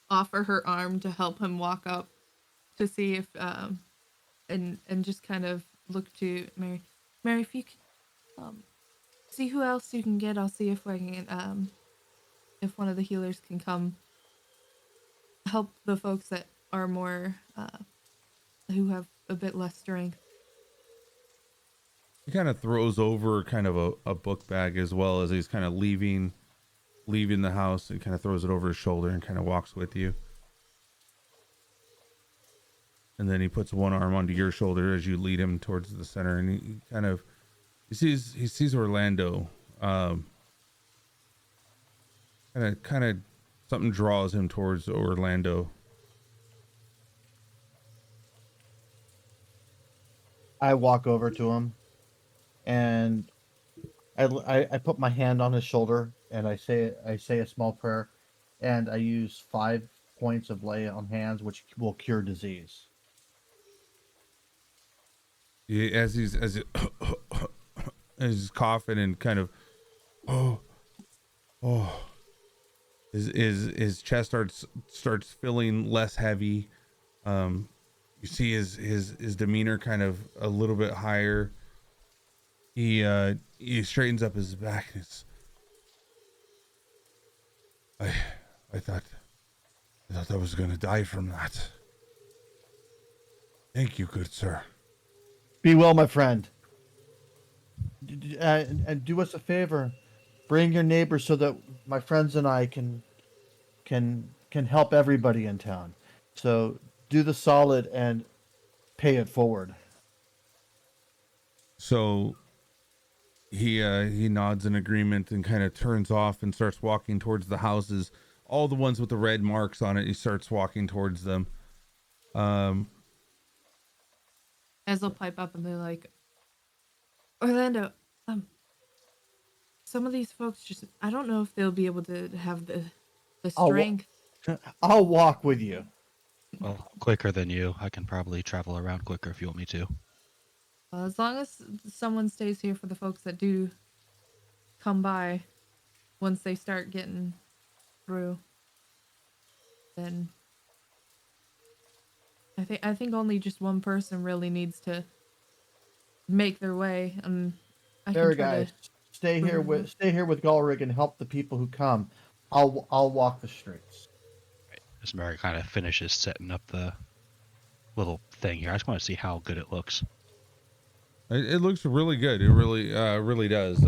offer her arm to help him walk up to see if and just kind of look to Mary. Mary, if you can see who else you can get, I'll see if I can if one of the healers can come help the folks that are more who have a bit less strength. He kind of throws over kind of a book bag as well as he's kind of leaving the house, and kind of throws it over his shoulder and kind of walks with you. And then he puts one arm onto your shoulder as you lead him towards the center, and he sees Orlando. Kind of something draws him towards Orlando. I walk over to him, and I put my hand on his shoulder, and I say a small prayer, and I use 5 points of lay on hands, which will cure disease. as he's as he's coughing and kind of his chest starts feeling less heavy. You see his demeanor kind of a little bit higher. He straightens up his back. I thought I was gonna die from that. Thank you, good sir. Be well, my friend. And do us a favor. Bring your neighbors so that my friends and I can help everybody in town. So do the solid and pay it forward. So he nods in agreement and kind of turns off and starts walking towards the houses, all the ones with the red marks on it. He starts walking towards them. As they'll pipe up and they're like, Orlando, some of these folks just, I don't know if they'll be able to have the strength. I'll walk with you. Well, quicker than you. I can probably travel around quicker if you want me to. As long as someone stays here for the folks that do come by once they start getting through, then I think only just one person really needs to make their way. I There, can try guys, to stay here with Galrig and help the people who come. I'll walk the streets. Right. As Mary kind of finishes setting up the little thing here, I just want to see how good it looks. It looks really good. It really does.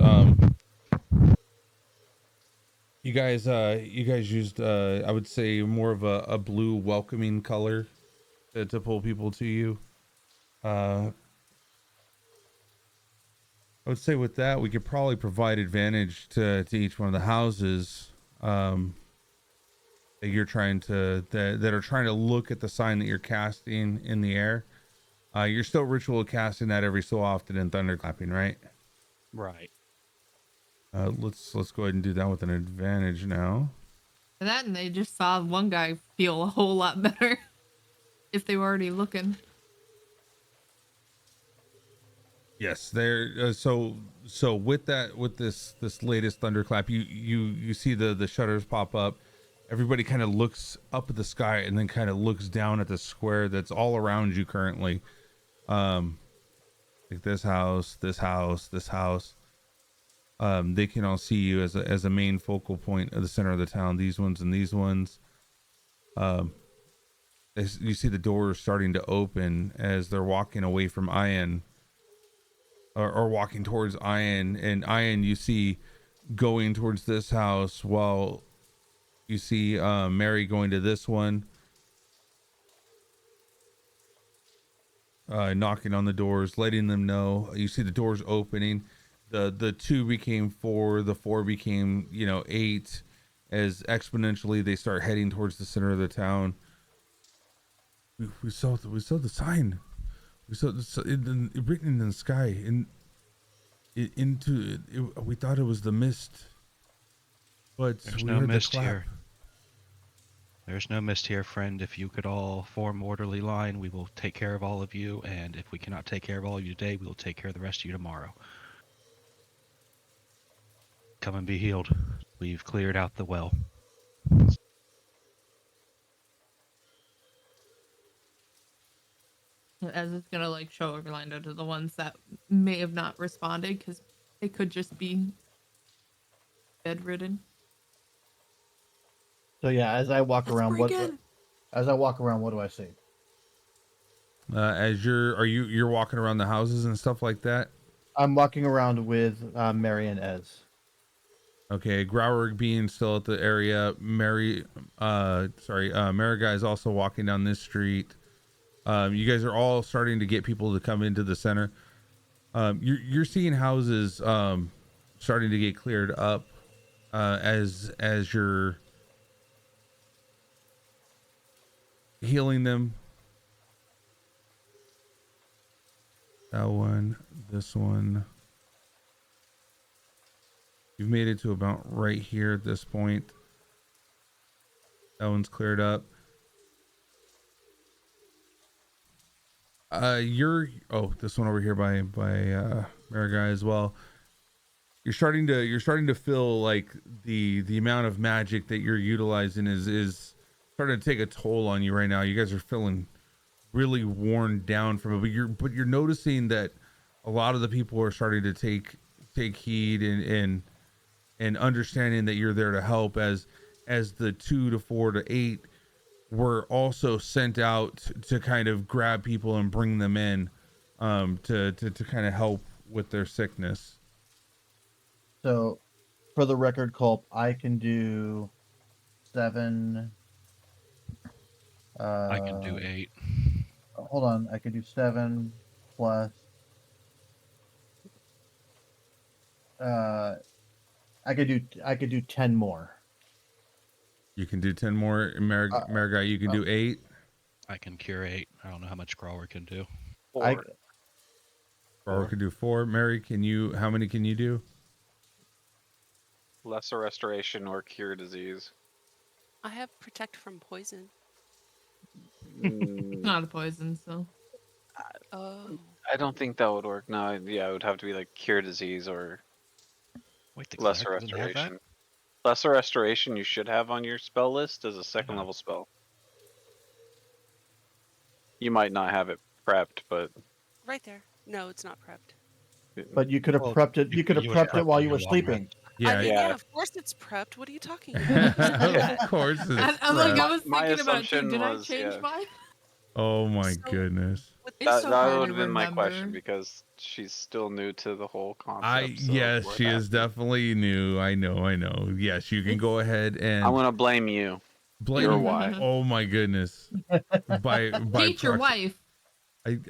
You guys used I would say more of a blue welcoming color to pull people to you. I would say with that we could probably provide advantage to each one of the houses that you're trying to that are trying to look at the sign that you're casting in the air. You're still ritual casting that every so often in thunderclapping, right? Right. Let's go ahead and do that with an advantage now. For that, and they just saw one guy feel a whole lot better if they were already looking. Yes, there. So with this latest thunderclap, you see the shutters pop up. Everybody kind of looks up at the sky and then kind of looks down at the square that's all around you currently. Like this house. They can all see you as a main focal point of the center of the town. These ones and these ones. As you see the doors starting to open as they're walking away from Ian, or walking towards Ian, and Ian you see going towards this house while you see Mary going to this one, knocking on the doors, letting them know. You see the doors opening. The 2 became 4, the 4 became 8, as exponentially they start heading towards the center of the town. We saw the sign. We saw it written in the sky. We thought it was the mist, but There's we no heard mist the clap. here. There's no mist here, friend. If you could all form orderly line, we will take care of all of you. And if we cannot take care of all of you today, we will take care of the rest of you tomorrow. Come and be healed. We've cleared out the well. As it's gonna show Orlando to the ones that may have not responded because they could just be bedridden. So yeah, as I walk around, what do I see? As you're walking around the houses and stuff like that. I'm walking around with Mary and Ez. Okay, Graurig being still at the area. Mary Mariga is also walking down this street. You guys are all starting to get people to come into the center. You're seeing houses starting to get cleared up as you're healing them. That one, this one. You've made it to about right here at this point. That one's cleared up. This one over here by Marigai as well. You're starting to feel like the amount of magic that you're utilizing is starting to take a toll on you right now. You guys are feeling really worn down from it, but you're noticing that a lot of the people are starting to take heed and understanding that you're there to help, as the 2 to 4 to 8 were also sent out to kind of grab people and bring them in to kind of help with their sickness. So, for the record, Culp, I can do 7. I can do 8. Hold on, I can do 7 plus. I could do 10 more. You can do 10 more. Marigai, you can do 8. I can cure 8. I don't know how much Crawler can do. 4. Or could do 4. Mary, how many can you do? Lesser restoration or cure disease. I have protect from poison. Mm, Not a poison, so. Oh. I don't think that would work. No, yeah, it would have to be like cure disease or Wait, the lesser cleric doesn't have that? restoration. Lesser restoration you should have on your spell list as a second level spell. You might not have it prepped, but Right there. No, it's not prepped. But you could have Well, prepped it. You could have you would have prepped it while prepped you it were in the long sleeping. Yeah, I mean, yeah. of course it's prepped. What are you talking about? of course. It's I'm like, I crap. was My thinking about it too. assumption Did I was, change yeah. mine? Oh my So- goodness. With It's That, so that hard would to have been my question remember. because she's still new to the whole concept. So Yes, we're she is asking. definitely new. I know. Yes, you can go ahead and I'm gonna blame you. blame You're me. why. Oh my goodness. by Teach your proxy. wife.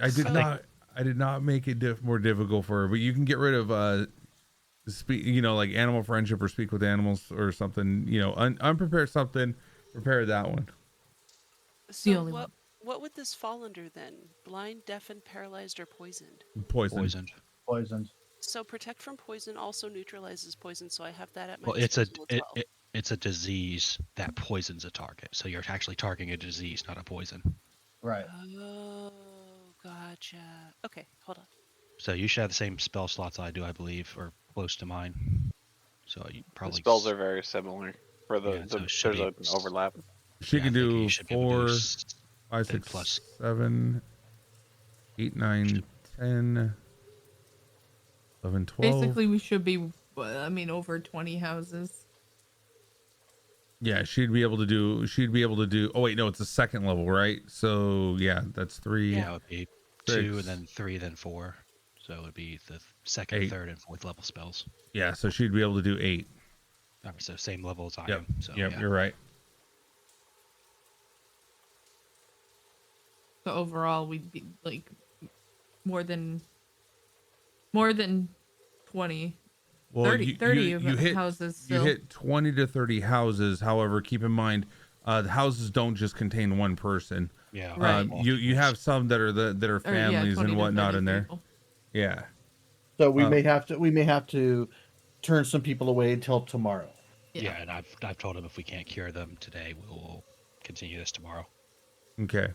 I did not make it more difficult for her, but you can get rid of like animal friendship or speak with animals or something, unprepared something, prepare that one. So only one. what would this fall under then? Blind, deafened, paralyzed, or poisoned? Poison. Poisoned. So protect from poison also neutralizes poison, so I have that at my Well, it's disposal as well. it's a disease that poisons a target. So you're actually targeting a disease, not a poison. Right. Oh, gotcha. Okay, hold on. So you should have the same spell slots I do, I believe, or close to mine. So you The probably spells are very similar. For Yeah, so it should there's be an overlap. She yeah, can I think do you should be able to do 4, s- 5, and 6, plus. 7, 8, 9, 10, 11, 12. Basically, we should be, over 20 houses. Yeah, she'd be able to do. Oh wait, no, it's a second level, right? So yeah, that's 3. Yeah, it would be 2 and 6. then 3, then 4. So it would be the second, 8. third, and fourth level spells. Yeah, so she'd be able to do 8. Alright, so same level as I Yep. am. So Yep, yeah. you're right. So overall, we'd be like more than 20. Well, 30 of you hit houses you still. hit 20 to 30 houses. However, keep in mind, the houses don't just contain one person. Yeah. Right. You have some that are families 20 and to whatnot 30 in there. people. Yeah. So we Um, may have to turn some people away until tomorrow. Yeah, and I've told him if we can't cure them today, we'll continue this tomorrow. Okay.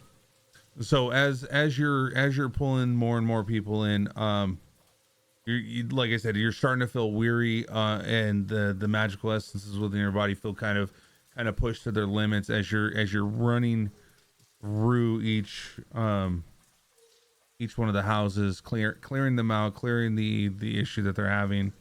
So as you're pulling more and more people in, you like I said, you're starting to feel weary, and the magical essences within your body feel kind of pushed to their limits as you're running through each one of the houses, clearing them out, clearing the issue that they're having.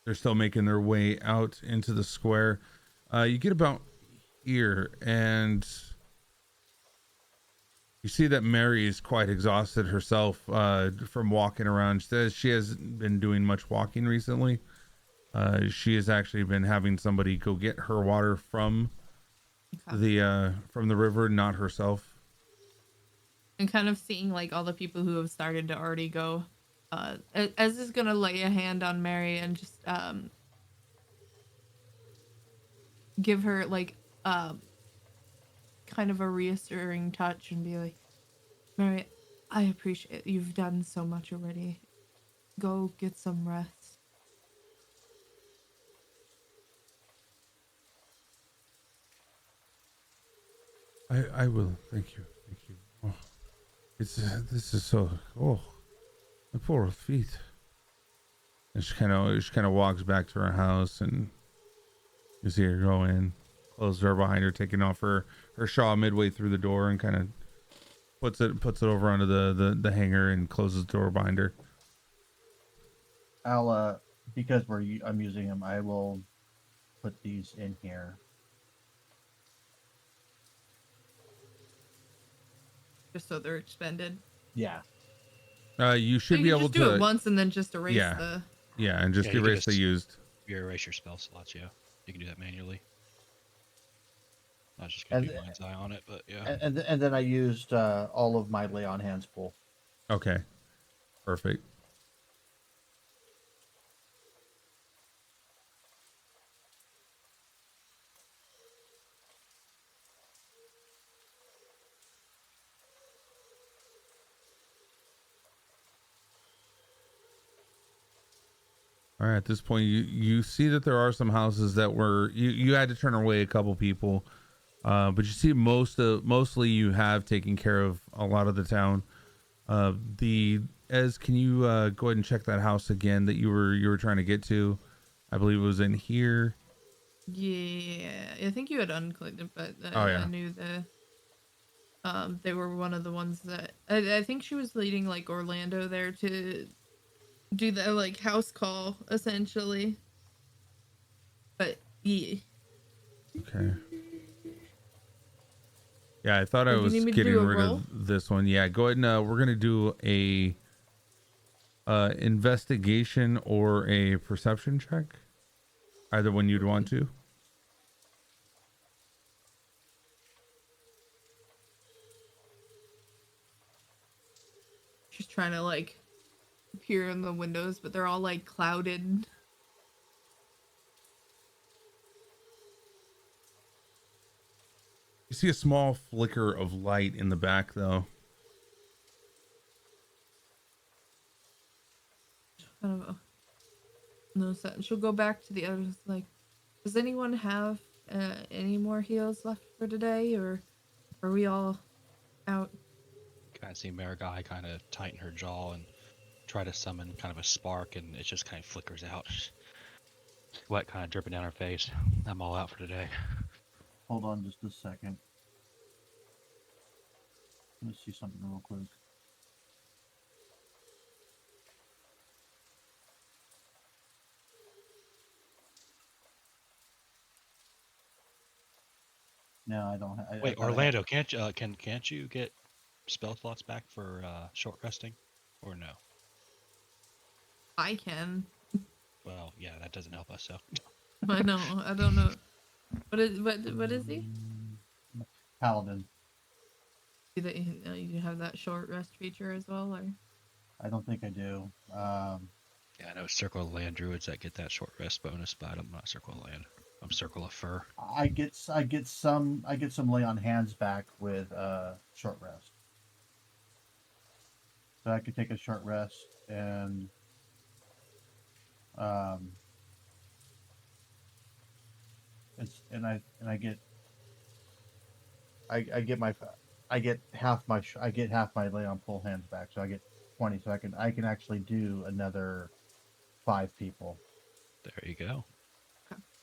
They're still making their way out into the square. You get about here, and you see that Mary is quite exhausted herself from walking around. She says she hasn't been doing much walking recently. She has actually been having somebody go get her water from the river, not herself. And kind of seeing like all the people who have started to already go. Ez is gonna lay a hand on Mary and just give her like kind of a reassuring touch and be like, Mary, I appreciate it. You've done so much already. Go get some rest. I will. Thank you. Thank you. Oh, this is so. Oh, my poor feet. And she kind of walks back to her house, and you see her go in, close the door behind her, taking off her shawl midway through the door, and kind of puts it over onto the hanger and closes the door behind her. I'll because I'm using them, I will put these in here. Just so they're expended. Yeah. You should So be you able just do to it once and then just erase yeah. the. Yeah, and just Yeah, you can erase the just- used. You erase your spell slots, yeah. You can do that manually. I was just gonna And- do mind's eye on it, but yeah. And then I used all of my lay on hands pool. Okay, perfect. All right, at this point, you see that there are some houses that were you had to turn away a couple people, but you see mostly you have taken care of a lot of the town. Can you go ahead and check that house again that you were trying to get to? I believe it was in here. Yeah, I think you had unclicked it, but Oh, yeah. I knew they were one of the ones that I think she was leading like Orlando there to do the like house call essentially. But yeah. Okay. Yeah, I thought I Do you was need me to getting do a rid roll? of this one. Yeah, go ahead and we're gonna do a investigation or a perception check. Either one you'd want to. She's trying to like peer in the windows, but they're all like clouded. You see a small flicker of light in the back, though. Kind of no sense. She'll go back to the others like, does anyone have any more heals left for today, or are we all out? Kind of see Marigai kind of tighten her jaw and try to summon kind of a spark, and it just kind of flickers out. Sweat kind of dripping down her face. I'm all out for today. Hold on just a second. Let me see something real quick. No, I don't. Wait, Orlando, can't you get spell slots back for short resting, or no? I can. Well, yeah, that doesn't help us. So I know. I don't know. What is he? Paladin. Do that you have that short rest feature as well, or? I don't think I do. yeah, I know Circle of Land druids that get that short rest bonus, but I'm not Circle of Land. I'm Circle of Fur. I get some lay on hands back with short rest. So I could take a short rest and I get half my lay on full hands back, so I get 20. So I can actually do another 5 people. There you go.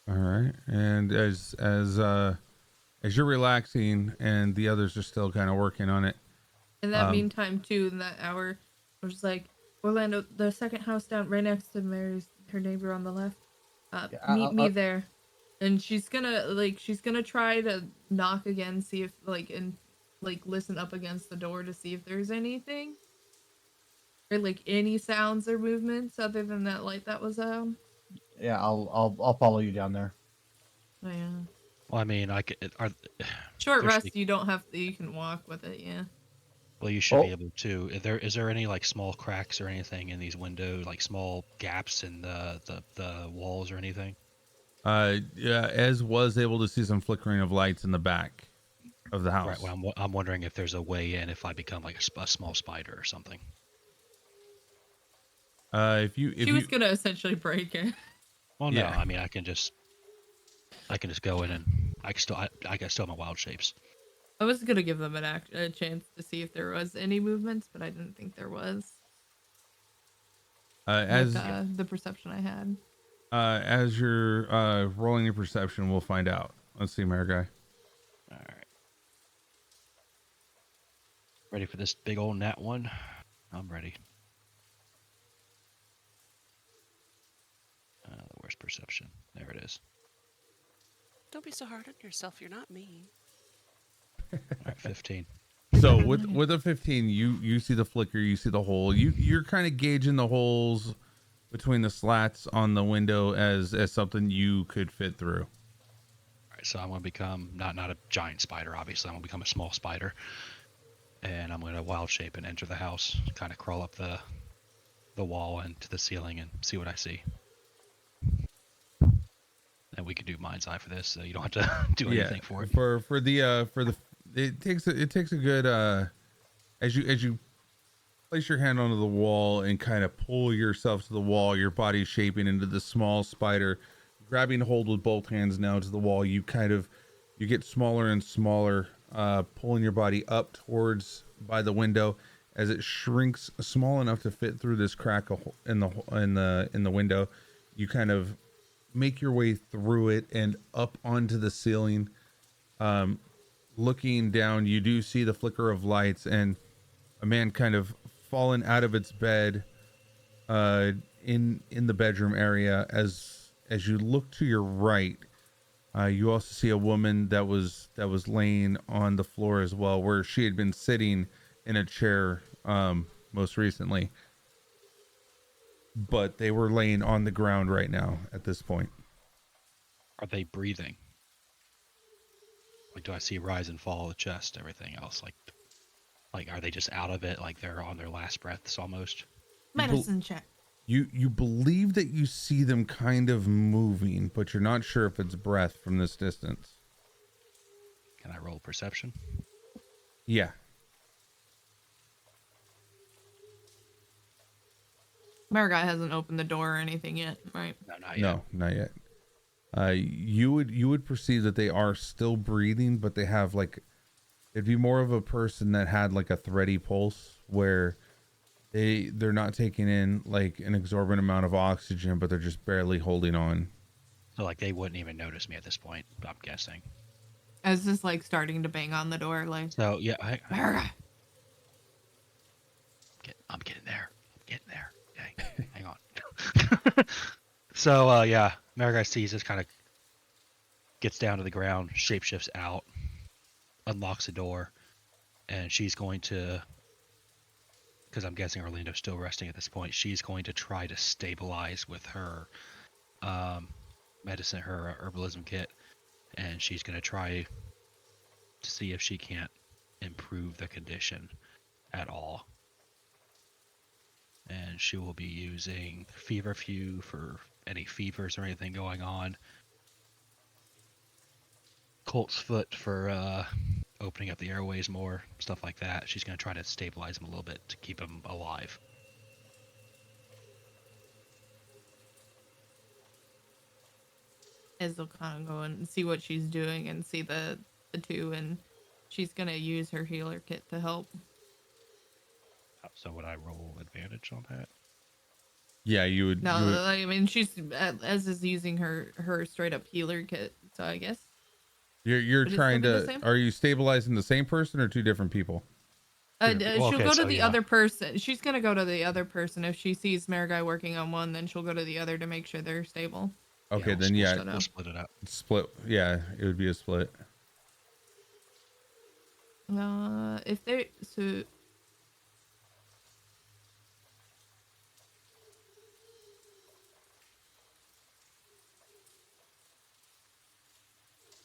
All right, and as you're relaxing and the others are still kind of working on it. In that meantime, too, in that hour, I was like, Orlando, the second house down, right next to Mary's, her neighbor on the left. Meet me there, and she's gonna try to knock again, see if listen up against the door to see if there's anything, or like any sounds or movements other than that light that was out. Yeah, I'll follow you down there. Oh yeah. Well, I mean, Short there's rest. You don't have to. You can walk with it. Yeah. Well, you should be able to. Is there any like small cracks or anything in these windows, like small gaps in the walls or anything? Yeah, Ez was able to see some flickering of lights in the back of the house. Right. Well, I'm wondering if there's a way in if I become like a small spider or something. She was gonna essentially break it. Well, no, I mean I can just go in and I can still have my wild shapes. I was gonna give them a chance to see if there was any movements, but I didn't think there was with As the perception I had. as you're rolling your perception, we'll find out. Let's see, Mayor Guy. All right. Ready for this big old nat one? I'm ready. Where's perception? There it is. Don't be so hard on yourself. You're not me. All right, 15. So with a 15, you see the flicker, you see the hole. You're kind of gauging the holes between the slats on the window as something you could fit through. All right, so I'm gonna become not a giant spider. Obviously, I'm gonna become a small spider, and I'm gonna wild shape and enter the house. Kind of crawl up the wall and to the ceiling and see what I see. And we could do mind's eye for this, so you don't have to do anything for it. For the it takes a good as you place your hand onto the wall and kind of pull yourself to the wall, your body's shaping into the small spider, grabbing hold with both hands now to the wall. You get smaller and smaller, pulling your body up towards by the window as it shrinks small enough to fit through this crack in the window. You kind of make your way through it and up onto the ceiling. Looking down, you do see the flicker of lights and a man kind of fallen out of its bed in the bedroom area. As you look to your right, you also see a woman that was laying on the floor as well, where she had been sitting in a chair most recently, but they were laying on the ground right now at this point. Are they breathing? Like, do I see rise and fall of the chest, everything else? Like, are they just out of it? Like they're on their last breaths almost? Medicine check. You believe that you see them kind of moving, but you're not sure if it's breath from this distance. Can I roll perception? Yeah. Marigai hasn't opened the door or anything yet, right? No, not yet. No, not yet. You would perceive that they are still breathing, but they have it'd be more of a person that had like a thready pulse where they're not taking in like an exorbitant amount of oxygen, but they're just barely holding on. So like they wouldn't even notice me at this point, I'm guessing. As this like starting to bang on the door, like. So yeah, Marigai. I'm getting there. Okay, hang on. So yeah, Marigai sees this, kind of gets down to the ground, shapeshifts out, unlocks the door, and she's going to, because I'm guessing Orlando's still resting at this point, she's going to try to stabilize with her medicine, her herbalism kit, and she's going to try to see if she can't improve the condition at all. And she will be using Feverfew for any fevers or anything going on. Colt's Foot for opening up the airways more, stuff like that. She's going to try to stabilize him a little bit to keep him alive. As they'll kind of go and see what she's doing and see the two, and she's going to use her healer kit to help. So would I roll advantage on that? Yeah, you would. No, you would, I mean she's Ez is using her straight up healer kit, so I guess you're trying be the to. same? Are you stabilizing the same person or two different people? she'll okay, go to so the yeah. other person. She's gonna go to the other person. If she sees Marigai working on one, then she'll go to the other to make sure they're stable. Okay, then we'll split it up. split. Yeah, it would be a split. If they so.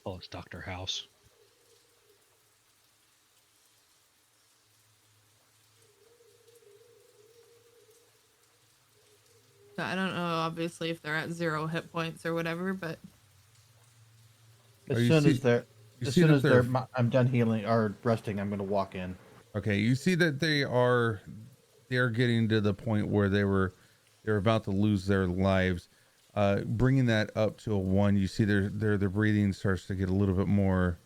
Oh, it's Dr. House. So I don't know, obviously, if they're at 0 hit points or whatever, but As you soon see- as they're, you as see soon that as they're- I'm done healing or resting, I'm gonna walk in. Okay, you see that they are getting to the point where they're about to lose their lives. Bringing that up to a 1, you see their breathing starts to get a little bit more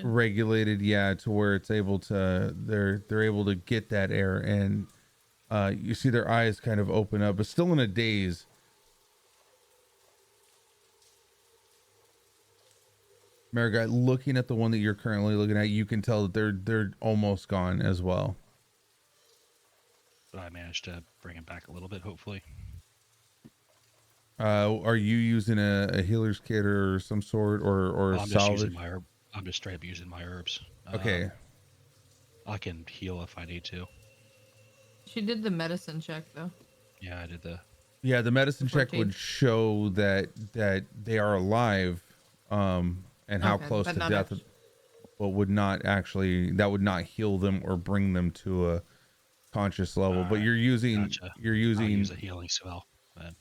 regulated. Yeah, to where it's able to they're able to get that air, and you see their eyes kind of open up, but still in a daze. Marigai, looking at the one that you're currently looking at, you can tell that they're almost gone as well. But I managed to bring him back a little bit, hopefully. Are you using a healer's kit or some sort, or a I'm just salvage? using my herb. I'm just straight up using my herbs. Okay. I can heal if I need to. She did the medicine check though. Yeah, I did the. Yeah, the medicine check 14. would show that they are alive, and how Okay, close but to not death, but would not actually, that would not heal them or bring them to a conscious level. But Alright, you're using gotcha. you're I'll using. use a healing spell. Then.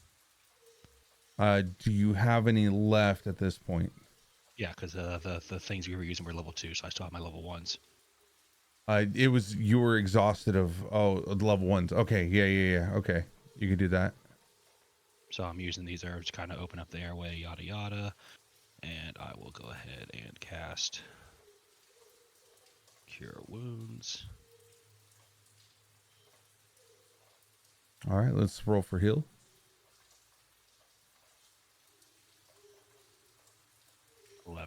Do you have any left at this point? Yeah, because the things we were using were level 2, so I still have my level 1s. It was, you were exhausted of the level 1s. Okay, yeah. Okay, you can do that. So I'm using these herbs to kind of open up the airway, yada yada. And I will go ahead and cast Cure Wounds. All right, let's roll for heal. All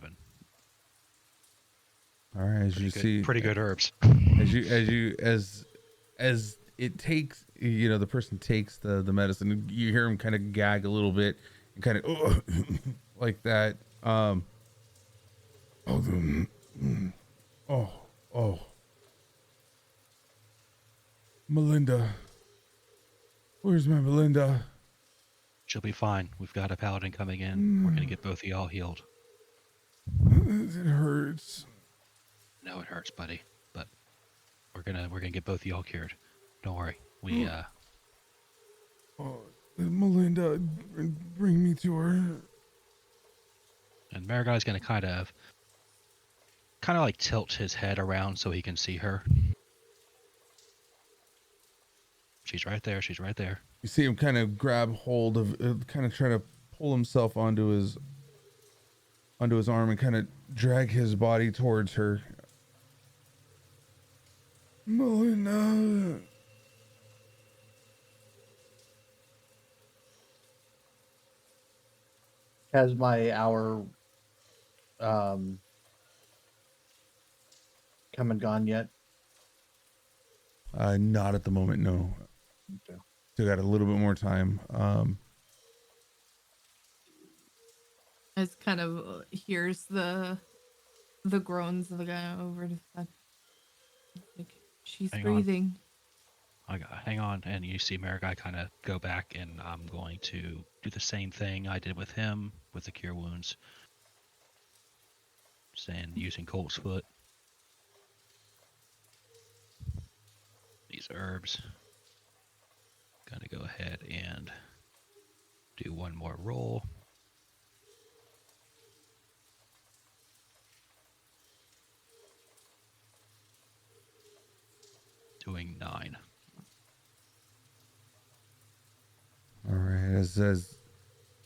right. As you see, pretty good herbs. as it takes, the person takes the medicine, you hear him kind of gag a little bit and kind of like that. Melinda, where's my Melinda? She'll be fine. We've got a paladin coming in. We're gonna get both of y'all healed. It hurts. No, it hurts, buddy. But we're gonna get both of y'all cured. Don't worry. We Melinda, bring me to her. And Maragai's gonna kind of like tilt his head around so he can see her. She's right there. She's right there. You see him kind of grab hold of, kind of try to pull himself onto his arm and kind of drag his body towards her. Melinda. Has my hour come and gone yet? Not at the moment, no. Okay. Still got a little bit more time. As kind of hears the groans of the guy over the side. Like, she's breathing. Hang on, and you see Maragai kind of go back, and I'm going to do the same thing I did with him with the cure wounds. And using Colt's Foot. These herbs. Gonna go ahead and do one more roll. Doing 9. All right, as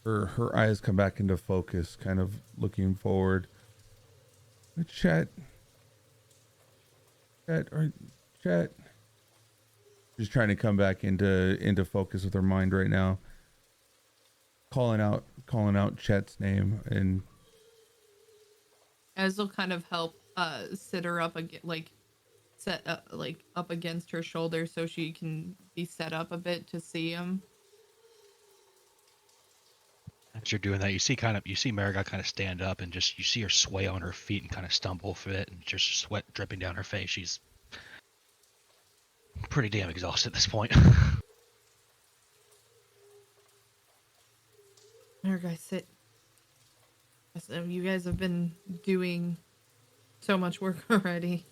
her eyes come back into focus, kind of looking forward. Chet. She's trying to come back into focus with her mind right now. Calling out Chet's name, and As will kind of help sit her up again, like set up against her shoulder so she can be set up a bit to see him. As you're doing that, you see Maragai kind of stand up, and just you see her sway on her feet and kind of stumble a bit, and just sweat dripping down her face. She's pretty damn exhausted at this point. Maragai, sit. You guys have been doing so much work already.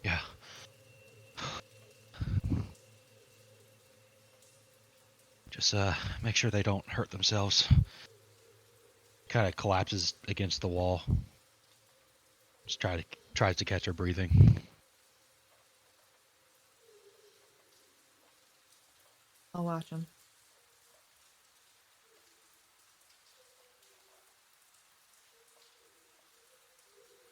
Yeah. Just make sure they don't hurt themselves. Kind of collapses against the wall. Just tries to catch her breathing. I'll watch him.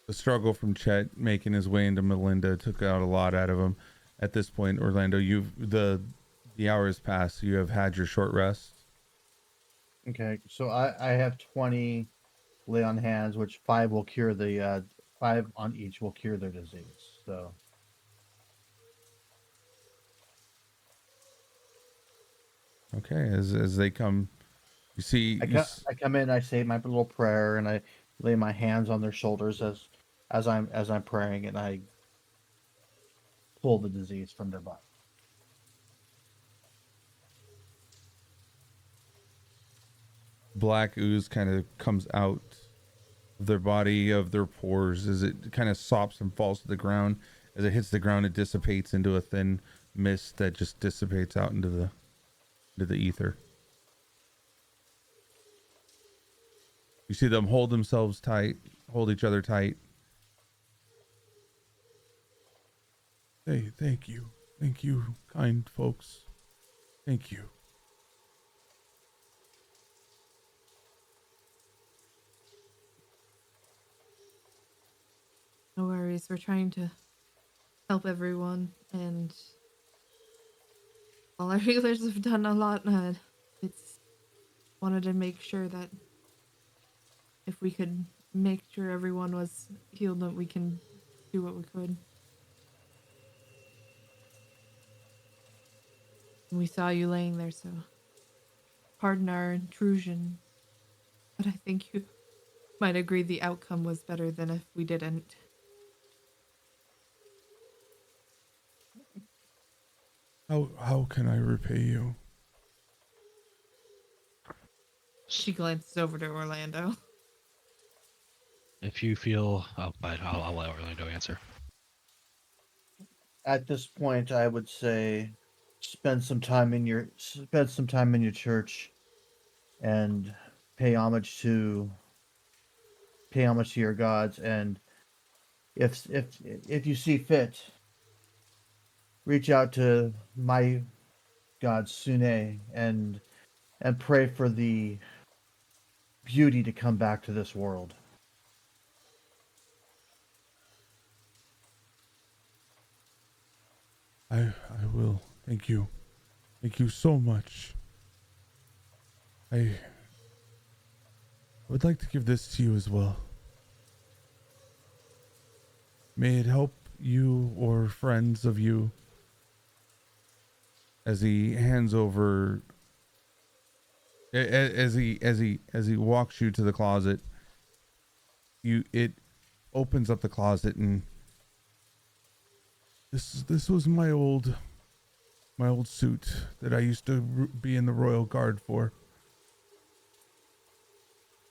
The struggle from Chet making his way into Melinda took out a lot out of him. At this point, Orlando, the hours passed. You have had your short rest. Okay, so I have 20 lay on hands, which 5 will cure the 5 on each will cure their disease. So Okay, as they come, you see. I come in, I say my little prayer, and I lay my hands on their shoulders as I'm praying, and I pull the disease from their body. Black ooze kind of comes out of their body, of their pores, as it kind of sops and falls to the ground. As it hits the ground, it dissipates into a thin mist that just dissipates out into the ether. You see them hold themselves tight, hold each other tight. Hey, thank you, kind folks. Thank you. No worries. We're trying to help everyone, and all our healers have done a lot. It's wanted to make sure that if we could make sure everyone was healed, that we can do what we could. We saw you laying there, so pardon our intrusion, but I think you might agree the outcome was better than if we didn't. How can I repay you? She glances over to Orlando. If you feel, but I'll let Orlando answer. At this point, I would say spend some time in your church and pay homage to your gods, and if you see fit, reach out to my god Sune and pray for the beauty to come back to this world. I will. Thank you. Thank you so much. I would like to give this to you as well. May it help you or friends of you. As he hands over, as he walks you to the closet, it opens up the closet, and this was my old suit that I used to be in the Royal Guard for.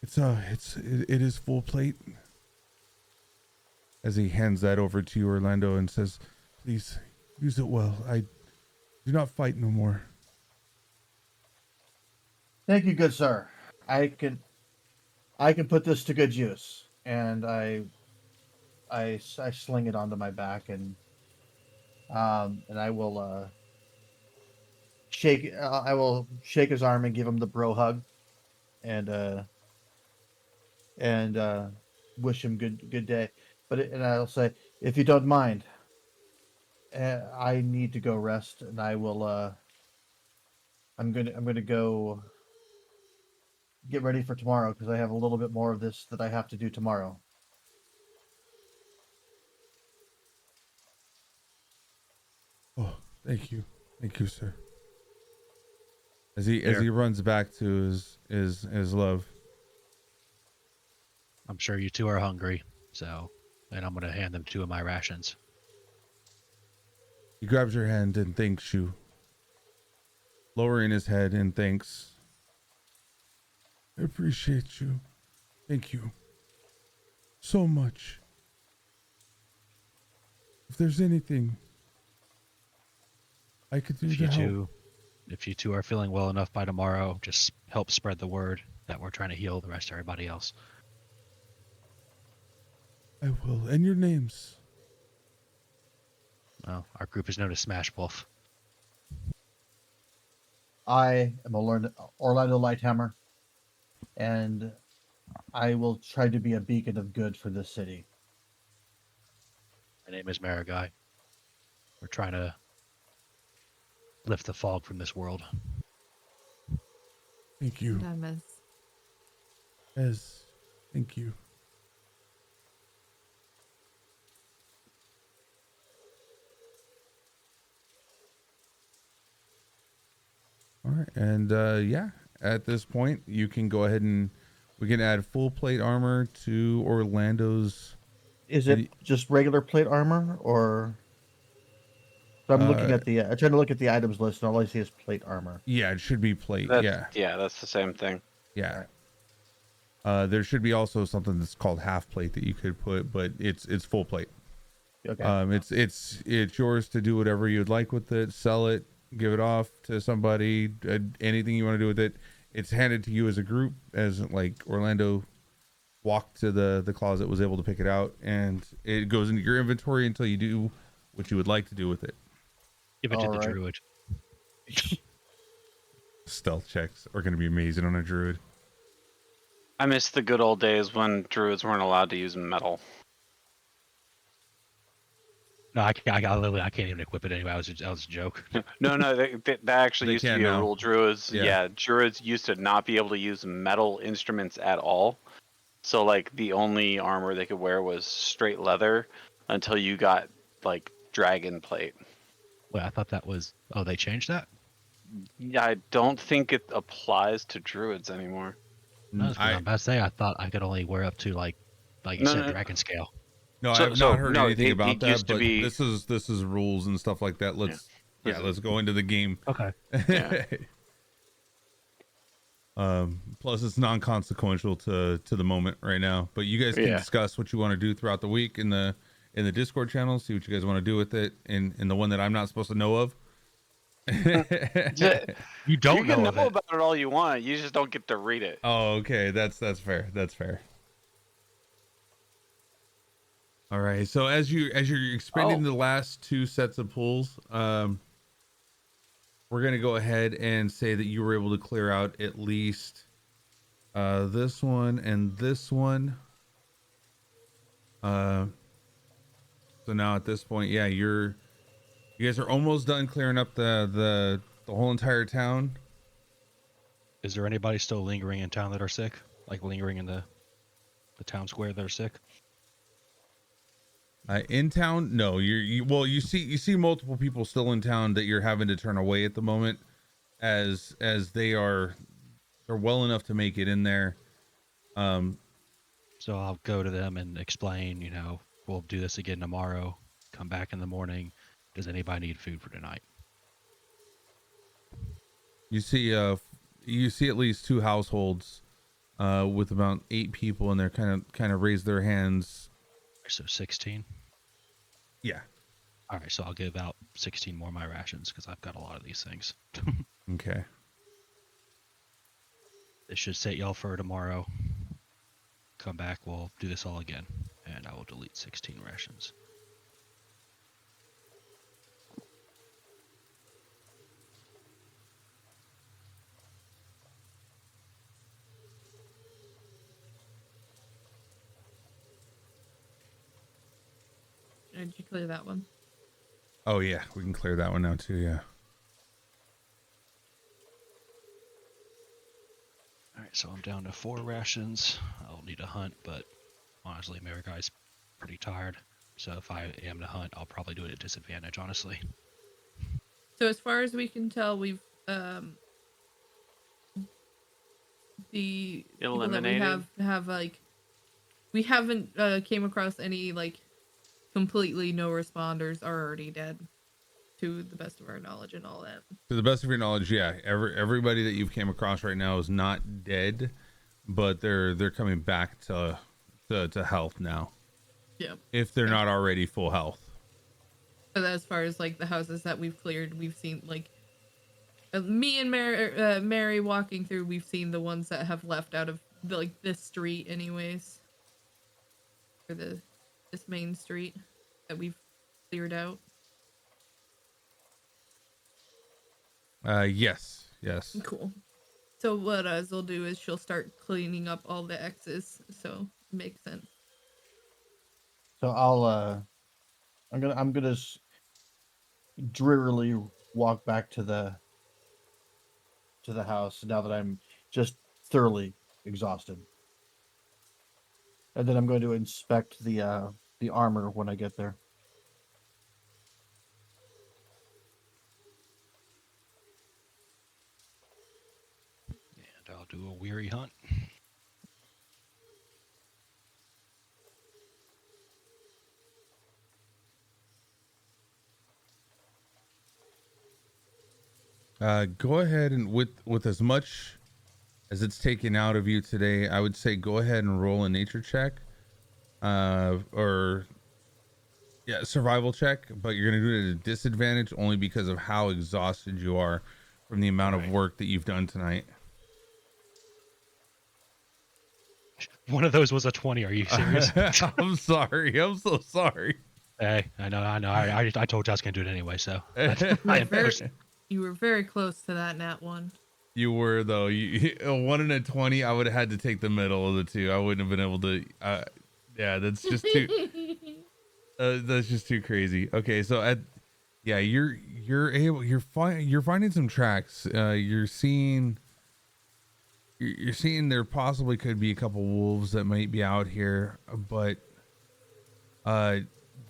It is full plate. As he hands that over to you, Orlando, and says, "Please use it well. I do not fight no more." Thank you, good sir. I can put this to good use, and I sling it onto my back, and I will shake his arm and give him the bro hug, and wish him good day. And I'll say, if you don't mind, I need to go rest, and I will. I'm gonna go get ready for tomorrow because I have a little bit more of this that I have to do tomorrow. Oh, thank you, sir. As he runs back to his love. I'm sure you two are hungry, and I'm gonna hand them 2 of my rations. He grabs your hand and thanks you, lowering his head in thanks. I appreciate you. Thank you so much. If there's anything I could do to help. If you two are feeling well enough by tomorrow, just help spread the word that we're trying to heal the rest of everybody else. I will. And your names? Well, our group is known as Smash Wolf. I am Orlando Lighthammer, and I will try to be a beacon of good for this city. My name is Marigai. We're trying to lift the fog from this world. Thank you. And I miss. Yes. Thank you. All right, and yeah, at this point, you can go ahead and we can add full plate armor to Orlando's. Is it just regular plate armor, or? So I'm looking at the. I'm trying to look at the items list, and all I see is plate armor. Yeah, it should be plate. Yeah, that's the same thing. Yeah. There should be also something that's called half plate that you could put, but it's full plate. Okay. It's yours to do whatever you'd like with it. Sell it, give it off to somebody. Anything you want to do with it. It's handed to you as a group, as like Orlando walked to the closet, was able to pick it out, and it goes into your inventory until you do what you would like to do with it. Give it to the druid. Stealth checks are going to be amazing on a druid. I miss the good old days when druids weren't allowed to use metal. No, I can't even equip it anyway. That was a joke. No, that actually They used to can be a now. rule. Druids, Yeah. druids used to not be able to use metal instruments at all. So like the only armor they could wear was straight leather until you got like dragon plate. Wait, I thought that was. Oh, they changed that. Yeah, I don't think it applies to druids anymore. No, I'm about to say I thought I could only wear up to like you said, dragon scale. No, So- I have so, not heard no, anything it about that, used to but be- this is rules and stuff like that. Let's let's go into the game. Okay. Yeah. Plus it's non-consequential to the moment right now, but you guys can discuss what you want to do throughout the week in the Discord channel, see what you guys want to do with it in the one that I'm not supposed to know of. You don't You can know know of it. about it all you want. You just don't get to read it. Oh, okay. That's fair. That's fair. All right. So as you're expending the last two sets of pulls, we're gonna go ahead and say that you were able to clear out at least this one and this one. So now at this point, yeah, you guys are almost done clearing up the whole entire town. Is there anybody still lingering in town that are sick? Like lingering in the town square that are sick? In town, no. You see multiple people still in town that you're having to turn away at the moment, as they're well enough to make it in there. So I'll go to them and explain. We'll do this again tomorrow. Come back in the morning. Does anybody need food for tonight? You see at least two households with about 8 people in there, kind of raise their hands. So 16. Yeah. All right, so I'll give out 16 more of my rations because I've got a lot of these things. Okay. This should set y'all for tomorrow. Come back, we'll do this all again, and I will delete 16 rations. Did you clear that one? Oh yeah, we can clear that one now too. Yeah. All right, so I'm down to 4 rations. I'll need a hunt, but honestly, Mariguy's pretty tired. So if I am to hunt, I'll probably do it at disadvantage, honestly. So as far as we can tell, we've the people that we have like we haven't came across any like completely no responders are already dead, to the best of our knowledge and all that. To the best of your knowledge, yeah, everybody that you've came across right now is not dead, but they're coming back to health now. Yeah. If they're not already full health. But as far as like the houses that we've cleared, we've seen like me and Mary walking through. We've seen the ones that have left out of this street, anyways, or this main street that we've cleared out. Yes. Cool. So what Az'll do is she'll start cleaning up all the X's. So it makes sense. So I'll I'm gonna drearily walk back to the house now that I'm just thoroughly exhausted. And then I'm going to inspect the armor when I get there. And I'll do a weary hunt. Go ahead and with as much as it's taken out of you today, I would say go ahead and roll a nature check, or yeah, survival check. But you're gonna do it at a disadvantage only because of how exhausted you are from the amount of work that you've done tonight. One of those was a 20. Are you serious? I'm sorry. I'm so sorry. Hey, I know. I told you I was gonna do it anyway. So You were very close to that nat one. You were though. A 1 and a 20. I would have had to take the middle of the two. I wouldn't have been able to. Yeah, that's just too. That's just too crazy. Okay, so you're finding some tracks. You're seeing there possibly could be a couple wolves that might be out here, but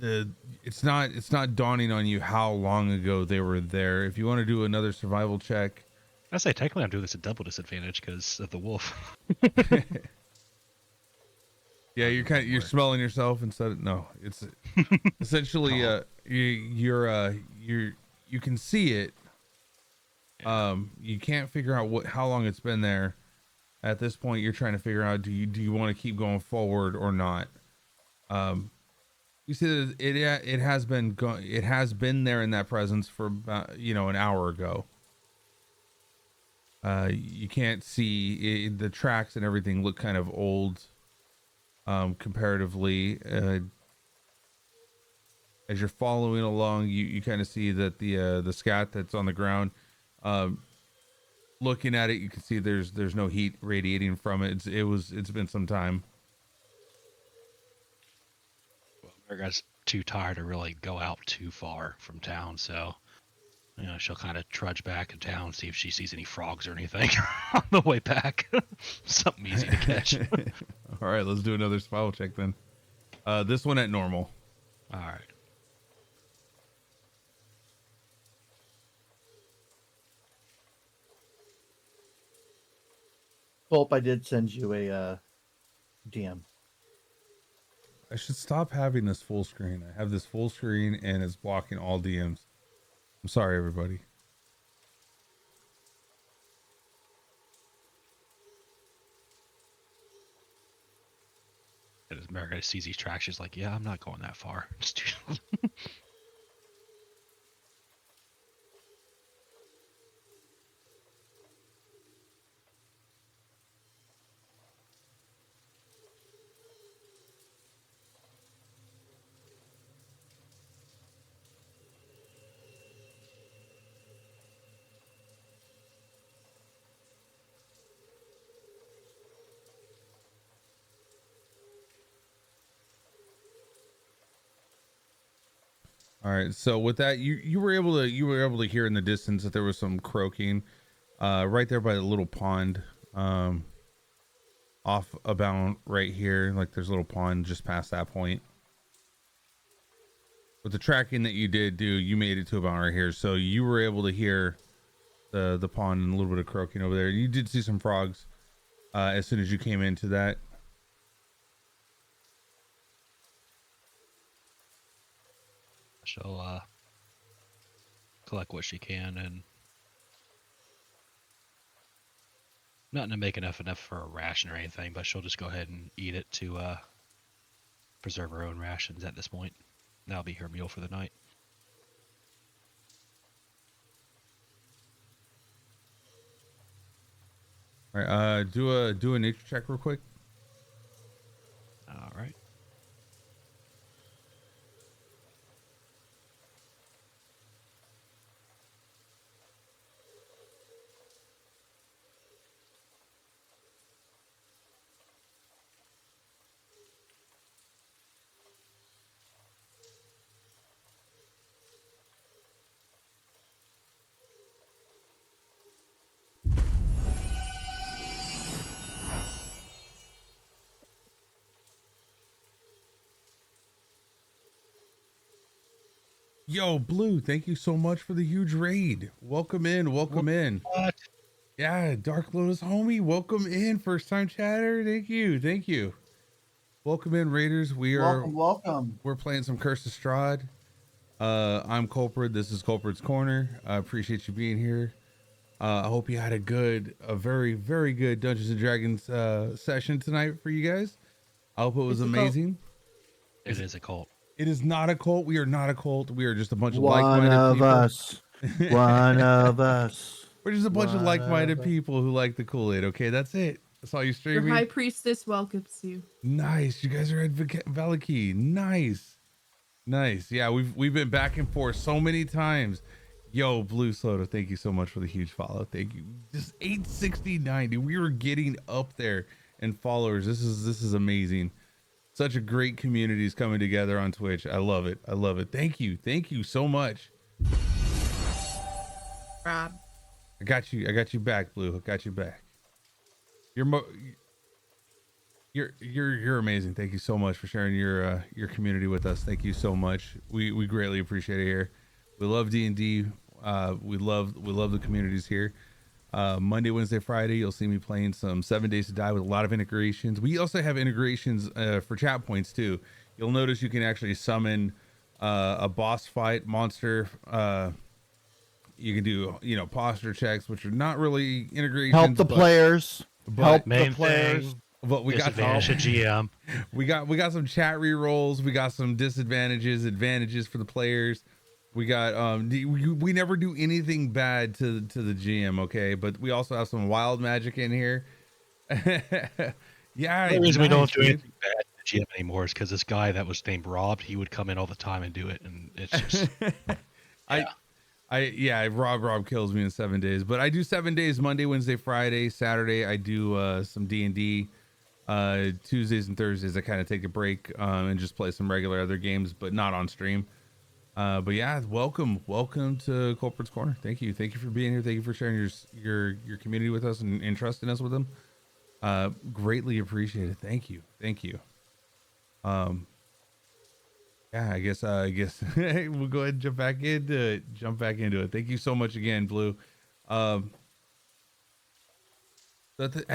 it's not dawning on you how long ago they were there. If you want to do another survival check, I say technically I'm doing this at double disadvantage because of the wolf. yeah, you're smelling yourself instead of, no, it's essentially you can see it. You can't figure out how long it's been there. At this point, you're trying to figure out, do you want to keep going forward or not? You see that it has been there in that presence for about, an hour ago. You can't see it, the tracks and everything look kind of old, comparatively. As you're following along, you kind of see that the scat that's on the ground, looking at it, you can see there's no heat radiating from it. It's been some time. Well, Margaret's too tired to really go out too far from town, so she'll kind of trudge back in town, see if she sees any frogs or anything on the way back. Something easy to catch. All right, let's do another survival check then. This one at normal. All right. Hope I did send you a DM. I should stop having this full screen. I have this full screen and it's blocking all DMs. I'm sorry, everybody. And as Margaret sees these tracks, she's like, yeah, I'm not going that far. All right, so with that, you were able to hear in the distance that there was some croaking, right there by the little pond, off about right here. Like there's a little pond just past that point. With the tracking that you did do, you made it to about right here, so you were able to hear the pond and a little bit of croaking over there. You did see some frogs as soon as you came into that. She'll collect what she can, and not to make enough for a ration or anything, but she'll just go ahead and eat it to preserve her own rations at this point. That'll be her meal for the night. All right, do a nature check real quick. All right. Yo, Blue, thank you so much for the huge raid. Welcome in. Welcome in. What? Yeah, Dark Lotus homie, welcome in. First time chatter. Thank you. Thank you. Welcome in, Raiders. Welcome. We're playing some Curse of Strahd. I'm Kulprid. This is Kulprid's Corner. I appreciate you being here. I hope you had a very, very good Dungeons and Dragons session tonight for you guys. I hope it was amazing. It is a cult. It is not a cult. We are not a cult. We are just a bunch of One like-minded of people. us. One of us. We're just a bunch of One like-minded of us. people who like the Kool-Aid. Okay, that's it. That's all you Your streaming. high priestess welcomes you. Nice. You guys are at Valaki. Nice. Nice. Yeah, we've been back and forth so many times. Yo, Blue Soda, thank you so much for the huge follow. Thank you. Just 860-90. We were getting up there in followers. This is amazing. Such a great community is coming together on Twitch. I love it. I love it. Thank you. Thank you so much. Rob. I got you back, Blue. I got you back. You're amazing. Thank you so much for sharing your community with us. Thank you so much. We greatly appreciate it here. We love D&D. We love the communities here. Monday, Wednesday, Friday, you'll see me playing some 7 Days to Die with a lot of integrations. We also have integrations for chat points too. You'll notice you can actually summon a boss fight monster. You can do posture checks, which are not really integrations. Help the players. Help Main the players. thing, But we got disadvantage to GM. we got some chat rerolls. We got some disadvantages, advantages for the players. We got we never do anything bad to the GM, okay? But we also have some wild magic in here. Yeah, The reason we don't do dude. anything bad to GM anymore is because this guy that was named Rob, he would come in all the time and do it, and it's just Rob kills me in 7 days, but I do 7 days: Monday, Wednesday, Friday, Saturday. I do some D&D. Tuesdays and Thursdays I kind of take a break and just play some regular other games, but not on stream. But yeah, welcome to Kulprids Corner. Thank you for being here. Thank you for sharing your community with us and trusting us with them. Greatly appreciate it. Thank you. Yeah, I guess we'll go ahead and jump back into it. Thank you so much again, Blue. At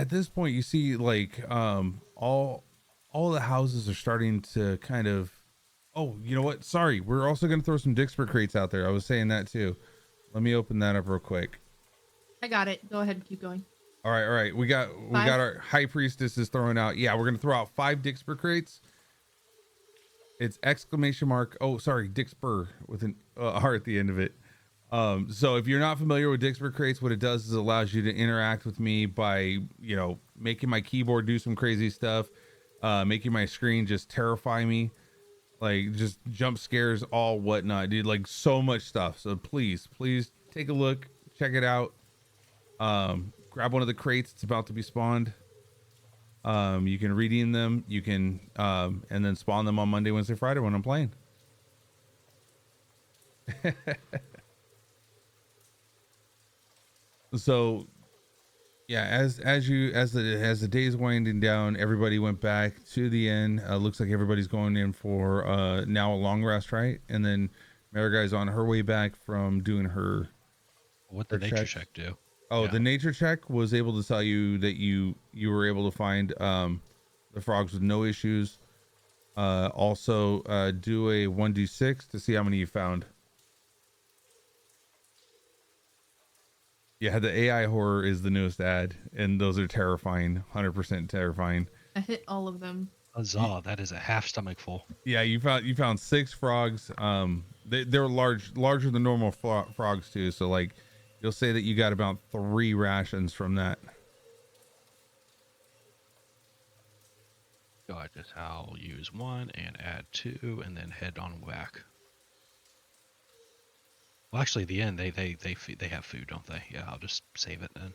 this point, you see like all the houses are starting to kind of. Oh, you know what? Sorry, we're also gonna throw some Dixper crates out there. I was saying that too. Let me open that up real quick. I got it. Go ahead and keep going. All right. We got our high priestess is throwing out. Yeah, we're gonna throw out 5 Dixper crates. It's exclamation mark. Oh, sorry, Dixper with an R at the end of it. So if you're not familiar with Dixper crates, what it does is it allows you to interact with me by making my keyboard do some crazy stuff, making my screen just terrify me. Like just jump scares, all whatnot, dude. Like so much stuff. So please take a look, check it out. Grab one of the crates. It's about to be spawned. You can redeem them. You can and then spawn them on Monday, Wednesday, Friday when I'm playing. So yeah, as the day's winding down, everybody went back to the inn. Looks like everybody's going in for now a long rest, right? And then Mariguy's on her way back from doing her. what the nature check do. Oh, Yeah. the nature check was able to tell you that you were able to find the frogs with no issues. Also, do a 1d6 to see how many you found. Yeah, the AI horror is the newest ad, and those are terrifying, 100% terrifying. I hit all of them. Huzzah, that is a half stomach full. Yeah, you found 6 frogs. They're larger than normal frogs too. So like, you'll say that you got about 3 rations from that. So I'll use 1 and add 2, and then head on back. Well, actually, the end they have food, don't they? Yeah, I'll just save it then.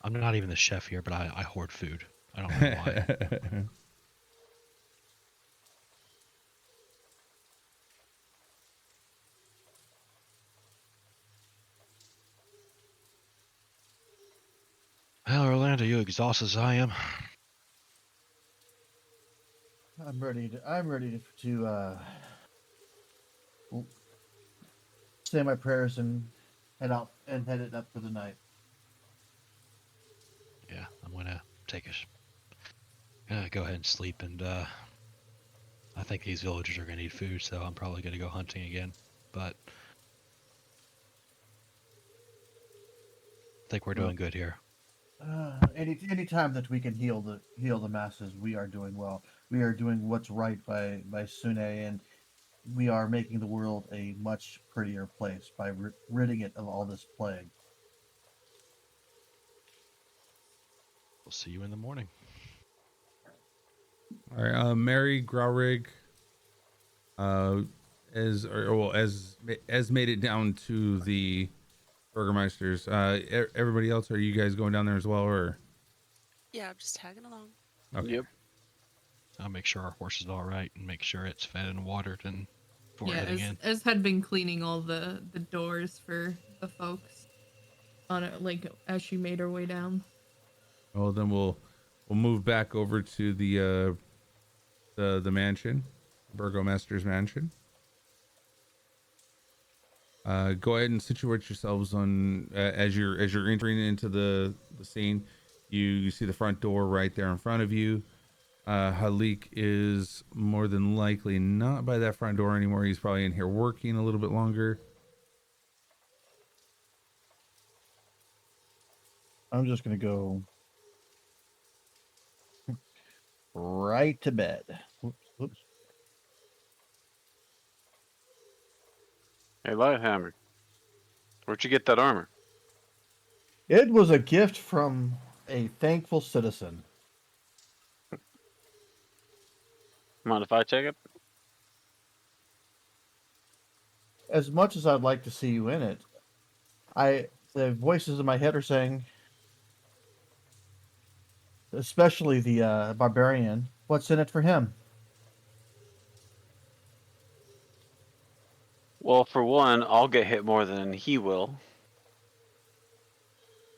I'm not even the chef here, but I hoard food. I don't know why. Are you exhausted as I am? I'm ready to say my prayers and head it up for the night. Yeah, I'm gonna go ahead and sleep, and I think these villagers are gonna need food, so I'm probably gonna go hunting again. But I think we're doing good here. Any time that we can heal the masses, we are doing well. We are doing what's right by Sune, and we are making the world a much prettier place by ridding it of all this plague. We'll see you in the morning. All right, Mary Graurig, as made it down to the Burgermeisters. Everybody else, are you guys going down there as well, or? Yeah, I'm just tagging along. Okay. Yep. I'll make sure our horse is all right and make sure it's fed and watered and before Yeah, heading in. as had been cleaning all the doors for the folks on it, like as she made her way down. Well, then we'll move back over to the mansion, Burgomaster's mansion. Go ahead and situate yourselves on as you're entering into the scene. You see the front door right there in front of you. Halik is more than likely not by that front door anymore. He's probably in here working a little bit longer. I'm just gonna go right to bed. Whoops. Hey, Lighthammer. Where'd you get that armor? It was a gift from a thankful citizen. Mind if I take it? As much as I'd like to see you in it, the voices in my head are saying, especially the barbarian, what's in it for him? Well, for one, I'll get hit more than he will.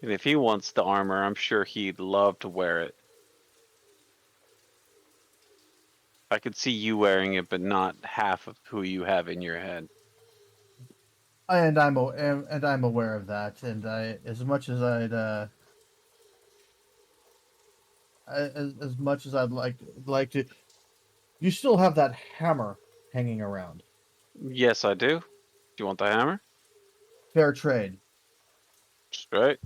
And if he wants the armor, I'm sure he'd love to wear it. I could see you wearing it, but not half of who you have in your head. And I'm aware of that. And as much as I'd like to, you still have that hammer hanging around. Yes, I do. Do you want the hammer? Fair trade. Straight.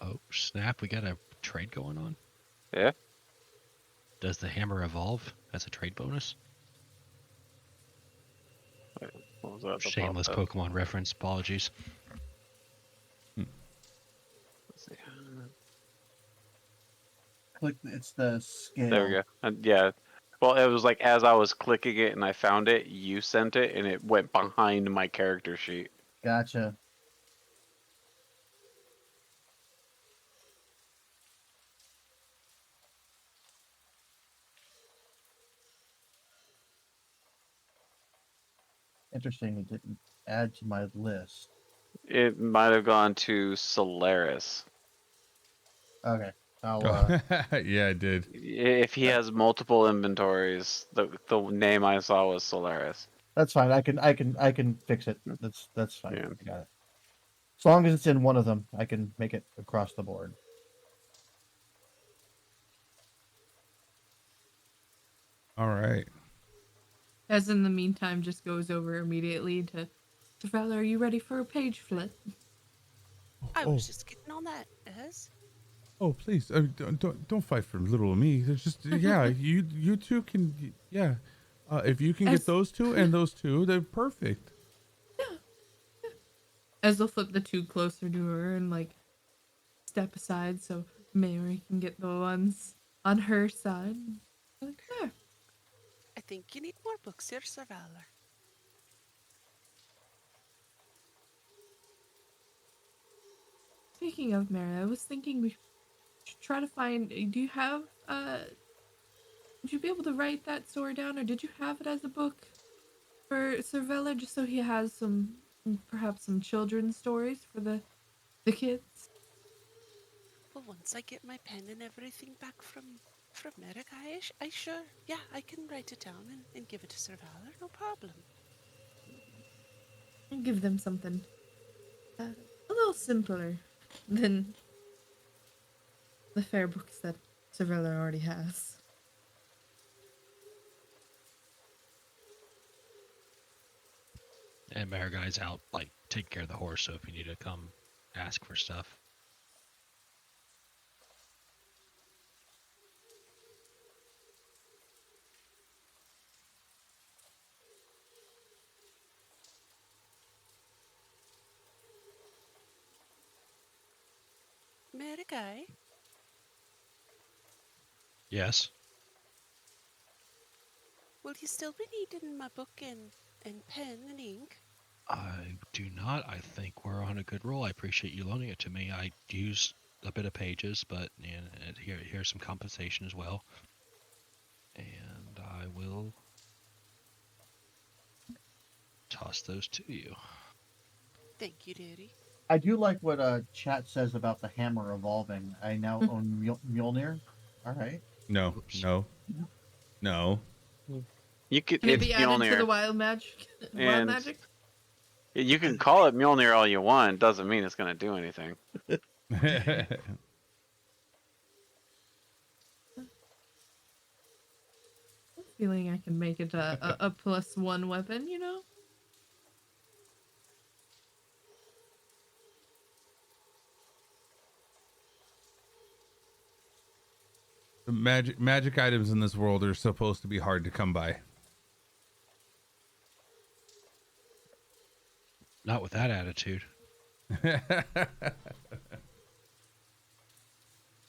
Oh, snap. We got a trade going on? Yeah. Does the hammer evolve as a trade bonus? What was that? The Shameless pop-up? Pokemon reference. Apologies. Let's see. Click. It's the scale. There we go. Yeah. Well, it was like as I was clicking it and I found it, you sent it, and it went behind my character sheet. Gotcha. Interesting. It didn't add to my list. It might have gone to Solaris. Okay. I'll. Yeah, I did. If he has multiple inventories, the name I saw was Solaris. That's fine. I can fix it. That's fine. Yeah. I got it. As long as it's in one of them, I can make it across the board. All right. As in the meantime, just goes over immediately to Valor, are you ready for a page flip? I was just getting on that, Ez. Oh, please, don't fight for little me. There's just you two can if you can get those two and those two, they're perfect. As they'll flip the two closer to her and like step aside so Mary can get the ones on her side. Like, there. I think you need more books here, Sir Valor. Speaking of Mary, I was thinking we should try to find. Do you have would you be able to write that story down, or did you have it as a book for Sir Vela, just so he has perhaps some children's stories for the The kids. Well, once I get my pen and everything back from America, I sure, yeah, I can write it down and give it to Sir Valor, no problem. And give them something a little simpler than the fair books that Savilla already has. And Maraguy's out, like, taking care of the horse, so if you need to come ask for stuff. Marigai, Yes? will you still be needing my book and pen and ink? I do not. I think we're on a good roll. I appreciate you loaning it to me. I used a bit of pages, but here's some compensation as well. And I will toss those to you. Thank you, dearie. I do like what chat says about the hammer evolving. I now own Mjolnir. All right. No, Oops. no. You could Can it it's be added to the Mjolnir. wild magic? Wild And- magic? You can call it Mjolnir all you want. Doesn't mean it's gonna do anything. Feeling I can make it a +1 weapon, you know? The magic items in this world are supposed to be hard to come by. Not with that attitude. All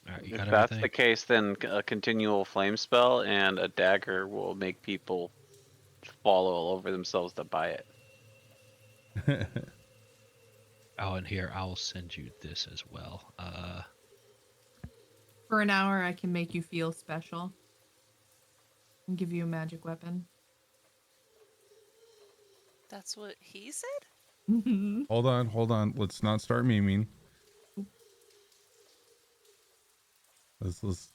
right, you If got that's everything? the case, then a continual flame spell and a dagger will make people fall all over themselves to buy it. Oh, and here, I'll send you this as well. For an hour, I can make you feel special. And give you a magic weapon. That's what he said? Hold on. Let's not start memeing. Let's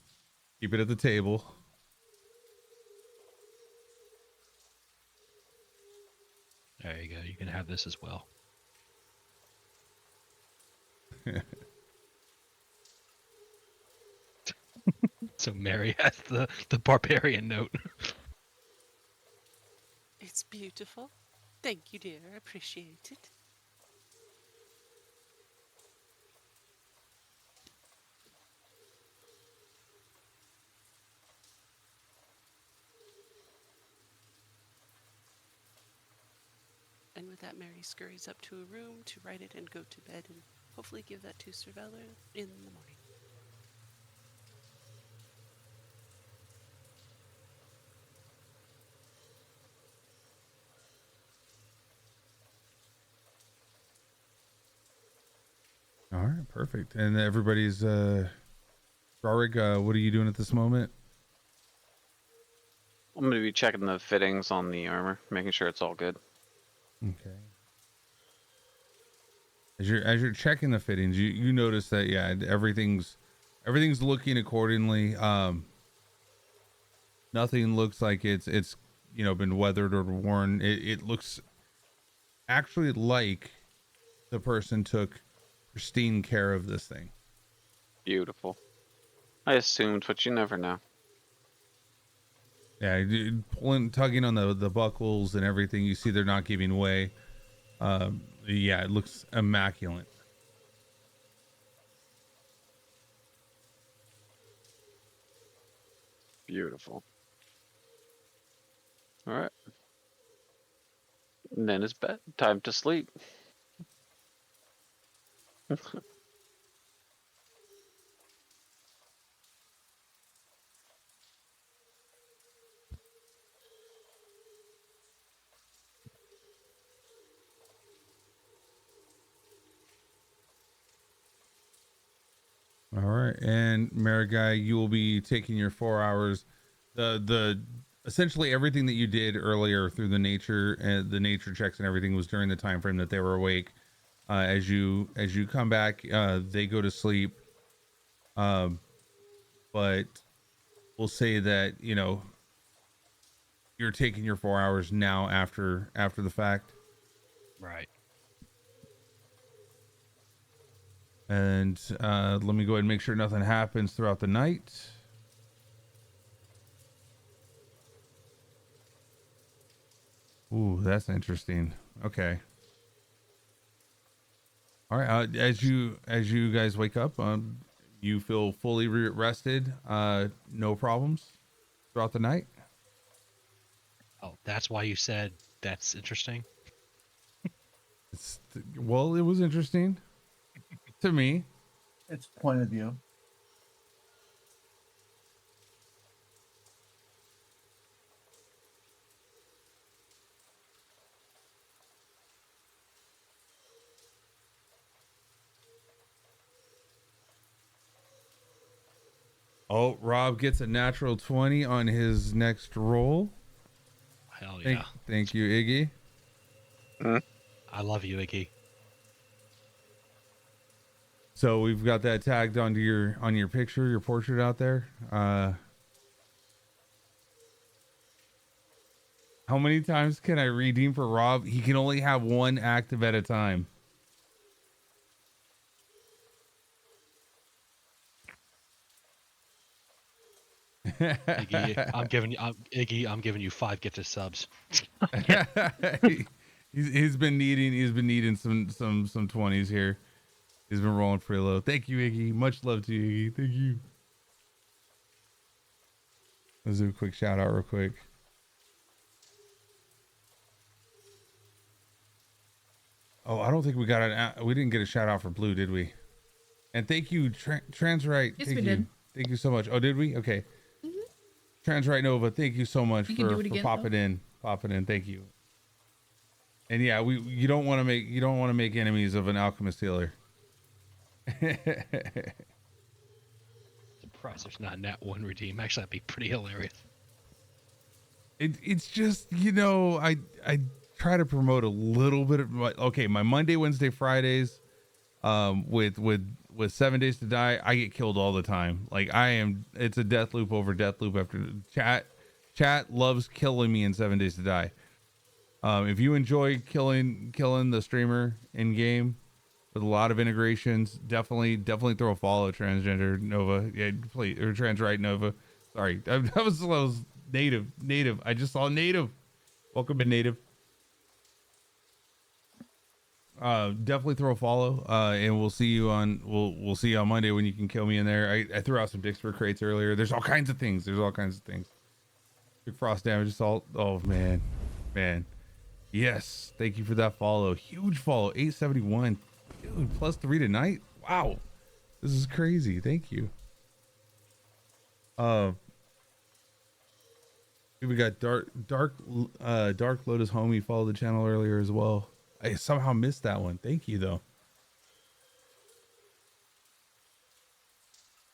keep it at the table. There you go. You can have this as well. So Mary has the barbarian note. It's beautiful. Thank you, dear. I appreciate it. And with that, Mary scurries up to a room to write it and go to bed and hopefully give that to Sir Valor in the morning. All right, perfect. And everybody's Rarig, what are you doing at this moment? I'm gonna be checking the fittings on the armor, making sure it's all good. Okay. As you're checking the fittings, you notice that everything's looking accordingly. Nothing looks like it's been weathered or worn. It looks actually like the person took pristine care of this thing. Beautiful. I assumed, but you never know. Yeah, tugging on the buckles and everything, you see they're not giving way. Yeah, it looks immaculate. Beautiful. All right. And then it's bed time to sleep. All right, and Marigai, you will be taking your 4 hours. The essentially everything that you did earlier through the nature checks and everything was during the time frame that they were awake. as you come back, they go to sleep. But we'll say that, you know, you're taking your 4 hours now after the fact. Right. And let me go ahead and make sure nothing happens throughout the night. Ooh, that's interesting. Okay. All right. As you guys wake up, you feel fully rested. No problems throughout the night. Oh, that's why you said that's interesting. Well, it was interesting to me. It's point of view. Oh, Rob gets a natural 20 on his next roll. Hell yeah. Thank you, Iggy. I love you, Iggy. So we've got that tagged onto your picture, your portrait out there. How many times can I redeem for Rob? He can only have one active at a time. Iggy, I'm giving you 5 gifted subs. he's been needing some 20s here. He's been rolling pretty low. Thank you, Iggy. Much love to you, Iggy. Thank you. Let's do a quick shout out real quick. Oh, I don't think we didn't get a shout out for Blue, did we? And thank you, Transrite. Yes, thank we you. did. Thank you so much. Oh, did we? Okay. Transrite Nova, thank you so much for popping in. Thank you. And yeah, you don't want to make enemies of an alchemist healer. Surprised there's not a nat 1 redeem. Actually, that'd be pretty hilarious. It's just, you know, I try to promote a little bit of my Monday, Wednesday, Fridays, with 7 Days to Die, I get killed all the time. Like it's a death loop over death loop after chat loves killing me in 7 Days to Die. If you enjoy killing the streamer in game with a lot of integrations, definitely throw a follow Transgender Nova. Yeah, please, or Transrite Nova. Sorry, that was native. I just saw native. Welcome to native. Definitely throw a follow, and we'll see you on Monday when you can kill me in there. I threw out some Dixper crates earlier. There's all kinds of things. Big frost damage assault. Oh man. Yes, thank you for that follow. Huge follow. 871. Dude, +3 tonight. Wow, this is crazy. Thank you. We got Dark Lotus Homie followed the channel earlier as well. I somehow missed that one. Thank you though.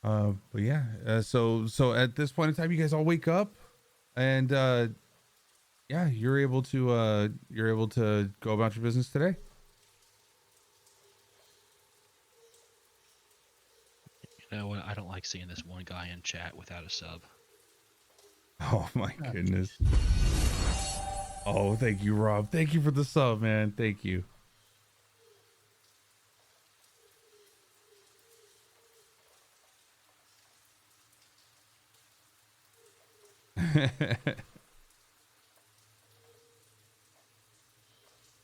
But yeah, so at this point in time, you guys all wake up, and yeah, you're able to go about your business today. You know what? I don't like seeing this one guy in chat without a sub. Oh my goodness. Oh, thank you, Rob. Thank you for the sub, man. Thank you.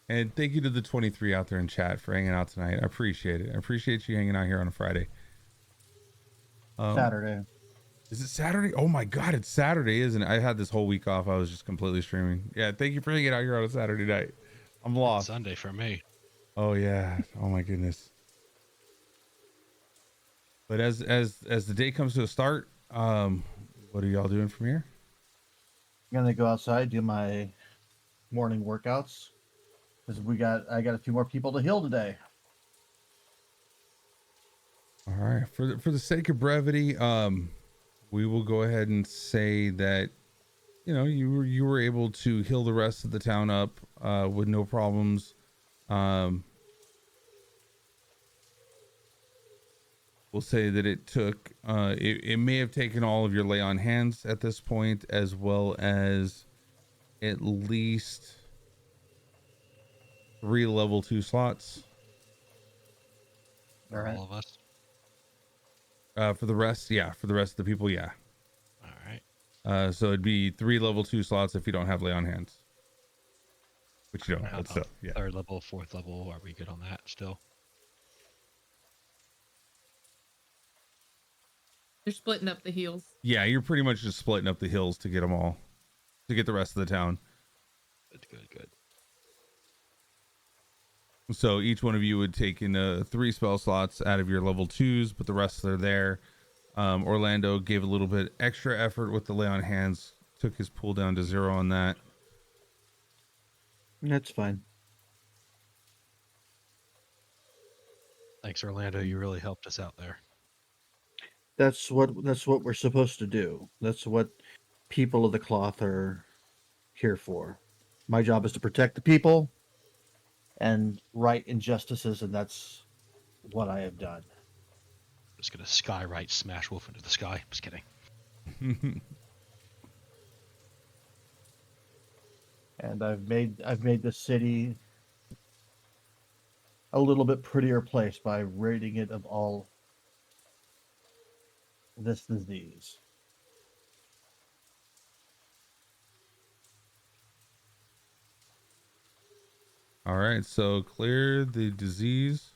And thank you to the 23 out there in chat for hanging out tonight. I appreciate it. I appreciate you hanging out here on a Friday. Saturday. Is it Saturday? Oh my God, it's Saturday, isn't it? I had this whole week off. I was just completely streaming. Yeah, thank you for hanging out here on a Saturday night. I'm lost. It's Sunday for me. Oh yeah. Oh my goodness. But as the day comes to a start, what are y'all doing from here? I'm gonna go outside, do my morning workouts, because I got a few more people to heal today. All right. For the sake of brevity, we will go ahead and say that, you know, you were able to heal the rest of the town up with no problems. we'll say that it took it may have taken all of your lay on hands at this point, as well as at least 3 level 2 slots. For all of us. For the rest of the people, yeah. All right. So it'd be 3 level 2 slots if you don't have lay on hands, which you don't. How But about still, yeah. 3rd level, 4th level? Are we good on that still? They're splitting up the heals. Yeah, you're pretty much just splitting up the hills to get them all, to get the rest of the town. Good. So each one of you would take in 3 spell slots out of your level 2s, but the rest are there. Orlando gave a little bit extra effort with the lay on hands, took his pool down to 0 on that. That's fine. Thanks, Orlando. You really helped us out there. That's what we're supposed to do. That's what people of the cloth are here for. My job is to protect the people and right injustices, and that's what I have done. Just gonna skywrite Smash Wolf into the sky. Just kidding. And I've made the city a little bit prettier place by ridding it of all this disease. All right, so clear the disease.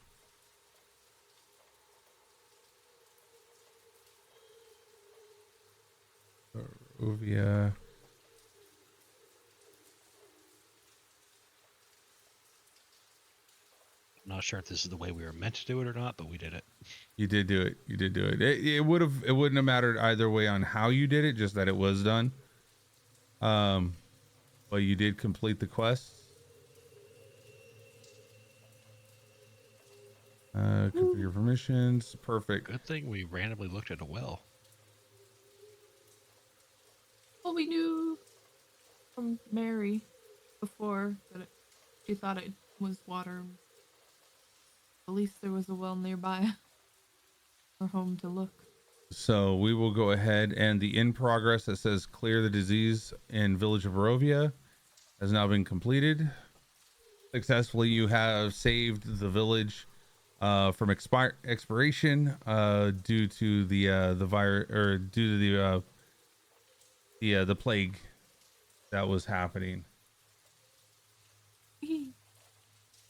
Barovia. I'm not sure if this is the way we were meant to do it or not, but we did it. You did do it. You did do it. It wouldn't have mattered either way on how you did it, just that it was done. But you did complete the quest. Configure your permissions. Perfect. Good thing we randomly looked at a well. Well, we knew from Mary before that she thought it was water. At least there was a well nearby for home to look. So we will go ahead, and the in progress that says clear the disease in Village of Barovia has now been completed. Successfully, you have saved the village from expiration due to the virus, or due to the plague that was happening.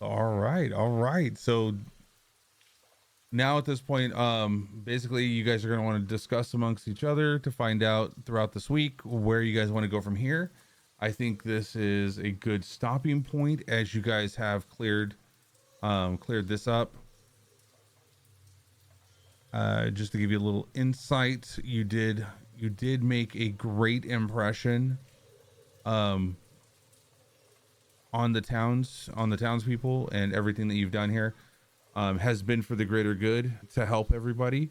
All right. So now at this point, basically you guys are going to want to discuss amongst each other to find out throughout this week where you guys want to go from here. I think this is a good stopping point as you guys have cleared this up. Just to give you a little insight, you did make a great impression on the townspeople, and everything that you've done here has been for the greater good to help everybody.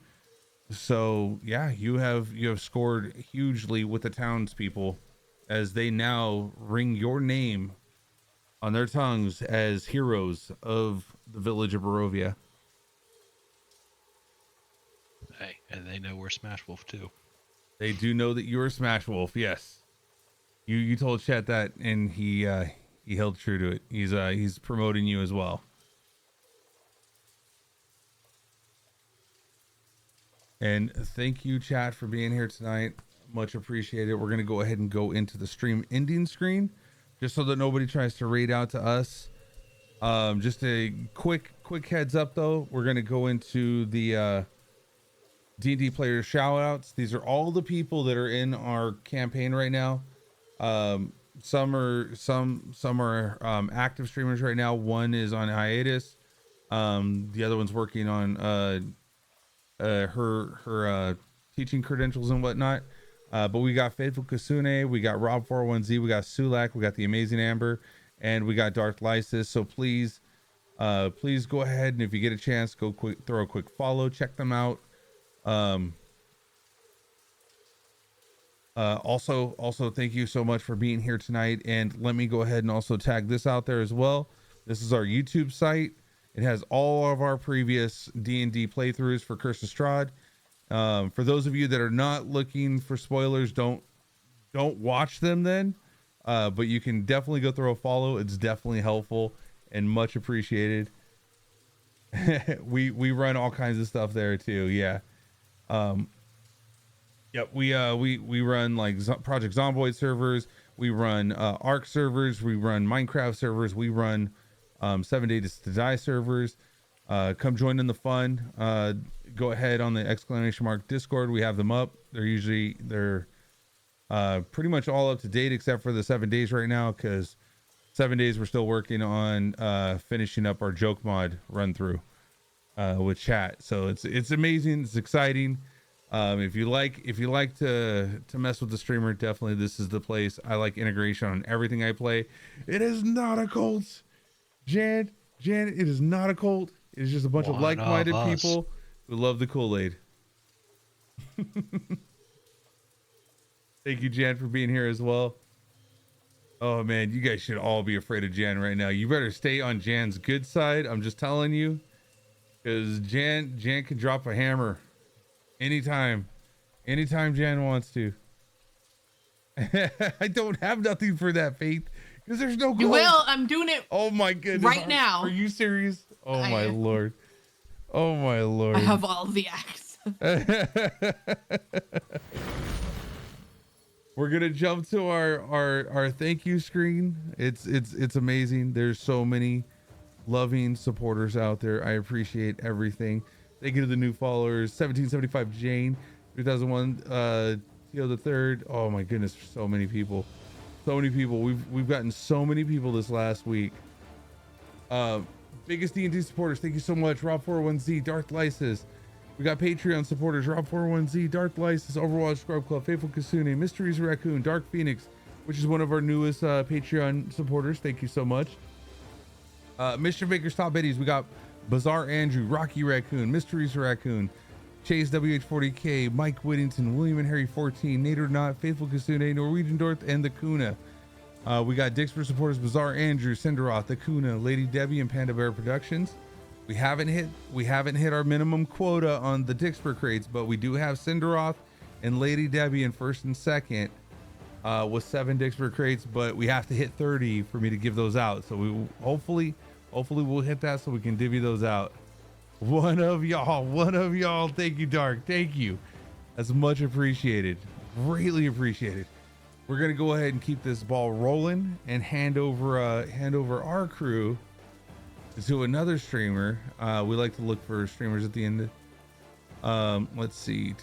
So yeah, you have scored hugely with the townspeople, as they now ring your name on their tongues as heroes of the village of Barovia. Hey, and they know we're Smash Wolf too. They do know that you're Smash Wolf. Yes, you told Chet that, and he held true to it. He's promoting you as well. And thank you, chat, for being here tonight. Much appreciated. We're gonna go ahead and go into the stream ending screen, just so that nobody tries to raid out to us. Just a quick heads up though, we're gonna go into the D&D player shout outs. These are all the people that are in our campaign right now. Some are active streamers right now. One is on hiatus. The other one's working on her teaching credentials and whatnot. But we got Faithful Kasune, we got Rob 401Z, we got Sulak, we got the Amazing Amber, and we got Darth Lysis. So please go ahead, and if you get a chance, throw a quick follow, check them out. Also thank you so much for being here tonight, and let me go ahead and also tag this out there as well. This is our YouTube site. It has all of our previous D&D playthroughs for Curse of Strahd. For those of you that are not looking for spoilers, don't watch them then. But you can definitely go through a follow. It's definitely helpful and much appreciated. we run all kinds of stuff there too. Yeah. Yep. We run like Project Zomboid servers. We run Arc servers. We run Minecraft servers. We run 7 Days to Die servers. Come join in the fun. Go ahead on the ! Discord. We have them up. They're pretty much all up to date except for the 7 days right now, because 7 days we're still working on finishing up our joke mod run through with chat. So it's amazing. It's exciting. If you like to mess with the streamer, definitely this is the place. I like integration on everything I play. It is not a cult, Jan, it is not a cult. It's just a bunch of like-minded people who love the Kool-Aid. Thank you, Jan, for being here as well. Oh man, you guys should all be afraid of Jan right now. You better stay on Jan's good side. I'm just telling you, because Jan can drop a hammer anytime Jan wants to. I don't have nothing for that, Faith, because there's no. You will. I'm doing it. Oh my goodness! Right now. Are you serious? Oh my lord! Oh my lord! I have all the acts. We're gonna jump to our thank you screen. It's amazing. There's so many loving supporters out there. I appreciate everything. Thank you to the new followers: 1775 Jane, 3001 Theo the Third. Oh my goodness, so many people. We've gotten so many people this last week. Biggest D&D supporters, thank you so much. Rob401Z, Darth Lysis. We got Patreon supporters: Rob401Z, Darth Lysis, Overwatch Scrub Club, Faithful Kasune, Mysteries Raccoon, Dark Phoenix, which is one of our newest Patreon supporters. Thank you so much. Mischief Makers Top Biddies, we got Bizarre Andrew, Rocky Raccoon, Mysteries Raccoon, Chase WH40K, Mike Whittington, William and Harry 14, Nate or Not, Faithful Kasune, Norwegian Dorth, and the Kuna. We got Dixper supporters: Bizarre Andrew, Cinderoth, the Kuna, Lady Debbie, and Panda Bear Productions. We haven't hit our minimum quota on the Dixper crates, but we do have Cinderoth and Lady Debbie in first and second with 7 Dixper crates, but we have to hit 30 for me to give those out. So we hopefully we'll hit that so we can divvy those out. One of y'all. Thank you, Dark. Thank you. That's much appreciated. Greatly appreciated. We're gonna go ahead and keep this ball rolling and hand over our crew to another streamer. We like to look for streamers at the end. Let's see,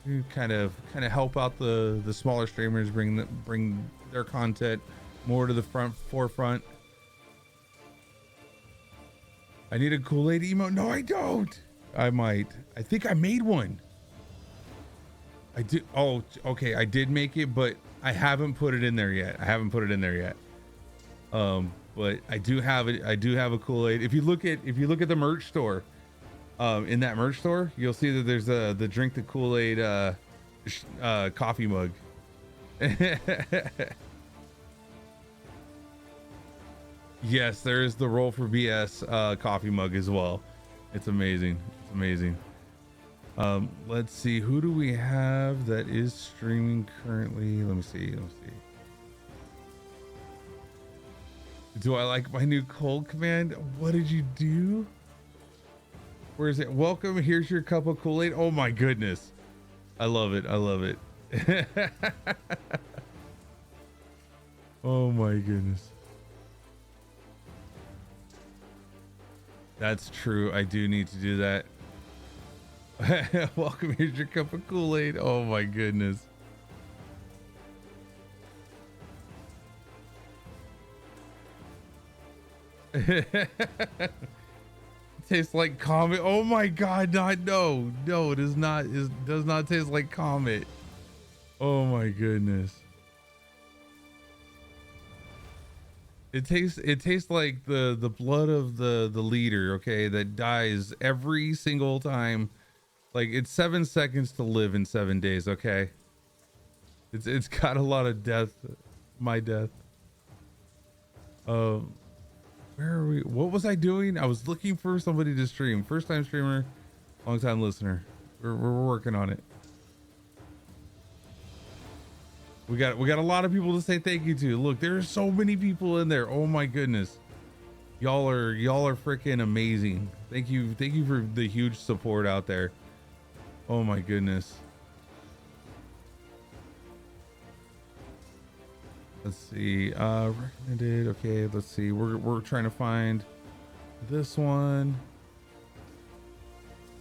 to kind of help out the smaller streamers, bring their content more to the forefront. I need a Kool-Aid emote. No, I don't. I might. I think I made one. I did. Oh, okay. I did make it, but I haven't put it in there yet. But I do have it. I do have a Kool-Aid. If you look at the merch store, in that merch store, you'll see that there's the Drink the Kool-Aid coffee mug. Yes, there is the Roll for BS coffee mug as well. It's amazing. Let's see, who do we have that is streaming currently? Let me see. Do I like my new cold command? What did you do? Where is it? Welcome, here's your cup of Kool-Aid. Oh my goodness. I love it. Oh my goodness. That's true. I do need to do that. Welcome, here's your cup of Kool-Aid. Oh my goodness. Tastes like Comet. Oh my god, no, it does not. It does not taste like Comet. Oh my goodness. It tastes like the blood of the leader, okay, that dies every single time. Like, it's 7 seconds to live in 7 days, okay? It's got a lot of death. My death. Where are we? What was I doing? I was looking for somebody to stream. First time streamer, long time listener. We're working on it. We got a lot of people to say thank you to. Look, there's so many people in there. Oh my goodness. Y'all are freaking amazing. Thank you for the huge support out there. Oh my goodness. Let's see. Recommended. Okay, let's see. We're trying to find this one.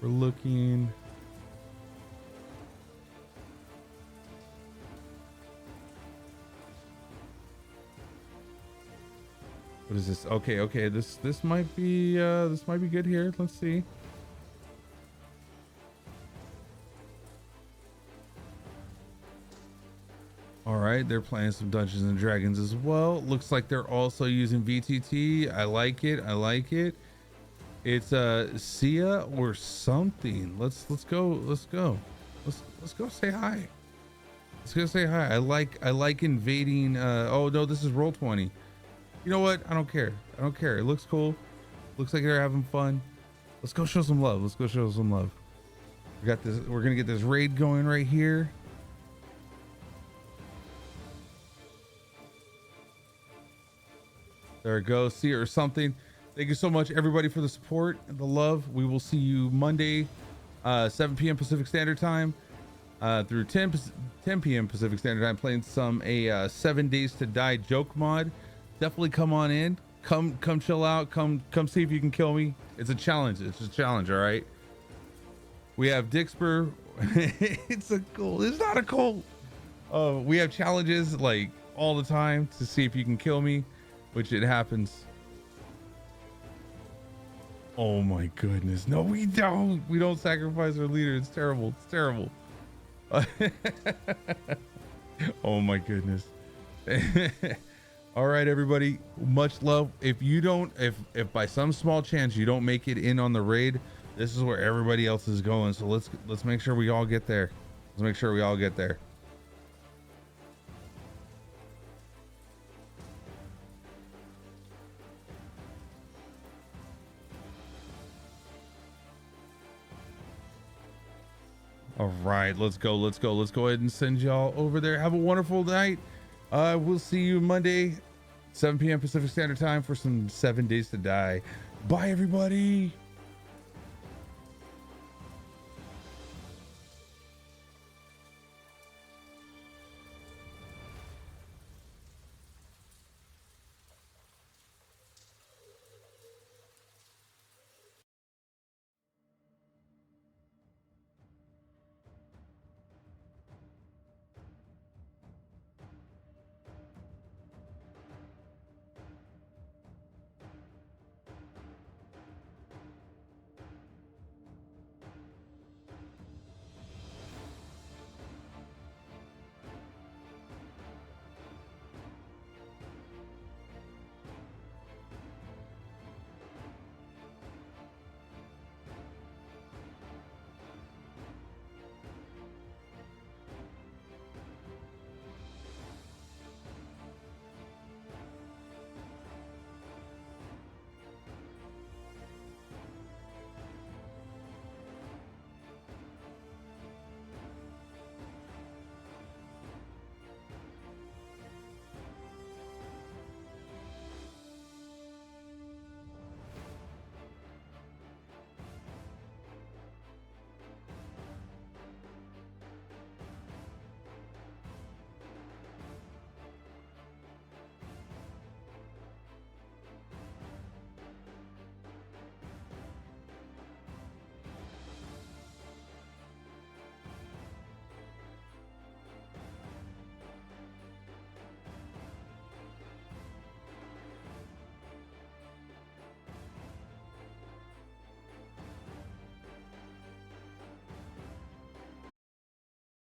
We're looking. What is this? Okay. This might be good here. Let's see. All right, they're playing some Dungeons and Dragons as well. Looks like they're also using VTT. I like it. It's Sia or something. Let's go say hi. Let's go say hi. I like invading. Oh no, this is Roll20. You know what? I don't care. It looks cool. Looks like they're having fun. Let's go show some love. We got this. We're gonna get this raid going right here. There it goes. See or something. Thank you so much, everybody, for the support and the love. We will see you Monday, 7 p.m. Pacific Standard Time through 10 p.m. Pacific Standard Time, playing some 7 Days to Die joke mod. Definitely come on in. Come chill out. Come see if you can kill me. It's a challenge. All right. We have Dixper. It's a goal. It's not a goal. We have challenges like all the time to see if you can kill me, which it happens. Oh my goodness. No, we don't. We don't sacrifice our leader. It's terrible. Oh my goodness. All right, everybody. Much love. If by some small chance you don't make it in on the raid, this is where everybody else is going. So let's make sure we all get there. All right, let's go ahead and send y'all over there. Have a wonderful night. We'll see you Monday, 7 p.m. Pacific Standard Time for some 7 Days to Die. Bye, everybody.